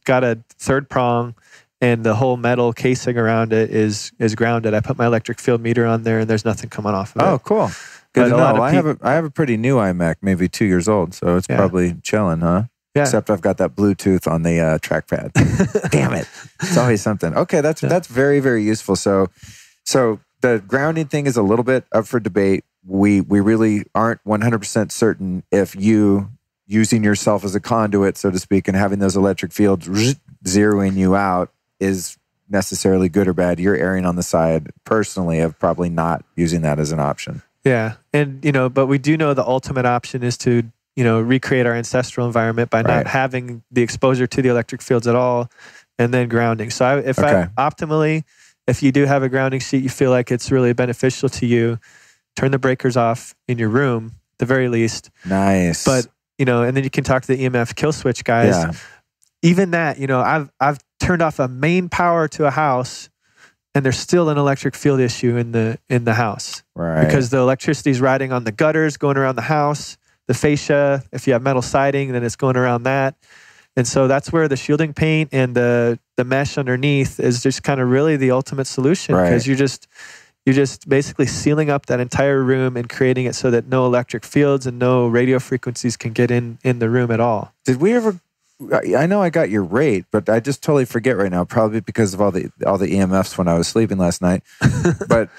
got a 3rd prong, and the whole metal casing around it is grounded. I put my electric field meter on there, and there's nothing coming off of it. Oh, cool. Good to know. I have a pretty new iMac, maybe 2 years old, so it's probably chilling, huh? Yeah. Except I've got that Bluetooth on the trackpad. Damn it. It's always something. Okay, that's very, very useful. So the grounding thing is a little bit up for debate. We really aren't 100% certain if you using yourself as a conduit, so to speak, and having those electric fields zeroing you out is necessarily good or bad. You're erring on the side, personally, of probably not using that as an option. Yeah. And, but we do know the ultimate option is to recreate our ancestral environment by not having the exposure to the electric fields at all, and then grounding. So optimally, if you do have a grounding sheet, you feel like it's really beneficial to you, turn the breakers off in your room, at the very least. Nice. But, and then you can talk to the EMF Kill Switch guys. Yeah. Even that, I've turned off a main power to a house, and there's still an electric field issue in the house. Right. Because the electricity's riding on the gutters, going around the house. The fascia, if you have metal siding, then it's going around that. And so that's where the shielding paint and the mesh underneath is just kind of really the ultimate solution, because you're just basically sealing up that entire room and creating it so that no electric fields and no radio frequencies can get in the room at all. Did we ever, I know I got your rate, but I just totally forget right now, probably because of all the EMFs when I was sleeping last night. But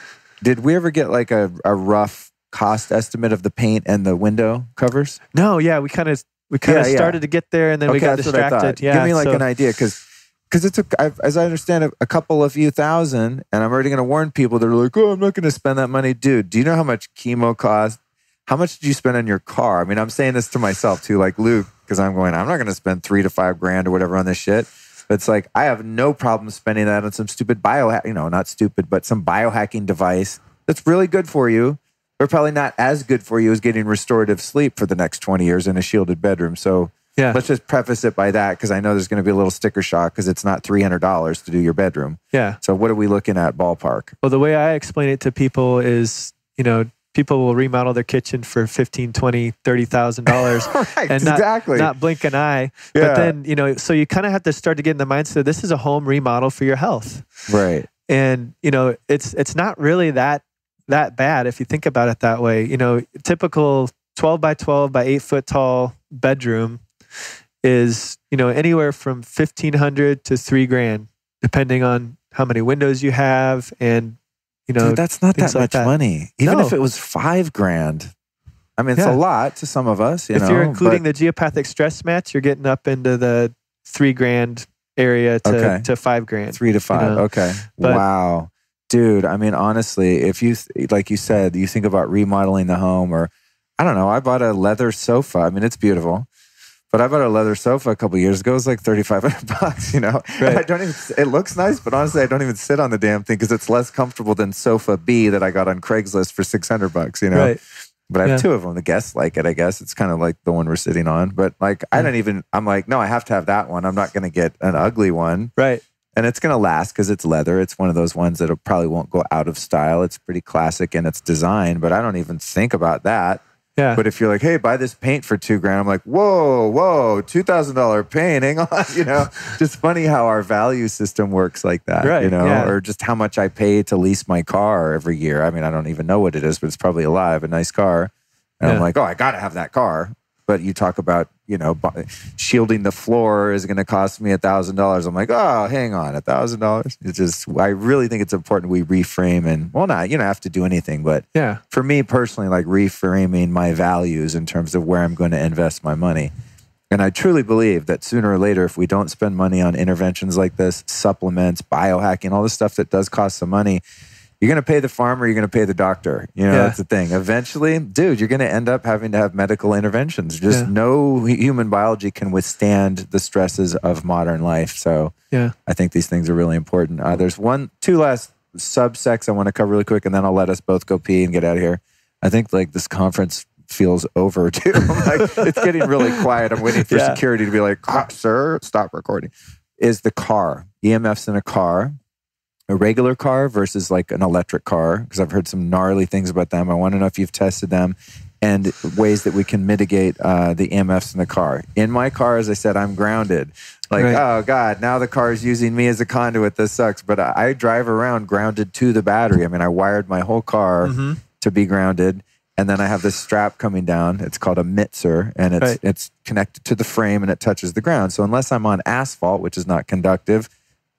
did we ever get like a rough cost estimate of the paint and the window covers? No, yeah, we kind of started to get there, and then we got distracted. Yeah, give me like an idea, because it's as I understand, a couple of few thousand, and I'm already going to warn people that are like, oh, I'm not going to spend that money. Dude, do you know how much chemo costs? How much did you spend on your car? I mean, I'm saying this to myself too, like Luke, because I'm not going to spend $3,000 to $5,000 or whatever on this shit. But it's like, I have no problem spending that on some stupid not stupid, but some biohacking device that's really good for you. But probably not as good for you as getting restorative sleep for the next 20 years in a shielded bedroom. So let's just preface it by that, because I know there's going to be a little sticker shock because it's not $300 to do your bedroom. Yeah. So what are we looking at ballpark? Well, the way I explain it to people is, people will remodel their kitchen for $15,000, $20,000, $30,000 Right, and not blink an eye. Yeah. But then, so you kind of have to start to get in the mindset, this is a home remodel for your health. Right. And, it's not really that bad if you think about it that way. Typical 12 by 12 by 8 foot tall bedroom is, anywhere from $1,500 to $3,000, depending on how many windows you have. And, Dude, that's not that much money. Even No. if it was $5,000, I mean, it's a lot to some of us. If you're including the geopathic stress match, you're getting up into the $3,000 area to $5,000. 3 to 5. Okay. But, wow. Dude, I mean, honestly, if you, like you said, you think about remodeling the home, or I don't know, I bought a leather sofa. I mean, it's beautiful. But I bought a leather sofa a couple of years ago. It was like $3,500, Right. I don't even, it looks nice, but honestly, I don't even sit on the damn thing because it's less comfortable than Sofa B that I got on Craigslist for $600, Right. But I have two of them. The guests like it, I guess. It's kind of like the one we're sitting on. But like, I'm like, no, I have to have that one. I'm not going to get an ugly one. Right. And it's going to last because it's leather. It's one of those ones that probably won't go out of style. It's pretty classic in its design, but I don't even think about that. Yeah. But if you're like, hey, buy this paint for $2,000, I'm like, whoa, $2,000 paint, hang on, Just funny how our value system works like that, Right, yeah. Or just how much I pay to lease my car every year. I mean, I don't even know what it is, but it's probably a lot. I have a nice car. And I'm like, oh, I got to have that car. But you talk about, shielding the floor is going to cost me $1,000. I'm like, oh, hang on, $1,000. It's just, I really think it's important we reframe and, well, not, you don't have to do anything, but for me personally, like reframing my values in terms of where I'm going to invest my money. And I truly believe that sooner or later, if we don't spend money on interventions like this, supplements, biohacking, all this stuff that does cost some money, you're going to pay the farmer, you're going to pay the doctor. That's the thing. Eventually, dude, you're going to end up having to have medical interventions. Just no human biology can withstand the stresses of modern life. So I think these things are really important. There's two last subsects I want to cover really quick, and then I'll let us both go pee and get out of here. I think like this conference feels over too. Like, it's getting really quiet. I'm waiting for security to be like, sir, stop recording. Is the car, EMFs in a car, a regular car versus like an electric car, because I've heard some gnarly things about them. I want to know if you've tested them and ways that we can mitigate the EMFs in the car. In my car, as I said, I'm grounded. Like, oh God, now the car is using me as a conduit. This sucks. But I drive around grounded to the battery. I mean, I wired my whole car to be grounded. And then I have this strap coming down. It's called a mitzer, and it's connected to the frame and it touches the ground. So unless I'm on asphalt, which is not conductive,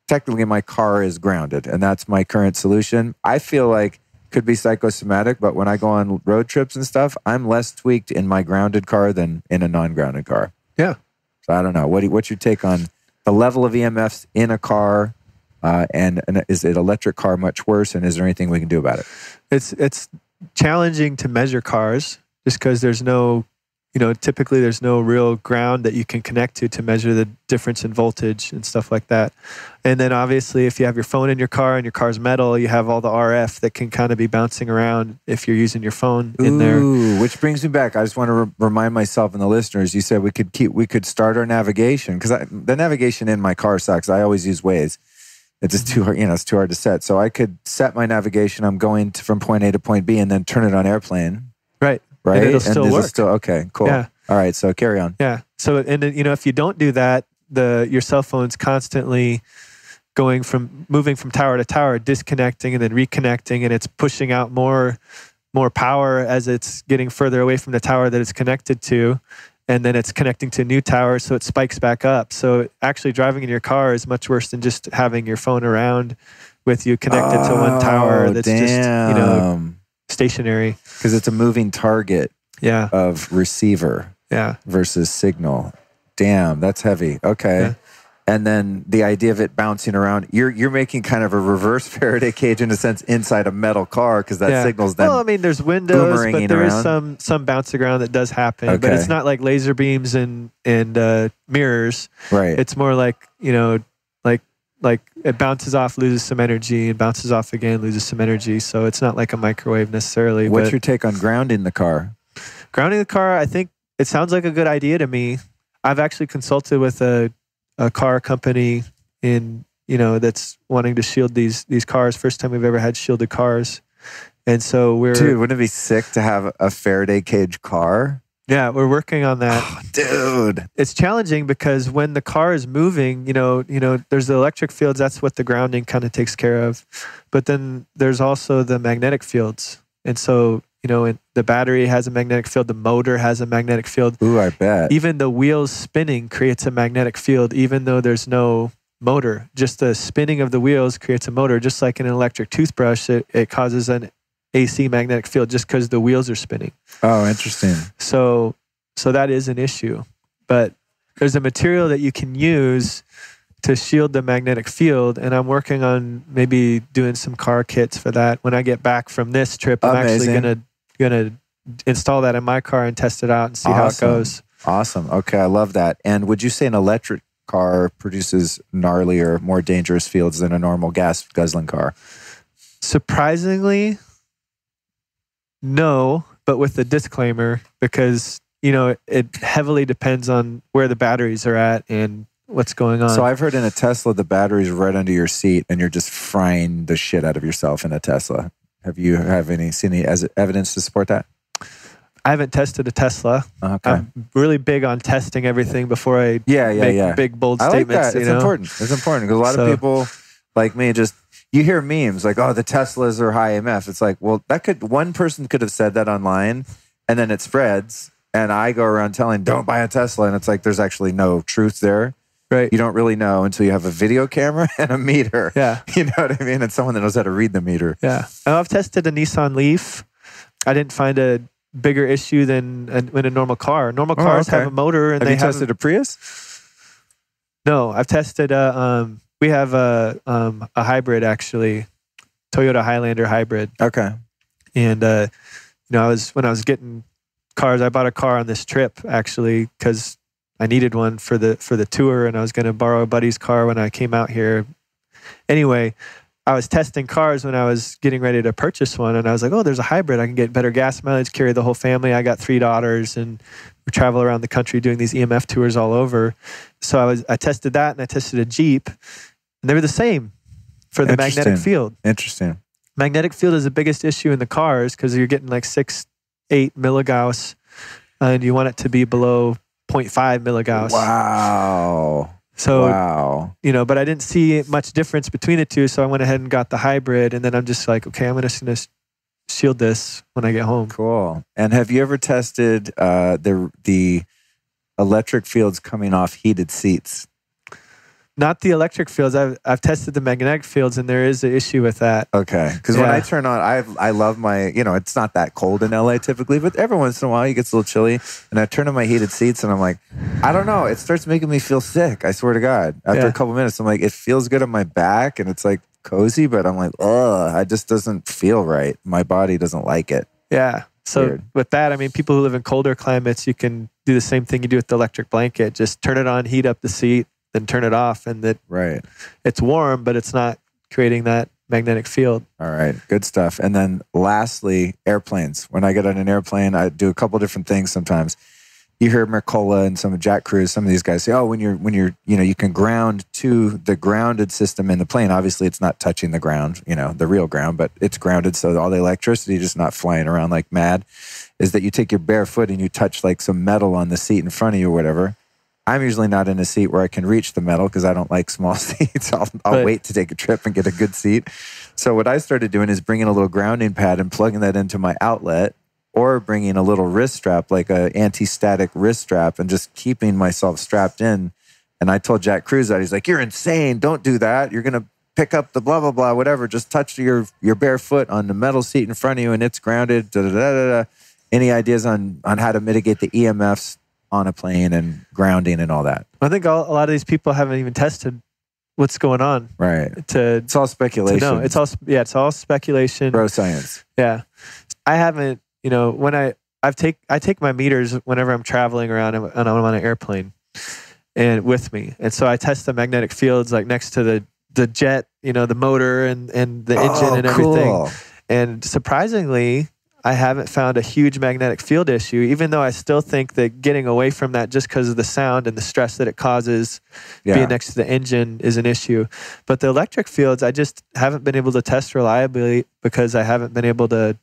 technically my car is grounded, and that's my current solution. I feel like could be psychosomatic, but when I go on road trips and stuff, I'm less tweaked in my grounded car than in a non-grounded car. Yeah. So I don't know. What's your take on the level of EMFs in a car, and is it electric car much worse, and is there anything we can do about it? It's challenging to measure cars just because there's no, typically there's no real ground that you can connect to measure the difference in voltage and stuff like that. And then obviously if you have your phone in your car and your car's metal, you have all the RF that can kind of be bouncing around if you're using your phone in there. Which brings me back. I just want to remind myself and the listeners, you said we could start our navigation, because the navigation in my car sucks. I always use Waze. It's just too hard, it's too hard to set. So I could set my navigation. I'm going from point A to point B and then turn it on airplane. Right. Right. And it'll still work. Okay, cool. Yeah. All right. So carry on. Yeah. So, and if you don't do that, your cell phone's constantly moving from tower to tower, disconnecting and then reconnecting, and it's pushing out more power as it's getting further away from the tower that it's connected to. And then it's connecting to new towers, so it spikes back up. So actually driving in your car is much worse than just having your phone around with you connected to one tower that's just, stationary. Because it's a moving target of receiver versus signal. Damn, that's heavy. Okay. Yeah. And then the idea of it bouncing around, you're making kind of a reverse Faraday cage in a sense inside a metal car, because that signal's then there's windows, but there around. is some bouncing around that does happen. Okay. But it's not like laser beams and mirrors. Right. It's more like, like it bounces off, loses some energy, and bounces off again, loses some energy. So it's not like a microwave necessarily. What's your take on grounding the car? Grounding the car, I think it sounds like a good idea to me. I've actually consulted with a car company that's wanting to shield these cars. First time we've ever had shielded cars. And so Dude, wouldn't it be sick to have a Faraday cage car? Yeah, we're working on that. Oh, dude. It's challenging because when the car is moving, there's the electric fields. That's what the grounding kind of takes care of. But then there's also the magnetic fields. And so, the battery has a magnetic field. The motor has a magnetic field. Ooh, I bet. Even the wheels spinning creates a magnetic field, even though there's no motor. Just the spinning of the wheels creates a motor. Just like an electric toothbrush, it causes an AC magnetic field just because the wheels are spinning. Oh, interesting. So that is an issue. But there's a material that you can use to shield the magnetic field, and I'm working on maybe doing some car kits for that. When I get back from this trip, I'm actually gonna install that in my car and test it out and see how it goes. Awesome. Okay, I love that. And would you say an electric car produces gnarlier, more dangerous fields than a normal gas guzzling car? Surprisingly, no, but with the disclaimer, because it heavily depends on where the batteries are at and what's going on. So I've heard in a Tesla, the battery's right under your seat and you're just frying the shit out of yourself in a Tesla. Have you seen any evidence to support that? I haven't tested a Tesla. Okay. I'm really big on testing everything before I make big, bold statements. I like that. It's important. It's important because a lot of people like me you hear memes like, oh, the Teslas are high EMF. It's like, well, one person could have said that online and then it spreads and I go around telling, don't buy a Tesla. And it's like, there's actually no truth there. Right. You don't really know until you have a video camera and a meter. Yeah. You know what I mean? And someone that knows how to read the meter. Yeah. I've tested a Nissan Leaf. I didn't find a bigger issue than in a normal car. Normal cars have a motor, and have you tested a Prius? No, I've tested we have a hybrid actually, Toyota Highlander hybrid. Okay. And when I was getting cars, I bought a car on this trip actually because I needed one for the tour, and I was going to borrow a buddy's car when I came out here. Anyway, I was testing cars when I was getting ready to purchase one, and I was like, oh, there's a hybrid. I can get better gas mileage, carry the whole family. I got 3 daughters, and we travel around the country doing these EMF tours all over. So I tested that, and I tested a Jeep, and they were the same for the magnetic field. Interesting. Magnetic field is the biggest issue in the cars because you're getting like 6-8 milligauss, and you want it to be below 0.5 milligauss. Wow. So, but I didn't see much difference between the two. So I went ahead and got the hybrid. And then I'm just like, okay, I'm just going to shield this when I get home. Cool. And have you ever tested the electric fields coming off heated seats? Not the electric fields. I've tested the magnetic fields, and there is an issue with that. Okay. Because when I turn on, I love my, it's not that cold in LA typically, but every once in a while it gets a little chilly. And I turn on my heated seats and I'm like, I don't know. It starts making me feel sick. I swear to God. After a couple minutes, I'm like, it feels good on my back and it's like cozy, but I'm like, it just doesn't feel right. My body doesn't like it. Yeah. So with that, I mean, people who live in colder climates, you can do the same thing you do with the electric blanket. Just turn it on, heat up the seat, then turn it off, and it's warm, but it's not creating that magnetic field. All right, good stuff. And then lastly, airplanes. When I get on an airplane, I do a couple different things sometimes. You hear Mercola and some of Jack Cruz, some of these guys say, oh, when you're you can ground to the grounded system in the plane. Obviously, it's not touching the ground, the real ground, but it's grounded, so all the electricity is just not flying around like mad. Is that you take your bare foot and you touch like some metal on the seat in front of you or whatever. I'm usually not in a seat where I can reach the metal because I don't like small seats. I'll wait to take a trip and get a good seat. So what I started doing is bringing a little grounding pad and plugging that into my outlet, or bringing a little wrist strap, like a anti-static wrist strap, and just keeping myself strapped in. And I told Jack Cruz that. He's like, you're insane. Don't do that. You're going to pick up the blah, blah, blah, whatever. Just touch your bare foot on the metal seat in front of you and it's grounded. Da, da, da, da, da. Any ideas on how to mitigate the EMFs on a plane and grounding and all that? I think a lot of these people haven't even tested what's going on. Right. It's all speculation. No, it's all speculation. Bro science. Yeah. I haven't, when I take my meters whenever I'm traveling around and I'm on an airplane and with me. And so I test the magnetic fields like next to the jet, the motor and the engine and everything. Cool. And surprisingly, I haven't found a huge magnetic field issue, even though I still think that getting away from that just because of the sound and the stress that it causes being next to the engine is an issue. But the electric fields, I just haven't been able to test reliably because I haven't been able to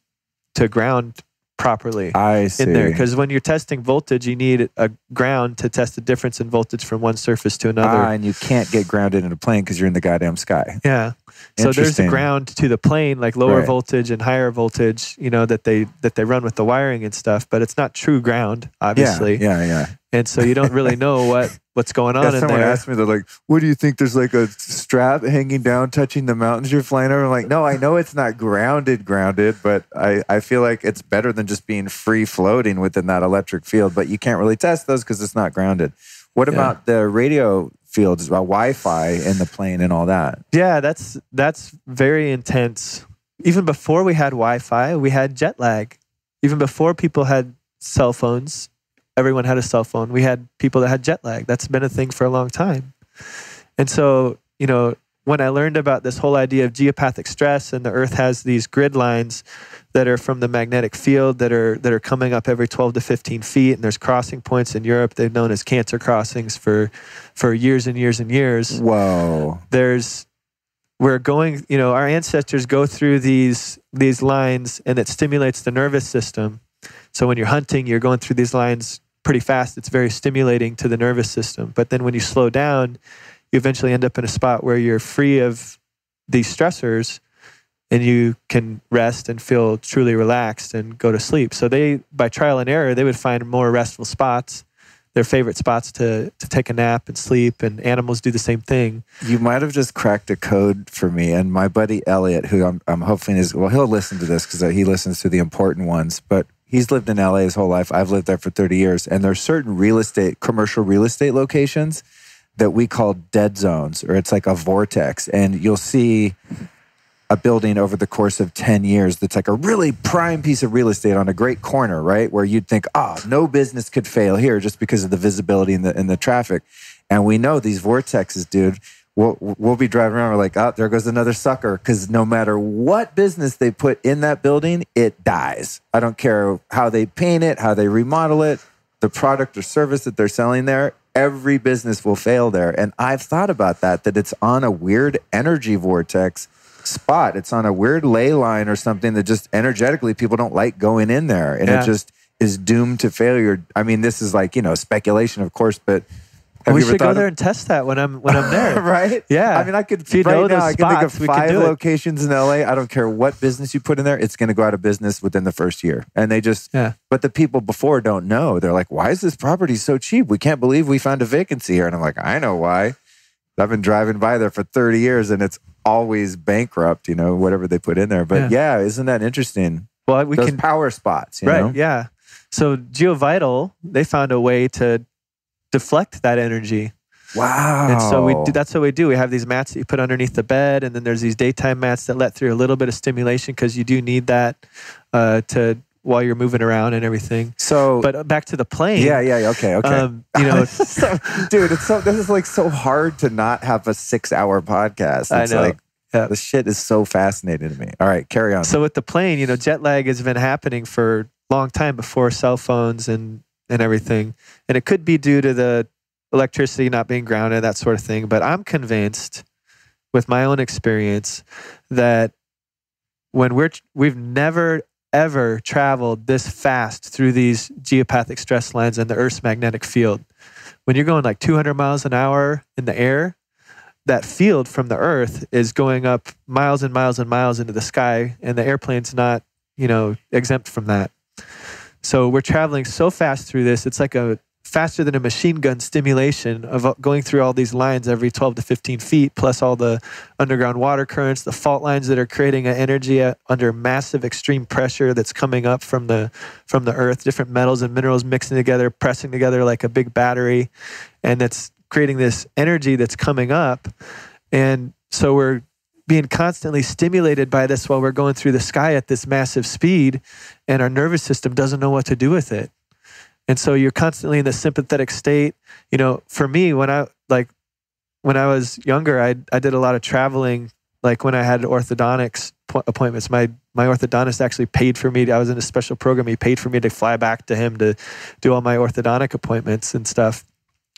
ground properly in there. Because when you're testing voltage, you need a ground to test the difference in voltage from one surface to another. And you can't get grounded in a plane because you're in the goddamn sky. Yeah. So there's a ground to the plane, like lower voltage and higher voltage, that they run with the wiring and stuff, but it's not true ground, obviously. Yeah. And so you don't really know what's going on in there. Someone asked me, they're like, what do you think? There's like a strap hanging down touching the mountains you're flying over? I'm like, no, I know it's not grounded, but I feel like it's better than just being free floating within that electric field, but you can't really test those because it's not grounded. What about the radio fields, about Wi-Fi in the plane and all that? Yeah, that's very intense. Even before we had Wi-Fi, we had jet lag. Even before people had cell phones, everyone had a cell phone. We had people that had jet lag. That's been a thing for a long time. And so, when I learned about this whole idea of geopathic stress, and the Earth has these grid lines that are from the magnetic field that are coming up every 12 to 15 feet, and there's crossing points in Europe. They've known as cancer crossings for years and years and years. Whoa. We're going, our ancestors go through these lines, and it stimulates the nervous system. So when you're hunting, you're going through these lines pretty fast. It's very stimulating to the nervous system. But then when you slow down, you eventually end up in a spot where you're free of these stressors, and you can rest and feel truly relaxed and go to sleep. So by trial and error, they would find more restful spots, their favorite spots to take a nap and sleep, and animals do the same thing. You might have just cracked a code for me. And my buddy Elliot, who I'm hoping he'll listen to this because he listens to the important ones, but he's lived in LA his whole life. I've lived there for 30 years. And there's certain commercial real estate locations that we call dead zones, or it's like a vortex. And you'll see a building over the course of 10 years that's like a really prime piece of real estate on a great corner, right? Where you'd think, no business could fail here just because of the visibility and the traffic. And we know these vortexes, dude, we'll be driving around, we're like, there goes another sucker. Because no matter what business they put in that building, it dies. I don't care how they paint it, how they remodel it, the product or service that they're selling there, every business will fail there. And I've thought about that it's on a weird energy vortex spot. It's on a weird ley line or something that just energetically people don't like going in there. And it just is doomed to failure. I mean, this is like, speculation, of course, but we should go there and test that when I'm there. Right? Yeah. I mean, I can think of 5 locations in LA. I don't care what business you put in there. It's going to go out of business within the first year. And they just, but the people before don't know. They're like, why is this property so cheap? We can't believe we found a vacancy here. And I'm like, I know why. I've been driving by there for 30 years and it's always bankrupt, whatever they put in there. But isn't that interesting? Well, Those power spots, you know? Yeah. So GeoVital, they found a way to deflect that energy. Wow. And so that's what we do. We have these mats that you put underneath the bed, and then there's these daytime mats that let through a little bit of stimulation because you do need that while you're moving around and everything. So, but back to the plane. Yeah. Okay. Dude, this is like so hard to not have a 6-hour podcast. It's I know. Like, the shit is so fascinating to me. All right, carry on. So with the plane, jet lag has been happening for a long time before cell phones and everything. And it could be due to the electricity not being grounded, that sort of thing. But I'm convinced with my own experience that when we've never ever traveled this fast through these geopathic stress lines and the Earth's magnetic field. When you're going like 200 miles an hour in the air, that field from the Earth is going up miles and miles and miles into the sky, and the airplane's not, exempt from that. So we're traveling so fast through this, it's like faster than a machine gun stimulation of going through all these lines every 12 to 15 feet, plus all the underground water currents, the fault lines that are creating an energy under massive extreme pressure that's coming up from the Earth, different metals and minerals mixing together, pressing together like a big battery, and that's creating this energy that's coming up. And so we're being constantly stimulated by this while we're going through the sky at this massive speed, and our nervous system doesn't know what to do with it. And so you're constantly in the sympathetic state. For me, when I was younger, I did a lot of traveling. Like when I had orthodontics appointments, my my orthodontist actually paid for me. I was in a special program. He paid for me to fly back to him to do all my orthodontic appointments and stuff.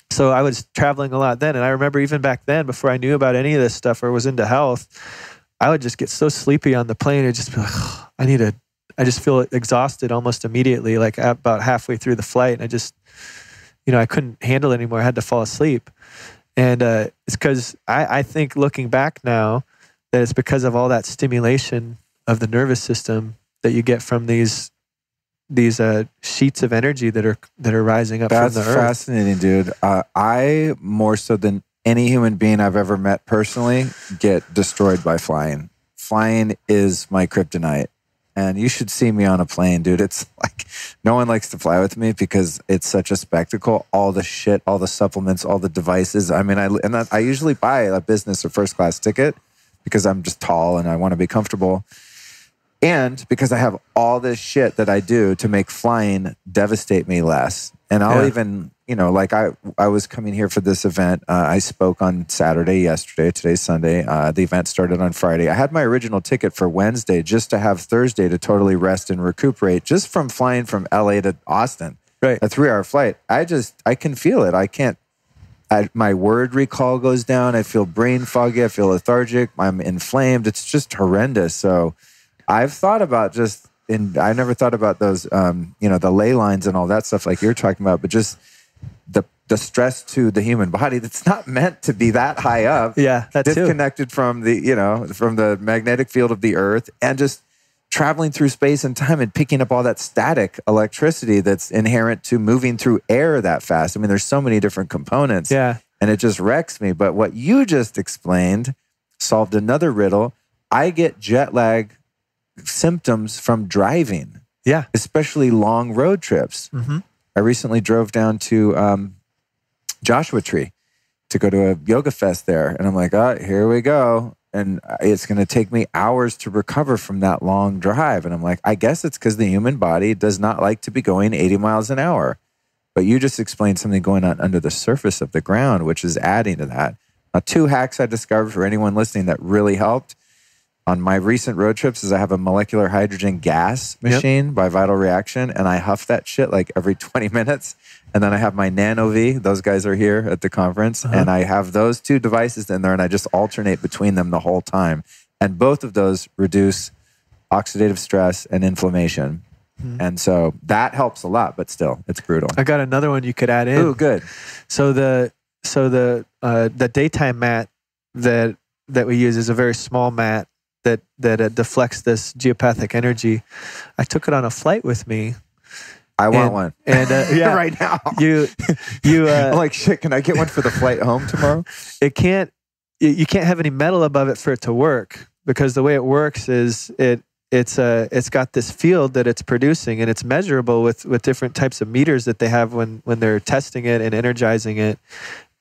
So I was traveling a lot then. And I remember even back then, before I knew about any of this stuff or was into health, I would just get so sleepy on the plane. I'd just be like, oh, I just feel exhausted almost immediately, like about halfway through the flight. And I just, I couldn't handle it anymore. I had to fall asleep. And it's because I think looking back now that it's because of all that stimulation of the nervous system that you get from these sheets of energy that are rising up from the earth. That's fascinating, dude. I, more so than any human being I've ever met personally, get destroyed by flying. Flying is my kryptonite. And you should see me on a plane, dude. It's like, no one likes to fly with me because it's such a spectacle. All the shit, all the supplements, all the devices. I mean, I usually buy a business or first class ticket because I'm just tall and I want to be comfortable. And because I have all this shit that I do to make flying devastate me less. And I'll even, like I was coming here for this event. I spoke on Saturday, yesterday. Today's Sunday. The event started on Friday. I had my original ticket for Wednesday just to have Thursday to totally rest and recuperate just from flying from LA to Austin. Right. A 3-hour flight. I can feel it. I can't. My word recall goes down. I feel brain foggy. I feel lethargic. I'm inflamed. It's just horrendous. So I've thought about I never thought about those, the ley lines and all that stuff like you're talking about, but just the stress to the human body that's not meant to be that high up. Yeah, that disconnected too. from the magnetic field of the earth and just traveling through space and time and picking up all that static electricity that's inherent to moving through air that fast. I mean, there's so many different components. Yeah. And it just wrecks me. But what you just explained solved another riddle. I get jet lag symptoms from driving. Yeah. Especially long road trips. Mm-hmm. I recently drove down to Joshua Tree to go to a yoga fest there. And I'm like, here we go. And it's going to take me hours to recover from that long drive. And I'm like, I guess it's because the human body does not like to be going 80 miles an hour. But you just explained something going on under the surface of the ground, which is adding to that. Now, 2 hacks I discovered for anyone listening that really helped on my recent road trips is I have a molecular hydrogen gas machine by Vital Reaction, and I huff that shit like every 20 minutes. And then I have my Nano V. Those guys are here at the conference. And I have those 2 devices in there, and I just alternate between them the whole time. And both of those reduce oxidative stress and inflammation. And so that helps a lot, but still, it's brutal. I got another one you could add in. Ooh, good. So the daytime mat that we use is a very small mat that deflects this geopathic energy. I took it on a flight with me. I want one. And yeah, right now. You I'm like, shit, can I get one for the flight home tomorrow? You can't have any metal above it for it to work, because the way it works is it's got this field that it's producing, and it's measurable with different types of meters that they have when they're testing it and energizing it,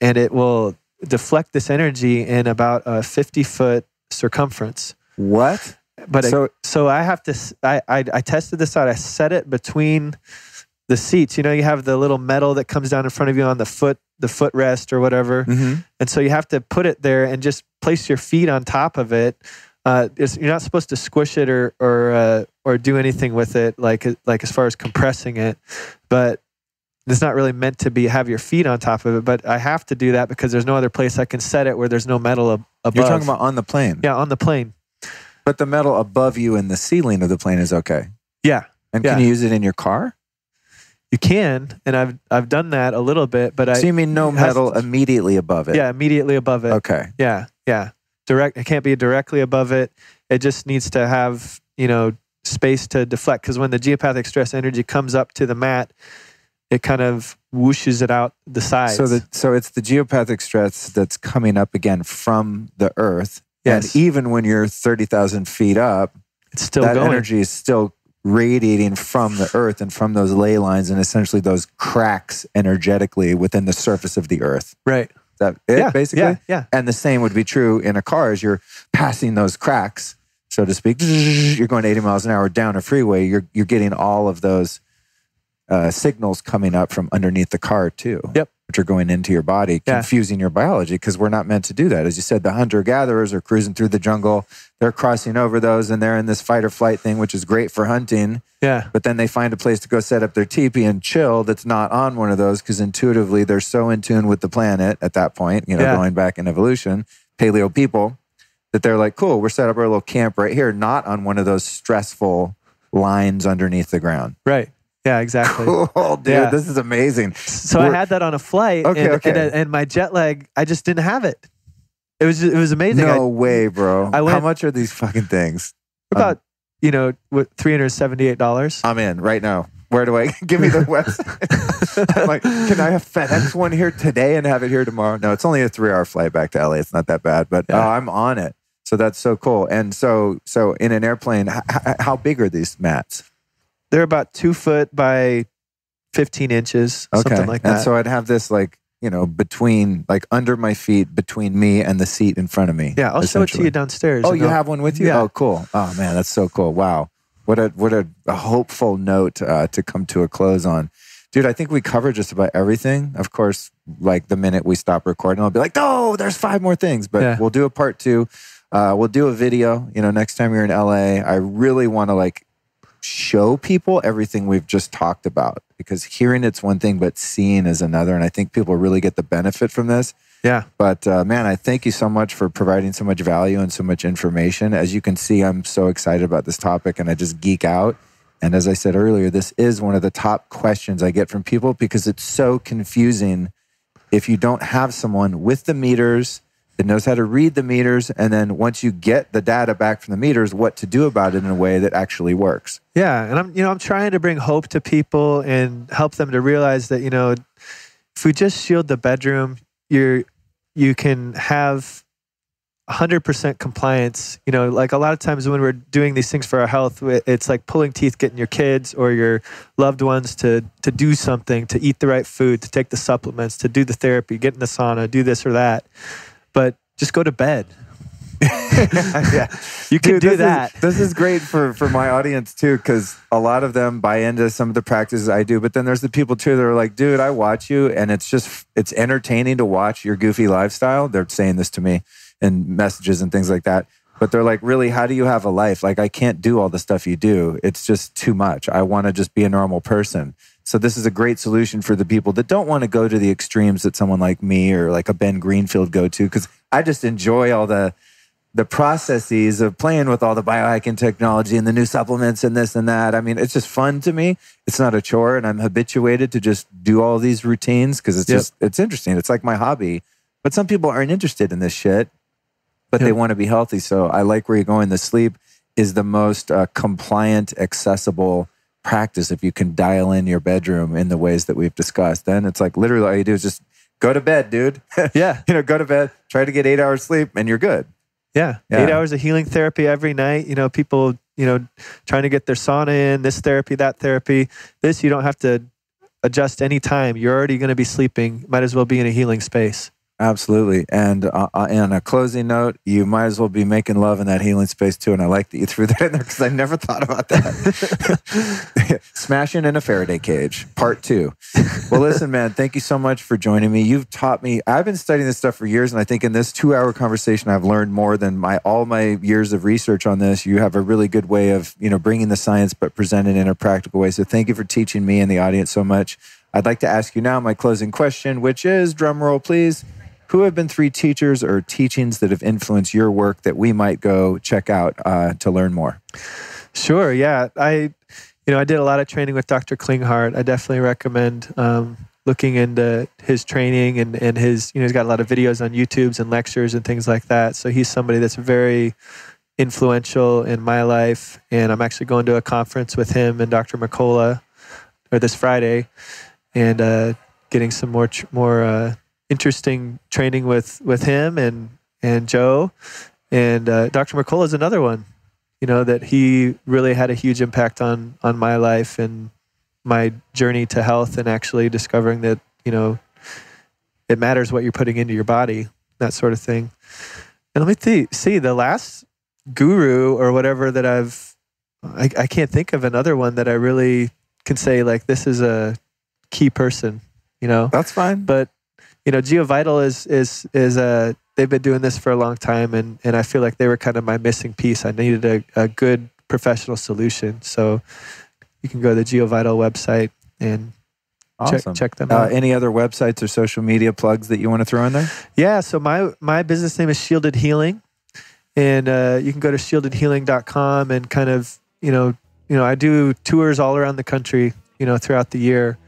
and it will deflect this energy in about a 50-foot circumference. What? But so I have to. I tested this out. I set it between the seats. You have the little metal that comes down in front of you on the footrest or whatever, and so you have to put it there and just place your feet on top of it. You're not supposed to squish it or do anything with it, like as far as compressing it, but it's not really meant to have your feet on top of it. But I have to do that because there's no other place I can set it where there's no metal above. You're talking about on the plane? Yeah, on the plane. But the metal above you in the ceiling of the plane is okay. Yeah. And can you use it in your car? You can, and I've done that a little bit, but so you mean no metal immediately above it? Yeah, immediately above it. Okay. Yeah. It can't be directly above it. It just needs to have, space to deflect, because when the geopathic stress energy comes up to the mat, it kind of whooshes it out the sides. So it's the geopathic stress that's coming up again from the earth. Yes. And even when you're 30,000 feet up, it's still that going. energy is still radiating from the earth and from those ley lines and essentially those cracks energetically within the surface of the earth. Right. Is that it, basically? Yeah. And the same would be true in a car as you're passing those cracks, so to speak. You're going 80 miles an hour down a freeway. You're getting all of those signals coming up from underneath the car too. Yep. which are going into your body, confusing your biology, because we're not meant to do that. As you said, the hunter-gatherers are cruising through the jungle. They're crossing over those, and they're in this fight or flight thing, which is great for hunting. Yeah. But then they find a place to go set up their teepee and chill that's not on one of those, because intuitively they're so in tune with the planet at that point, going back in evolution, paleo people, that they're like, cool, we're set up our little camp right here, not on one of those stressful lines underneath the ground. Right. Yeah, exactly. Cool, dude. Yeah. This is amazing. So I had that on a flight, and my jet lag, I just didn't have it. It was amazing. No way, bro. How much are these fucking things? About, $378. I'm in right now. Where do I give me the website? I'm like, can I have FedEx one here today and have it here tomorrow? No, it's only a 3-hour flight back to LA. It's not that bad, but I'm on it. So that's so cool. And so in an airplane, how big are these mats? They're about 2 foot by 15 inches, something like that. And so I'd have this between, under my feet, between me and the seat in front of me. Yeah, I'll show it to you downstairs. Oh, you have one with you? Yeah. Oh, cool. Oh, man, that's so cool. Wow. What a hopeful note to come to a close on. Dude, I think we covered just about everything. Of course, the minute we stop recording, I'll be like, oh, there's 5 more things. But we'll do a part 2. We'll do a video, next time you're in LA. I really want to show people everything we've just talked about, because hearing it's one thing, but seeing is another. And I think people really get the benefit from this. Yeah. But man, I thank you so much for providing so much value and so much information. As you can see, I'm so excited about this topic and I just geek out. And as I said earlier, this is one of the top questions I get from people, because it's so confusing if you don't have someone with the meters that knows how to read the meters, and then once you get the data back from the meters, what to do about it in a way that actually works. Yeah, and I'm trying to bring hope to people and help them to realize that if we just shield the bedroom, you can have 100% compliance. A lot of times when we're doing these things for our health, it's like pulling teeth, getting your kids or your loved ones to do something, to eat the right food, to take the supplements, to do the therapy, get in the sauna, do this or that. But just go to bed. Yeah, you can do that. This is great for my audience too, because a lot of them buy into some of the practices I do. But then there's the people too that are like, dude, I watch you and it's entertaining to watch your goofy lifestyle. They're saying this to me in messages and things like that. But they're like, really, how do you have a life? I can't do all the stuff you do. It's just too much. I want to just be a normal person. So this is a great solution for the people that don't want to go to the extremes that someone like me or like a Ben Greenfield go to, because I just enjoy all the processes of playing with all the biohacking technology and the new supplements and this and that. I mean, it's just fun to me. It's not a chore, and I'm habituated to just do all these routines because it's interesting. It's like my hobby. But some people aren't interested in this shit, but they want to be healthy. So I like where you're going. The sleep is the most compliant, accessible practice. If you can dial in your bedroom in the ways that we've discussed, then it's like literally all you do is just go to bed, dude. Yeah. Go to bed, try to get 8 hours sleep, and you're good. Yeah. 8 hours of healing therapy every night. People, trying to get their sauna in, this therapy, that therapy. This, you don't have to adjust any time. You're already going to be sleeping. Might as well be in a healing space. Absolutely. And on a closing note, you might as well be making love in that healing space too. And I like that you threw that in there because I never thought about that. Smashing in a Faraday cage, part 2. Well, listen, man, thank you so much for joining me. You've taught me, I've been studying this stuff for years. And I think in this 2-hour conversation, I've learned more than all my years of research on this. You have a really good way of, bringing the science, but presenting it in a practical way. So thank you for teaching me and the audience so much. I'd like to ask you now my closing question, which is, drum roll, please. Who have been 3 teachers or teachings that have influenced your work that we might go check out to learn more? Sure. Yeah. I did a lot of training with Dr. Klinghardt. I definitely recommend looking into his training and his, he's got a lot of videos on YouTubes and lectures and things like that. So he's somebody that's very influential in my life. And I'm actually going to a conference with him and Dr. McCullough this Friday and getting some more interesting training with him and Joe. And Dr. McCullough is another one, that he really had a huge impact on my life and my journey to health and actually discovering that, it matters what you're putting into your body, that sort of thing. And let me see the last guru or whatever that I can't think of another one that I really can say, like, this is a key person, That's fine. But GeoVital is they've been doing this for a long time, and I feel like they were kind of my missing piece. I needed a good professional solution. So you can go to the GeoVital website and awesome. check them out. Any other websites or social media plugs that you want to throw in there? Yeah, so my business name is Shielded Healing, and you can go to shieldedhealing.com and kind of, I do tours all around the country, throughout the year.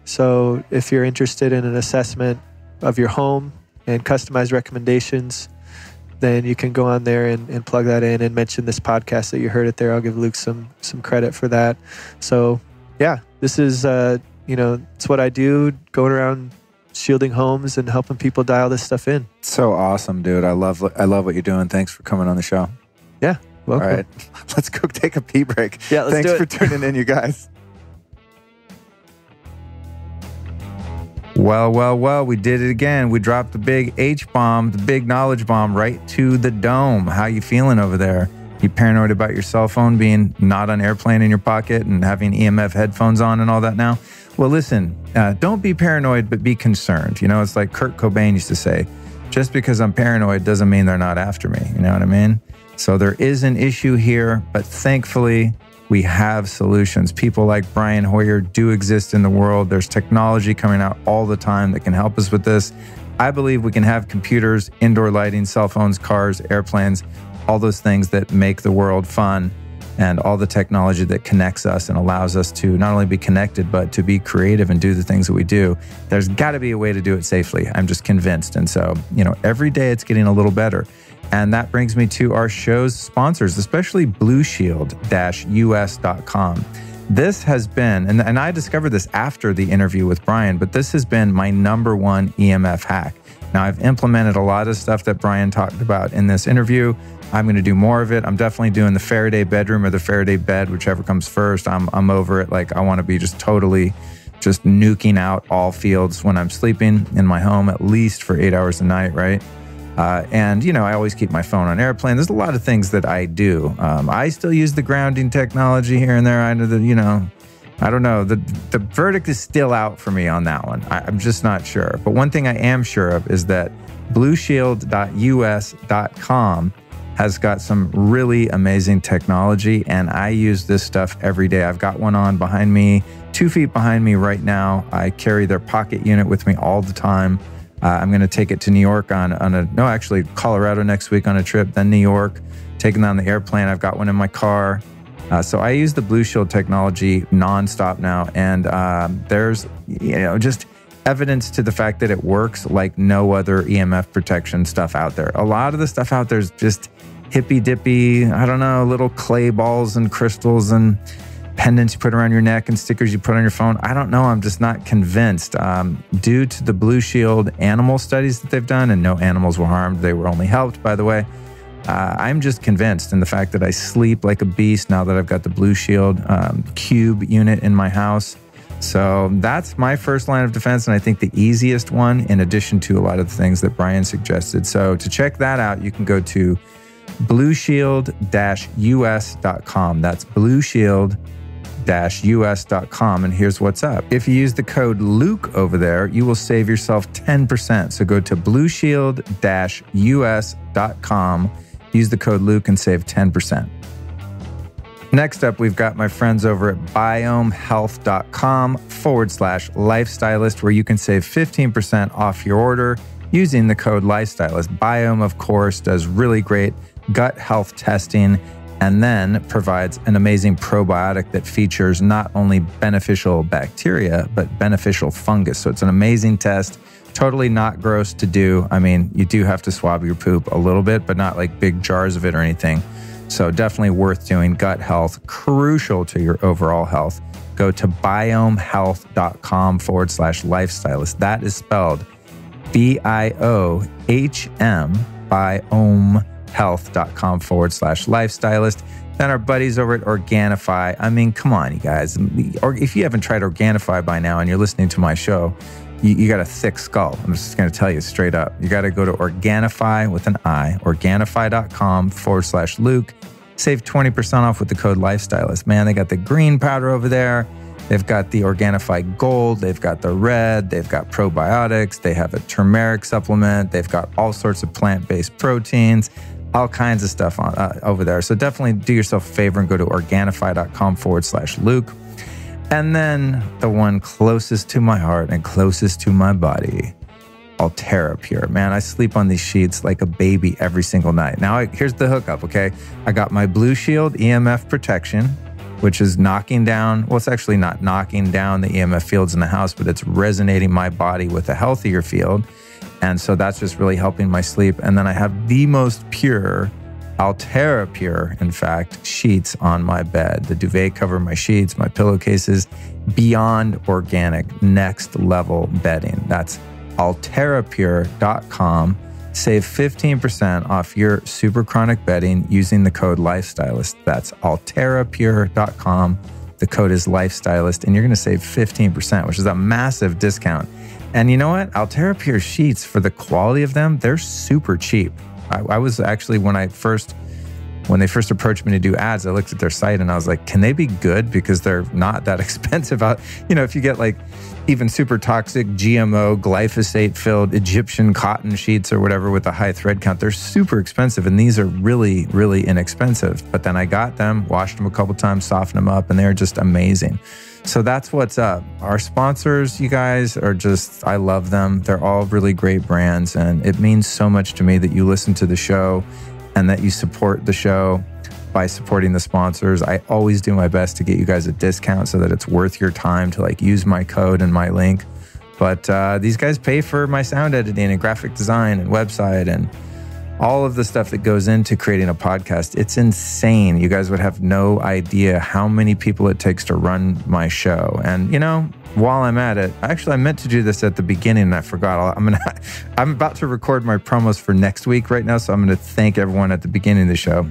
So if you're interested in an assessment of your home and customized recommendations, then you can go on there and plug that in and mention this podcast that you heard it there. I'll give Luke some credit for that. So yeah, this is, it's what I do, going around shielding homes and helping people dial this stuff in. So awesome, dude. I love what you're doing. Thanks for coming on the show. Yeah, welcome. All right, let's go take a pee break. Yeah, let's do it. Thanks for tuning in, you guys. Well, we did it again. We dropped the big H-bomb, the big knowledge bomb right to the dome. How you feeling over there? You paranoid about your cell phone being not on airplane in your pocket and having EMF headphones on and all that now? Well, listen, don't be paranoid, but be concerned. It's like Kurt Cobain used to say, just because I'm paranoid doesn't mean they're not after me. You know what I mean? So there is an issue here, but thankfully, we have solutions. People like Brian Hoyer do exist in the world. There's technology coming out all the time that can help us with this. I believe we can have computers, indoor lighting, cell phones, cars, airplanes, all those things that make the world fun, and all the technology that connects us and allows us to not only be connected, but to be creative and do the things that we do. There's got to be a way to do it safely. I'm just convinced. And so, every day it's getting a little better. And that brings me to our show's sponsors, especially BlueShield-US.com. This has been, and I discovered this after the interview with Brian, but this has been my number one EMF hack. Now, I've implemented a lot of stuff that Brian talked about in this interview. I'm going to do more of it. I'm definitely doing the Faraday bedroom or the Faraday bed, whichever comes first. I'm over it. Like, I want to be just totally just nuking out all fields when I'm sleeping in my home, at least for 8 hours a night, right? And, I always keep my phone on airplane. There's a lot of things that I do. I still use the grounding technology here and there. I know that, I don't know. The verdict is still out for me on that one. I'm just not sure. But one thing I am sure of is that blueshield.us.com has got some really amazing technology, and I use this stuff every day. I've got one on behind me, 2 feet behind me right now. I carry their pocket unit with me all the time. I'm going to take it to New York Colorado next week on a trip, then New York, taking that on the airplane. I've got one in my car. So I use the Blue Shield technology nonstop now. And there's, just evidence to the fact that it works like no other EMF protection stuff out there. A lot of the stuff out there is just hippy dippy, little clay balls and crystals and pendants you put around your neck and stickers you put on your phone. I don't know. I'm just not convinced. Due to the Blue Shield animal studies that they've done, and no animals were harmed. They were only helped, by the way. I'm just convinced in the fact that I sleep like a beast now that I've got the Blue Shield cube unit in my house. So that's my first line of defense, and I think the easiest one, in addition to a lot of the things that Brian suggested. So to check that out, you can go to blueshield-us.com. That's blueshield-us.com. And here's what's up. If you use the code Luke over there, you will save yourself 10%. So go to blueshield-us.com, use the code Luke and save 10%. Next up, we've got my friends over at biomehealth.com/lifestylist, where you can save 15% off your order using the code lifestylist. Biome, of course, does really great gut health testing and then provides an amazing probiotic that features not only beneficial bacteria, but beneficial fungus. So it's an amazing test, totally not gross to do. I mean, you do have to swab your poop a little bit, but not like big jars of it or anything. So definitely worth doing. Gut health, crucial to your overall health. Go to biomehealth.com/lifestylist. That is spelled BIOHM, biomehealth.com/lifestylist. Then our buddies over at Organifi. I mean, come on, you guys. Or if you haven't tried Organifi by now and you're listening to my show, you got a thick skull. I'm just going to tell you straight up. You got to go to Organifi with an I, Organifi.com/Luke. Save 20% off with the code Lifestylist. Man, they got the green powder over there. They've got the Organifi Gold, they've got the Red, they've got probiotics, they have a turmeric supplement, they've got all sorts of plant-based proteins, all kinds of stuff on over there. So definitely do yourself a favor and go to Organifi.com/Luke. And then the one closest to my heart and closest to my body, Altera Pure. Man, I sleep on these sheets like a baby every single night. Now, here's the hookup, okay? I got my Blue Shield EMF protection, which is knocking down, well, it's actually not knocking down the EMF fields in the house, but it's resonating my body with a healthier field. And so that's just really helping my sleep. And then I have the most pure, Altera Pure, in fact, sheets on my bed. The duvet cover, my sheets, my pillowcases, beyond organic, next level bedding. That's alterapure.com. Save 15% off your super chronic bedding using the code Lifestylist. That's alterapure.com. The code is Lifestylist, and you're going to save 15%, which is a massive discount. And you know what? Altera Pure sheets, for the quality of them, they're super cheap. I was actually, when they first approached me to do ads, I looked at their site and I was like, can they be good? Because they're not that expensive. If you get like even super toxic GMO glyphosate filled Egyptian cotton sheets or whatever with a high thread count, they're super expensive. And these are really, really inexpensive. But then I got them, washed them a couple times, softened them up, and they're just amazing. So that's what's up. Our sponsors, you guys, are just, I love them. They're all really great brands. And it means so much to me that you listen to the show and that you support the show by supporting the sponsors. I always do my best to get you guys a discount so that it's worth your time to like use my code and my link. But these guys pay for my sound editing and graphic design and website and all of the stuff that goes into creating a podcast. It's insane. You guys would have no idea how many people it takes to run my show. And while I'm at it, actually I meant to do this at the beginning and I forgot. I'm about to record my promos for next week right now, so I'm going to thank everyone at the beginning of the show.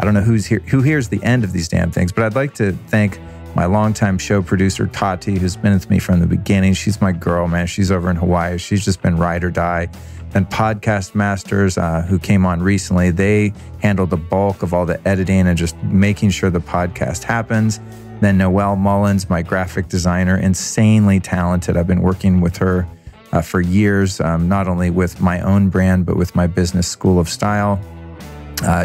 I don't know who hears the end of these damn things, but I'd like to thank my longtime show producer, Tati, who's been with me from the beginning. She's my girl, man. She's over in Hawaii. She's just been ride or die. And Podcast Masters, who came on recently, they handle the bulk of all the editing and just making sure the podcast happens. Then Noelle Mullins, my graphic designer, insanely talented. I've been working with her for years, not only with my own brand, but with my business, School of Style.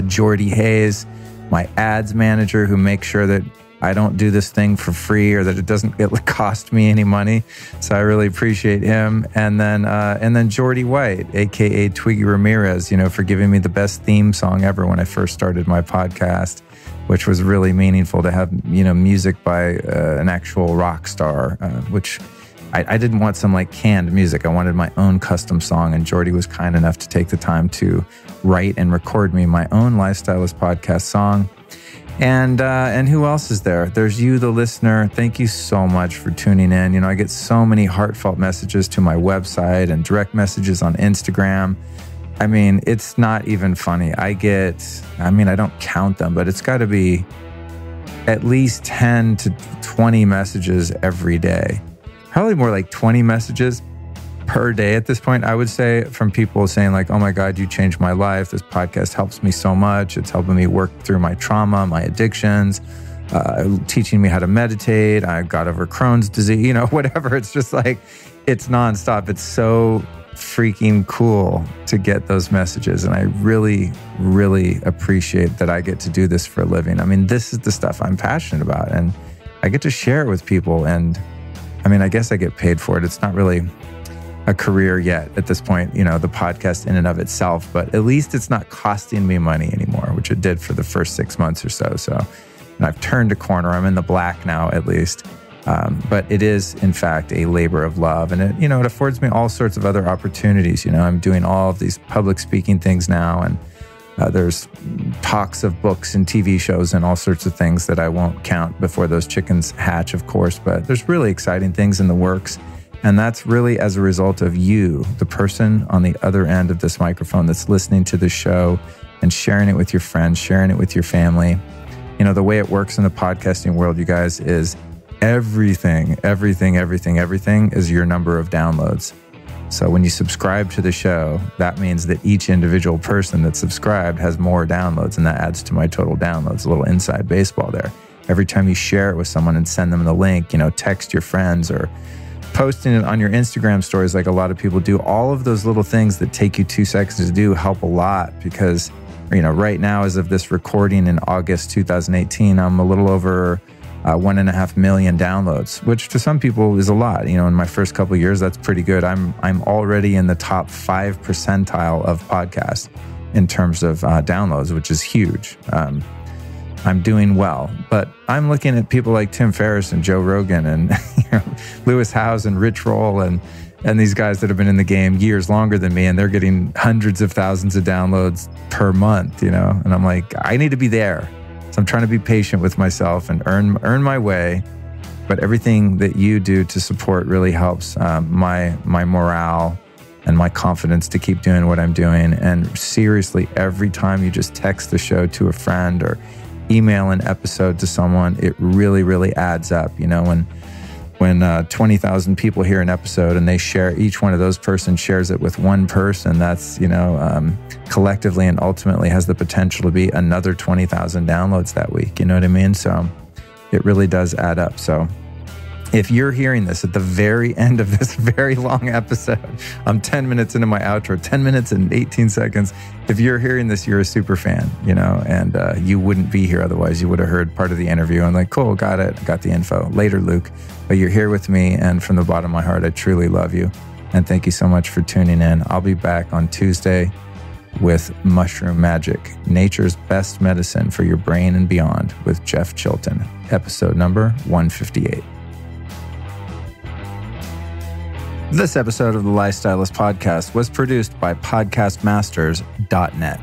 Jordy Hayes, my ads manager, who makes sure that I don't do this thing for free or that it doesn't cost me any money. So I really appreciate him. And then Jordy White, aka Twiggy Ramirez, for giving me the best theme song ever when I first started my podcast, which was really meaningful to have, music by an actual rock star, which I didn't want some like canned music. I wanted my own custom song. And Jordy was kind enough to take the time to write and record me my own Lifestylist podcast song. And who else is there? There's you, the listener. Thank you so much for tuning in. I get so many heartfelt messages to my website and direct messages on Instagram. I mean, it's not even funny. I don't count them, but it's got to be at least 10 to 20 messages every day. Probably more like 20 messages per day at this point, I would say, from people saying like, oh my God, you changed my life. This podcast helps me so much. It's helping me work through my trauma, my addictions, teaching me how to meditate. I got over Crohn's disease, whatever. It's just like, it's nonstop. It's so freaking cool to get those messages. And I really, really appreciate that I get to do this for a living. I mean, this is the stuff I'm passionate about and I get to share it with people. And I mean, I guess I get paid for it. It's not really a career yet at this point, the podcast in and of itself, but at least it's not costing me money anymore, which it did for the first 6 months or so. So, and I've turned a corner. I'm in the black now, at least. But it is, in fact, a labor of love. And it affords me all sorts of other opportunities. I'm doing all of these public speaking things now. And there's talks of books and TV shows and all sorts of things that I won't count before those chickens hatch, of course. But there's really exciting things in the works. And that's really as a result of you, the person on the other end of this microphone that's listening to the show and sharing it with your friends, sharing it with your family. The way it works in the podcasting world, you guys, is everything is your number of downloads. So when you subscribe to the show, that means that each individual person that's subscribed has more downloads, and that adds to my total downloads. A little inside baseball there. every time you share it with someone and send them the link, text your friends or posting it on your Instagram stories like a lot of people do. All of those little things that take you 2 seconds to do help a lot because, right now, as of this recording in August 2018, I'm a little over 1.5 million downloads, which to some people is a lot. In my first couple of years, that's pretty good. I'm already in the top 5 percentile of podcasts in terms of downloads, which is huge. I'm doing well, but I'm looking at people like Tim Ferriss and Joe Rogan and Lewis Howes and Rich Roll and these guys that have been in the game years longer than me, and they're getting hundreds of thousands of downloads per month, and I'm like, I need to be there. So I'm trying to be patient with myself and earn my way. But everything that you do to support really helps my morale and my confidence to keep doing what I'm doing. And seriously, every time you just text the show to a friend or email an episode to someone, it really, really adds up. When 20,000 people hear an episode and they share, each one of those persons shares it with one person, that's, collectively and ultimately has the potential to be another 20,000 downloads that week. You know what I mean? So it really does add up. So if you're hearing this at the very end of this very long episode, I'm 10 minutes into my outro, 10 minutes and 18 seconds. If you're hearing this, you're a super fan, and you wouldn't be here otherwise. You would have heard part of the interview. I'm like, cool, got it. Got the info. Later, Luke. But you're here with me. And from the bottom of my heart, I truly love you. And thank you so much for tuning in. I'll be back on Tuesday with Mushroom Magic, Nature's Best Medicine for Your Brain and Beyond with Jeff Chilton, episode number 158. This episode of the Lifestylist Podcast was produced by podcastmasters.net.